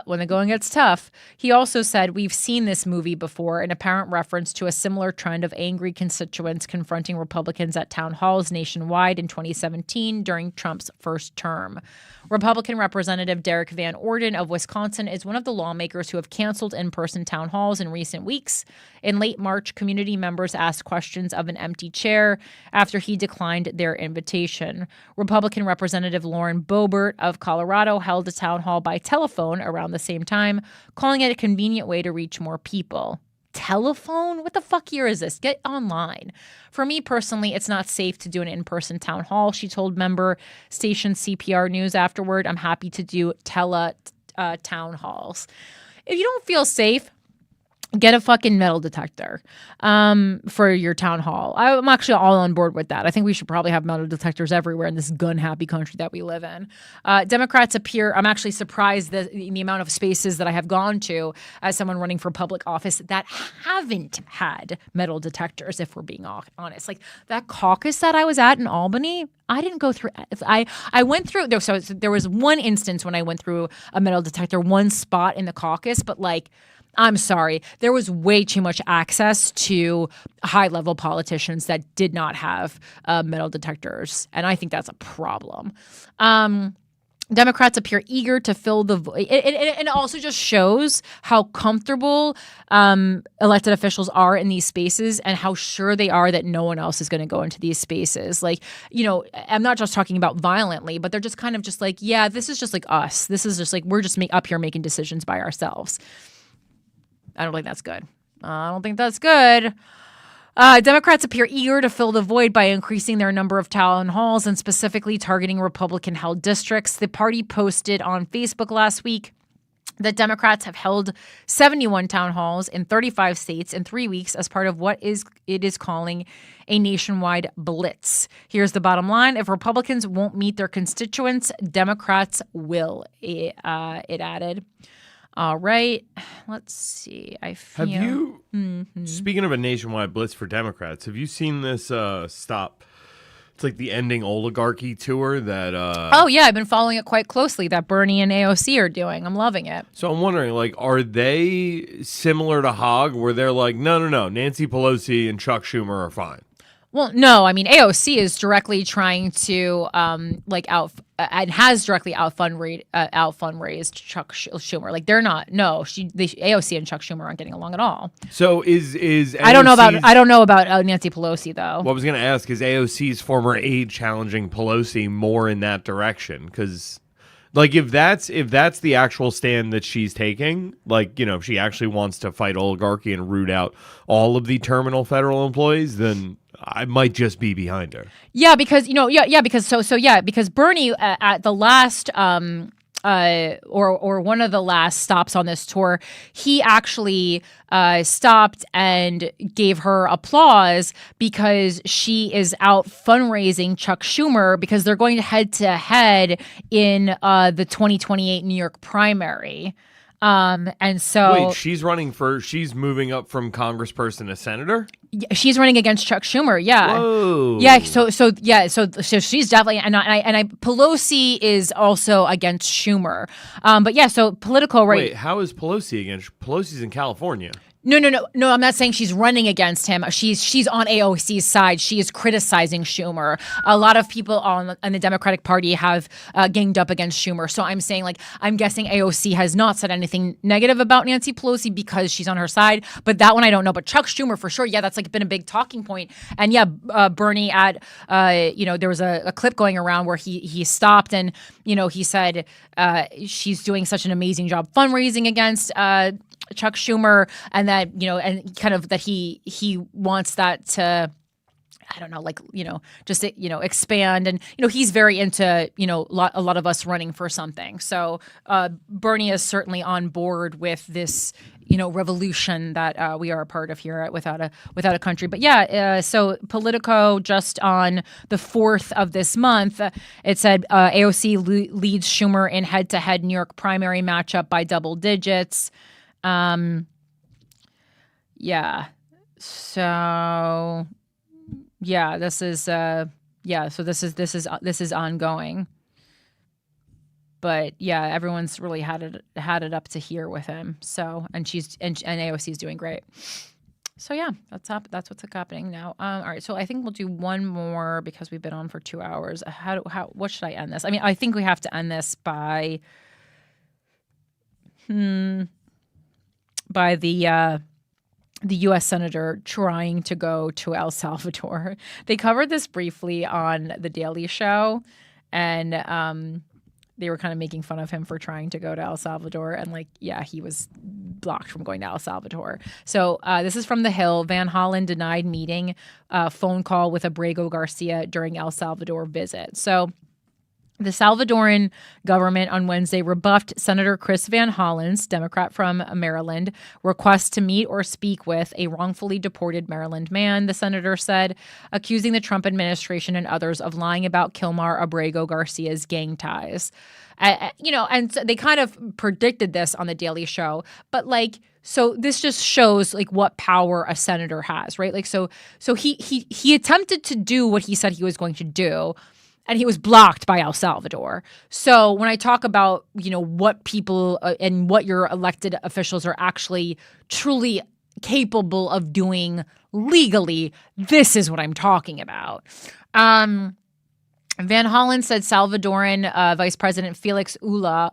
B: When the going gets tough. He also said, we've seen this movie before, an apparent reference to a similar trend of angry constituents confronting Republicans at town halls nationwide in 2017 during Trump's first term. Republican Representative Derek Van Orden of Wisconsin is one of the lawmakers who have canceled in-person town halls in recent weeks. In late March, community members asked questions of an empty chair after he declined their invitation. Republican Representative Lauren Boebert of Colorado held a town hall by telephone around the same time, calling it a convenient way to reach more people. Telephone? What the fuck year is this? Get online. For me personally, it's not safe to do an in-person town hall, she told member station CPR News afterward. I'm happy to do town halls. If you don't feel safe, get a fucking metal detector for your town hall. I'm actually all on board with that. I think we should probably have metal detectors everywhere in this gun-happy country that we live in. Democrats appear, I'm actually surprised that the amount of spaces that I have gone to as someone running for public office that haven't had metal detectors, if we're being honest. Like that caucus that I was at in Albany, I didn't go through. I went through. So there was one instance when I went through a metal detector, one spot in the caucus, but like, I'm sorry, there was way too much access to high-level politicians that did not have metal detectors, and I think that's a problem. Democrats appear eager to fill the void. It also just shows how comfortable elected officials are in these spaces and how sure they are that no one else is going to go into these spaces. Like, you know, I'm not just talking about violently, but they're just kind of just like, yeah, this is just like us. This is just like, we're just up here making decisions by ourselves. I don't think that's good. Democrats appear eager to fill the void by increasing their number of town halls and specifically targeting Republican-held districts. The party posted on Facebook last week that Democrats have held 71 town halls in 35 states in 3 weeks as part of what it is calling a nationwide blitz. Here's the bottom line. If Republicans won't meet their constituents, Democrats will, it added. All right, let's see.
C: Have you, speaking of a nationwide blitz for Democrats, have you seen this stop? It's like the Ending Oligarchy tour that...
B: Oh, yeah, I've been following it quite closely that Bernie and AOC are doing. I'm loving it.
C: So I'm wondering, like, are they similar to Hogg where they're like, no, Nancy Pelosi and Chuck Schumer are fine?
B: Well, no, I mean, AOC is directly trying to and has directly out fundraised Chuck Schumer. Like they're not. No, AOC and Chuck Schumer aren't getting along at all.
C: So is AOC's,
B: I don't know about Nancy Pelosi though.
C: Well, I was going to ask, is AOC's former aide challenging Pelosi more in that direction? Because like if that's the actual stand that she's taking, like, you know, if she actually wants to fight oligarchy and root out all of the terminal federal employees, then I might just be behind her. Yeah, because because Bernie at the last or one of the last stops on this tour, he actually stopped and gave her applause because she is out fundraising Chuck Schumer because they're going head to head in the 2028 New York primary. And so wait, she's moving up from congressperson to senator?
B: She's running against Chuck Schumer. Yeah.
C: Whoa.
B: Yeah. So she's definitely, and Pelosi is also against Schumer. But yeah, so political, right?
C: Wait, how is Pelosi against? Pelosi's in California.
B: No. I'm not saying she's running against him. She's on AOC's side. She is criticizing Schumer. A lot of people on the Democratic Party have ganged up against Schumer. So I'm saying, like, I'm guessing AOC has not said anything negative about Nancy Pelosi because she's on her side. But that one I don't know. But Chuck Schumer for sure. Yeah, that's like been a big talking point. And yeah, Bernie at there was a clip going around where he stopped and he said she's doing such an amazing job fundraising against Chuck Schumer, and that and kind of that he wants that to, I don't know, like just expand, and he's very into a lot of us running for something. So Bernie is certainly on board with this revolution that we are a part of here at Without a Country. But yeah, so Politico just on the 4th of this month, it said AOC leads Schumer in head-to-head New York primary matchup by double digits. Yeah. So yeah, this is so this is ongoing. But yeah, everyone's really had it up to here with him. So and AOC is doing great. So yeah, that's what's happening now. All right, so I think we'll do one more because we've been on for 2 hours. What should I end this? I mean, I think we have to end this by the U.S. Senator trying to go to El Salvador. They covered this briefly on The Daily Show, and they were kind of making fun of him for trying to go to El Salvador. And he was blocked from going to El Salvador. So this is from The Hill. Van Hollen denied meeting phone call with Abrego Garcia during El Salvador visit. So the Salvadoran government on Wednesday rebuffed Senator Chris Van Hollen's, Democrat from Maryland, request to meet or speak with a wrongfully deported Maryland man, the senator said, accusing the Trump administration and others of lying about Kilmar Abrego Garcia's gang ties. And so they kind of predicted this on The Daily Show, but so this just shows what power a senator has, right? So he attempted to do what he said he was going to do, and he was blocked by El Salvador. So when I talk about, what people and what your elected officials are actually truly capable of doing legally, this is what I'm talking about. Van Hollen said Salvadoran Vice President Felix Ulloa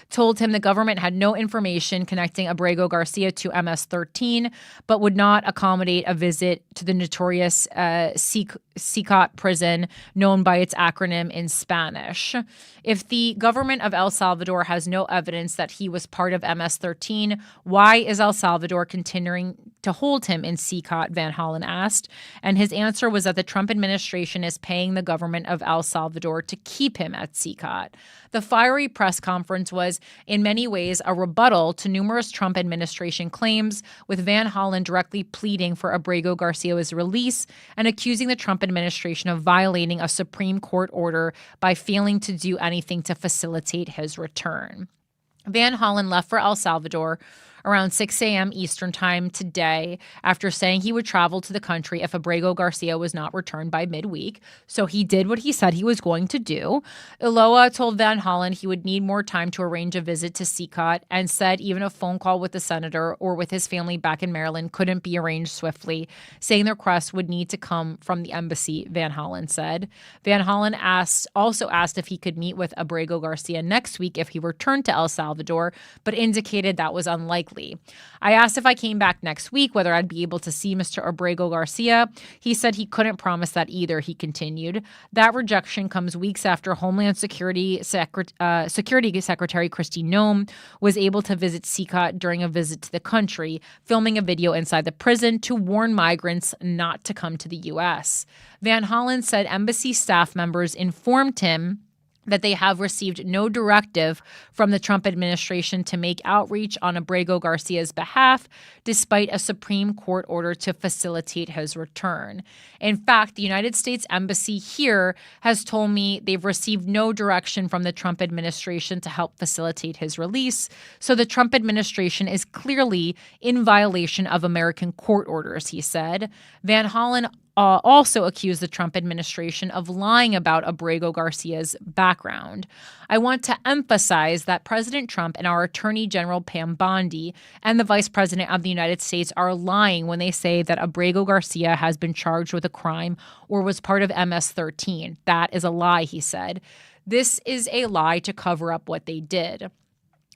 B: told him the government had no information connecting Abrego Garcia to MS-13, but would not accommodate a visit to the notorious CICOT prison, known by its acronym in Spanish. If the government of El Salvador has no evidence that he was part of MS-13, why is El Salvador continuing to hold him in CICOT, Van Hollen asked. And his answer was that the Trump administration is paying the government of El Salvador to keep him at CICOT. The fiery press conference was, in many ways, a rebuttal to numerous Trump administration claims, with Van Hollen directly pleading for Abrego Garcia's release and accusing the Trump administration of violating a Supreme Court order by failing to do anything to facilitate his return. Van Hollen left for El Salvador around 6 a.m. Eastern time today after saying he would travel to the country if Abrego Garcia was not returned by midweek. So he did what he said he was going to do. Ulloa told Van Hollen he would need more time to arrange a visit to CICOT and said even a phone call with the senator or with his family back in Maryland couldn't be arranged swiftly, saying the request would need to come from the embassy, Van Hollen said. Van Hollen also asked if he could meet with Abrego Garcia next week if he returned to El Salvador, but indicated that was unlikely. I asked if I came back next week whether I'd be able to see Mr. Abrego Garcia. He said he couldn't promise that either, he continued. That rejection comes weeks after Homeland Security Secretary Kristi Noem was able to visit CICOT during a visit to the country, filming a video inside the prison to warn migrants not to come to the U.S. Van Hollen said embassy staff members informed him that they have received no directive from the Trump administration to make outreach on Abrego Garcia's behalf, despite a Supreme Court order to facilitate his return. In fact, the United States Embassy here has told me they've received no direction from the Trump administration to help facilitate his release, so the Trump administration is clearly in violation of American court orders, he said. Van Hollen also accused the Trump administration of lying about Abrego Garcia's background. I want to emphasize that President Trump and our Attorney General Pam Bondi and the Vice President of the United States are lying when they say that Abrego Garcia has been charged with a crime or was part of MS-13. That is a lie, he said. This is a lie to cover up what they did.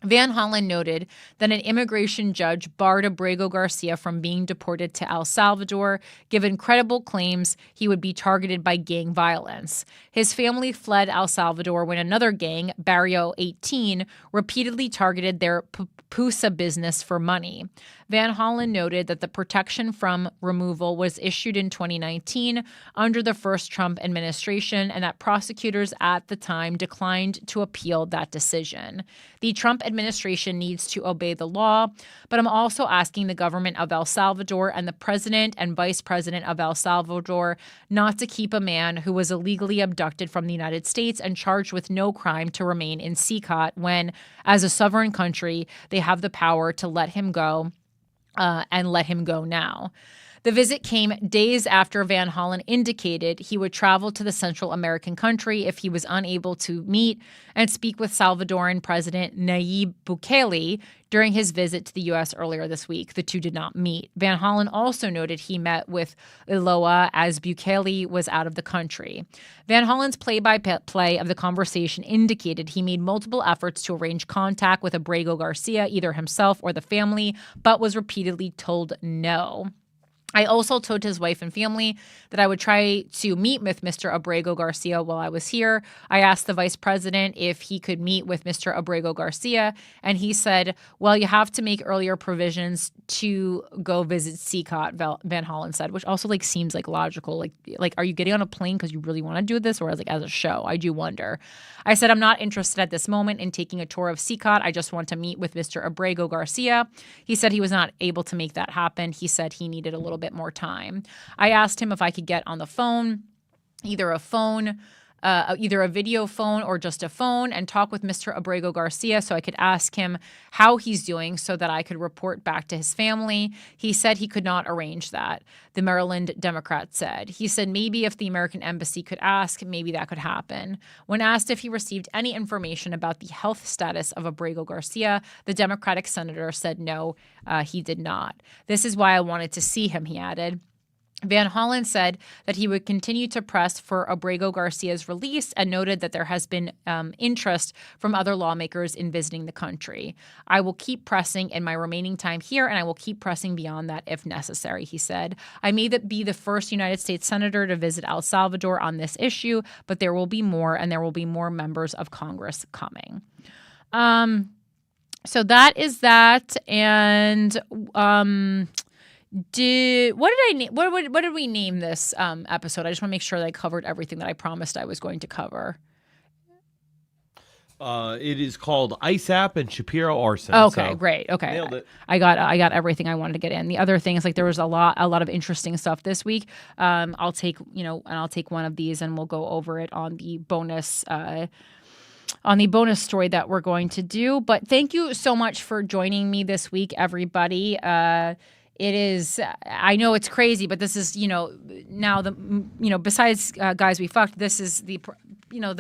B: Van Hollen noted that an immigration judge barred Abrego Garcia from being deported to El Salvador, given credible claims he would be targeted by gang violence. His family fled El Salvador when another gang, Barrio 18, repeatedly targeted their pupusa business for money. Van Hollen noted that the protection from removal was issued in 2019 under the first Trump administration and that prosecutors at the time declined to appeal that decision. The Trump administration needs to obey the law, but I'm also asking the government of El Salvador and the president and vice president of El Salvador not to keep a man who was illegally abducted from the United States and charged with no crime to remain in CCOT when, as a sovereign country, they have the power to let him go. And let him go now. The visit came days after Van Hollen indicated he would travel to the Central American country if he was unable to meet and speak with Salvadoran President Nayib Bukele during his visit to the U.S. earlier this week. The two did not meet. Van Hollen also noted he met with Ulloa as Bukele was out of the country. Van Hollen's play-by-play of the conversation indicated he made multiple efforts to arrange contact with Abrego Garcia, either himself or the family, but was repeatedly told no. I also told his wife and family that I would try to meet with Mr. Abrego Garcia while I was here. I asked the vice president if he could meet with Mr. Abrego Garcia, and he said, well, you have to make earlier provisions to go visit CCOT, Van Hollen said, which also seems logical. Like, are you getting on a plane because you really want to do this, or as a show? I do wonder. I said, I'm not interested at this moment in taking a tour of CCOT. I just want to meet with Mr. Abrego Garcia. He said he was not able to make that happen. He said he needed a little bit more time. I asked him if I could get on the phone, either a video phone or just a phone, and talk with Mr. Abrego Garcia so I could ask him how he's doing so that I could report back to his family. He said he could not arrange that, the Maryland Democrat said. He said maybe if the American embassy could ask, maybe that could happen. When asked if he received any information about the health status of Abrego Garcia, the Democratic senator said no, he did not. This is why I wanted to see him, he added. Van Hollen said that he would continue to press for Abrego Garcia's release and noted that there has been interest from other lawmakers in visiting the country. I will keep pressing in my remaining time here, and I will keep pressing beyond that if necessary, he said. I may be the first United States senator to visit El Salvador on this issue, but there will be more, and there will be more members of Congress coming. So that is that, and what did we name this episode? I just want to make sure that I covered everything that I promised I was going to cover.
C: It is called ISAP and Shapiro Arson.
B: Okay, great. Okay,
C: nailed it.
B: I got everything I wanted to get in. The other thing is there was a lot of interesting stuff this week. I'll take one of these and we'll go over it on the bonus. On the bonus story that we're going to do. But thank you so much for joining me this week, everybody. It is, I know it's crazy, but this is, now besides Guys We Fucked, this is the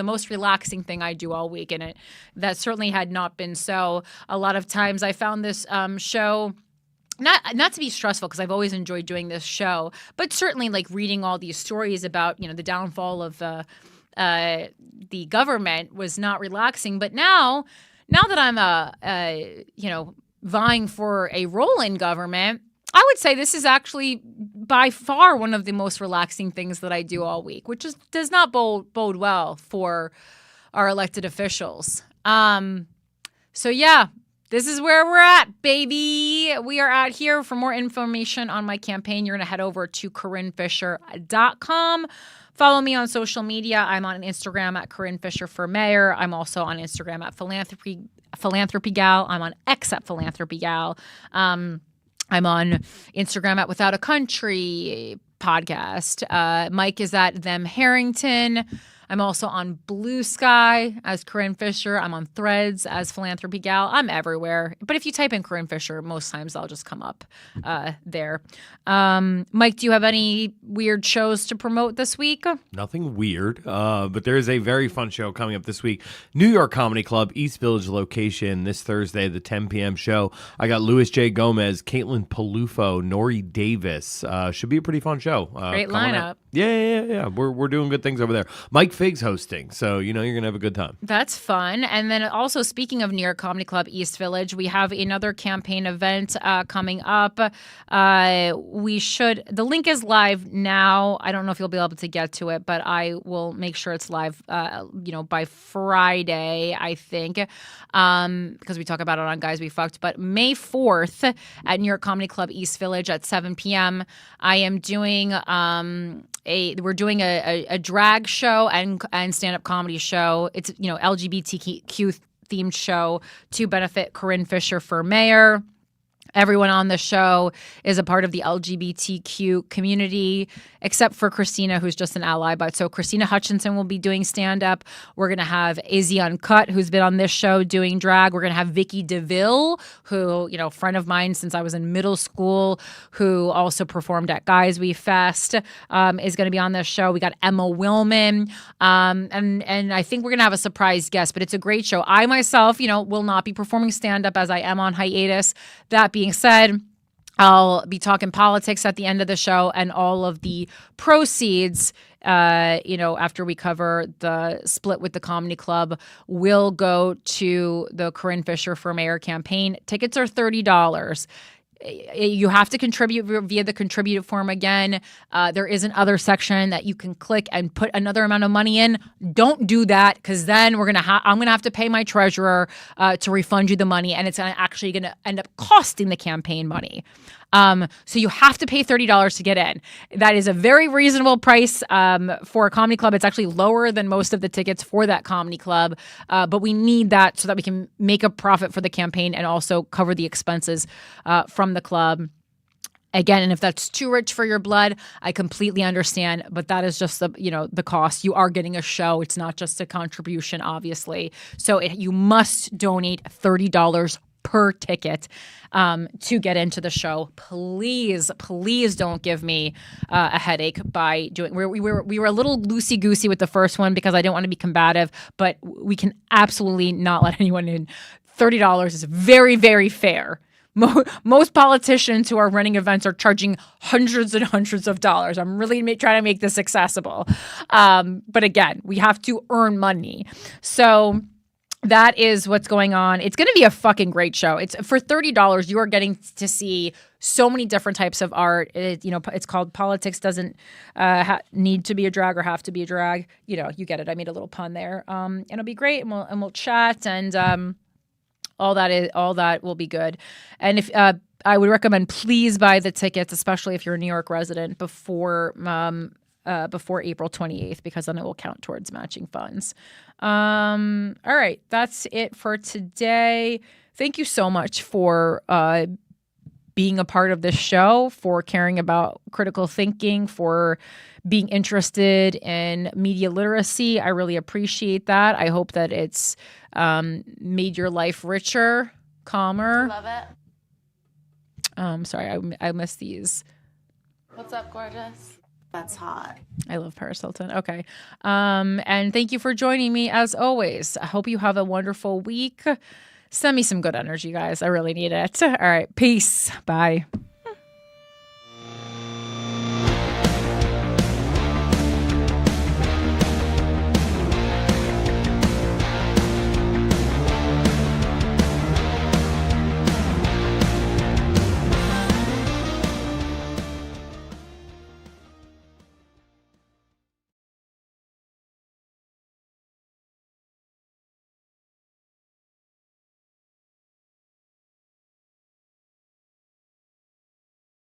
B: most relaxing thing I do all week. And that certainly had not been so. A lot of times I found this show not to be stressful, because I've always enjoyed doing this show, but certainly reading all these stories about, the downfall of the government was not relaxing. But now that I'm, vying for a role in government, I would say this is actually by far one of the most relaxing things that I do all week, which does not bode well for our elected officials. So yeah, this is where we're at, baby. We are out here. For more information on my campaign, you're going to head over to CorinneFisher.com. Follow me on social media. I'm on Instagram at Corinne Fisher for Mayor. I'm also on Instagram at Philanthropy Gal. I'm on X at Philanthropy Gal. I'm on Instagram at Without a Country podcast. Mike is at them Harrington. I'm also on Blue Sky as Corinne Fisher. I'm on Threads as Philanthropy Gal. I'm everywhere. But if you type in Corinne Fisher, most times I'll just come up there. Mike, do you have any weird shows to promote this week?
C: Nothing weird, but there is a very fun show coming up this week. New York Comedy Club, East Village location, this Thursday, the 10 p.m. show. I got Louis J. Gomez, Caitlin Palufo, Nori Davis. Should be a pretty fun show.
B: Great lineup.
C: Yeah. We're doing good things over there. Mike Fig's hosting, so you're going to have a good time.
B: That's fun. And then also, speaking of New York Comedy Club East Village, we have another campaign event coming up. The link is live now. I don't know if you'll be able to get to it, but I will make sure it's live, by Friday, I think, because we talk about it on Guys We Fucked. But May 4th at New York Comedy Club East Village at 7 p.m., I am doing we're doing a drag show and stand-up comedy show. It's LGBTQ themed show to benefit Corinne Fisher for mayor. Everyone on the show is a part of the LGBTQ community, except for Christina, who's just an ally. But so Christina Hutchinson will be doing stand-up. We're going to have Izzy Uncut, who's been on this show doing drag. We're going to have Vicky DeVille, who, friend of mine since I was in middle school, who also performed at Guys We Fest, is going to be on this show. We got Emma Willman. And I think we're going to have a surprise guest, but it's a great show. I myself, will not be performing stand-up as I am on hiatus. That being said, I'll be talking politics at the end of the show, and all of the proceeds, after we cover the split with the comedy club, will go to the Corinne Fisher for Mayor campaign. Tickets are $30. You have to contribute via the contribute form again. There is an other section that you can click and put another amount of money in. Don't do that, because then I'm gonna have to pay my treasurer to refund you the money, and it's actually gonna end up costing the campaign money. So you have to pay $30 to get in. That is a very reasonable price for a comedy club. It's actually lower than most of the tickets for that comedy club, but we need that so that we can make a profit for the campaign and also cover the expenses from the club. Again, and if that's too rich for your blood, I completely understand, but that is just the cost. You are getting a show. It's not just a contribution, obviously. So you must donate $30 per ticket to get into the show. Please don't give me a headache by doing. We were a little loosey goosey with the first one because I didn't want to be combative, but we can absolutely not let anyone in. $30 is very, very fair. Most politicians who are running events are charging hundreds and hundreds of dollars. I'm really trying to make this accessible, but again, we have to earn money. So that is what's going on. It's going to be a fucking great show. It's for $30. You are getting to see so many different types of art. It's called Politics Doesn't Need to Be a Drag or Have to Be a Drag. You get it. I made a little pun there. And it'll be great, and we'll chat, and all that will be good. And if I would recommend, please buy the tickets, especially if you're a New York resident, before April 28th, because then it will count towards matching funds. All right, that's it for today. Thank you so much for being a part of this show, for caring about critical thinking, for being interested in media literacy. I really appreciate that. I hope that it's made your life richer, calmer.
F: Love it.
B: Sorry, I missed these.
F: What's up, gorgeous? That's hot.
B: I love Paris Hilton. Okay. And thank you for joining me as always. I hope you have a wonderful week. Send me some good energy, guys. I really need it. All right. Peace. Bye.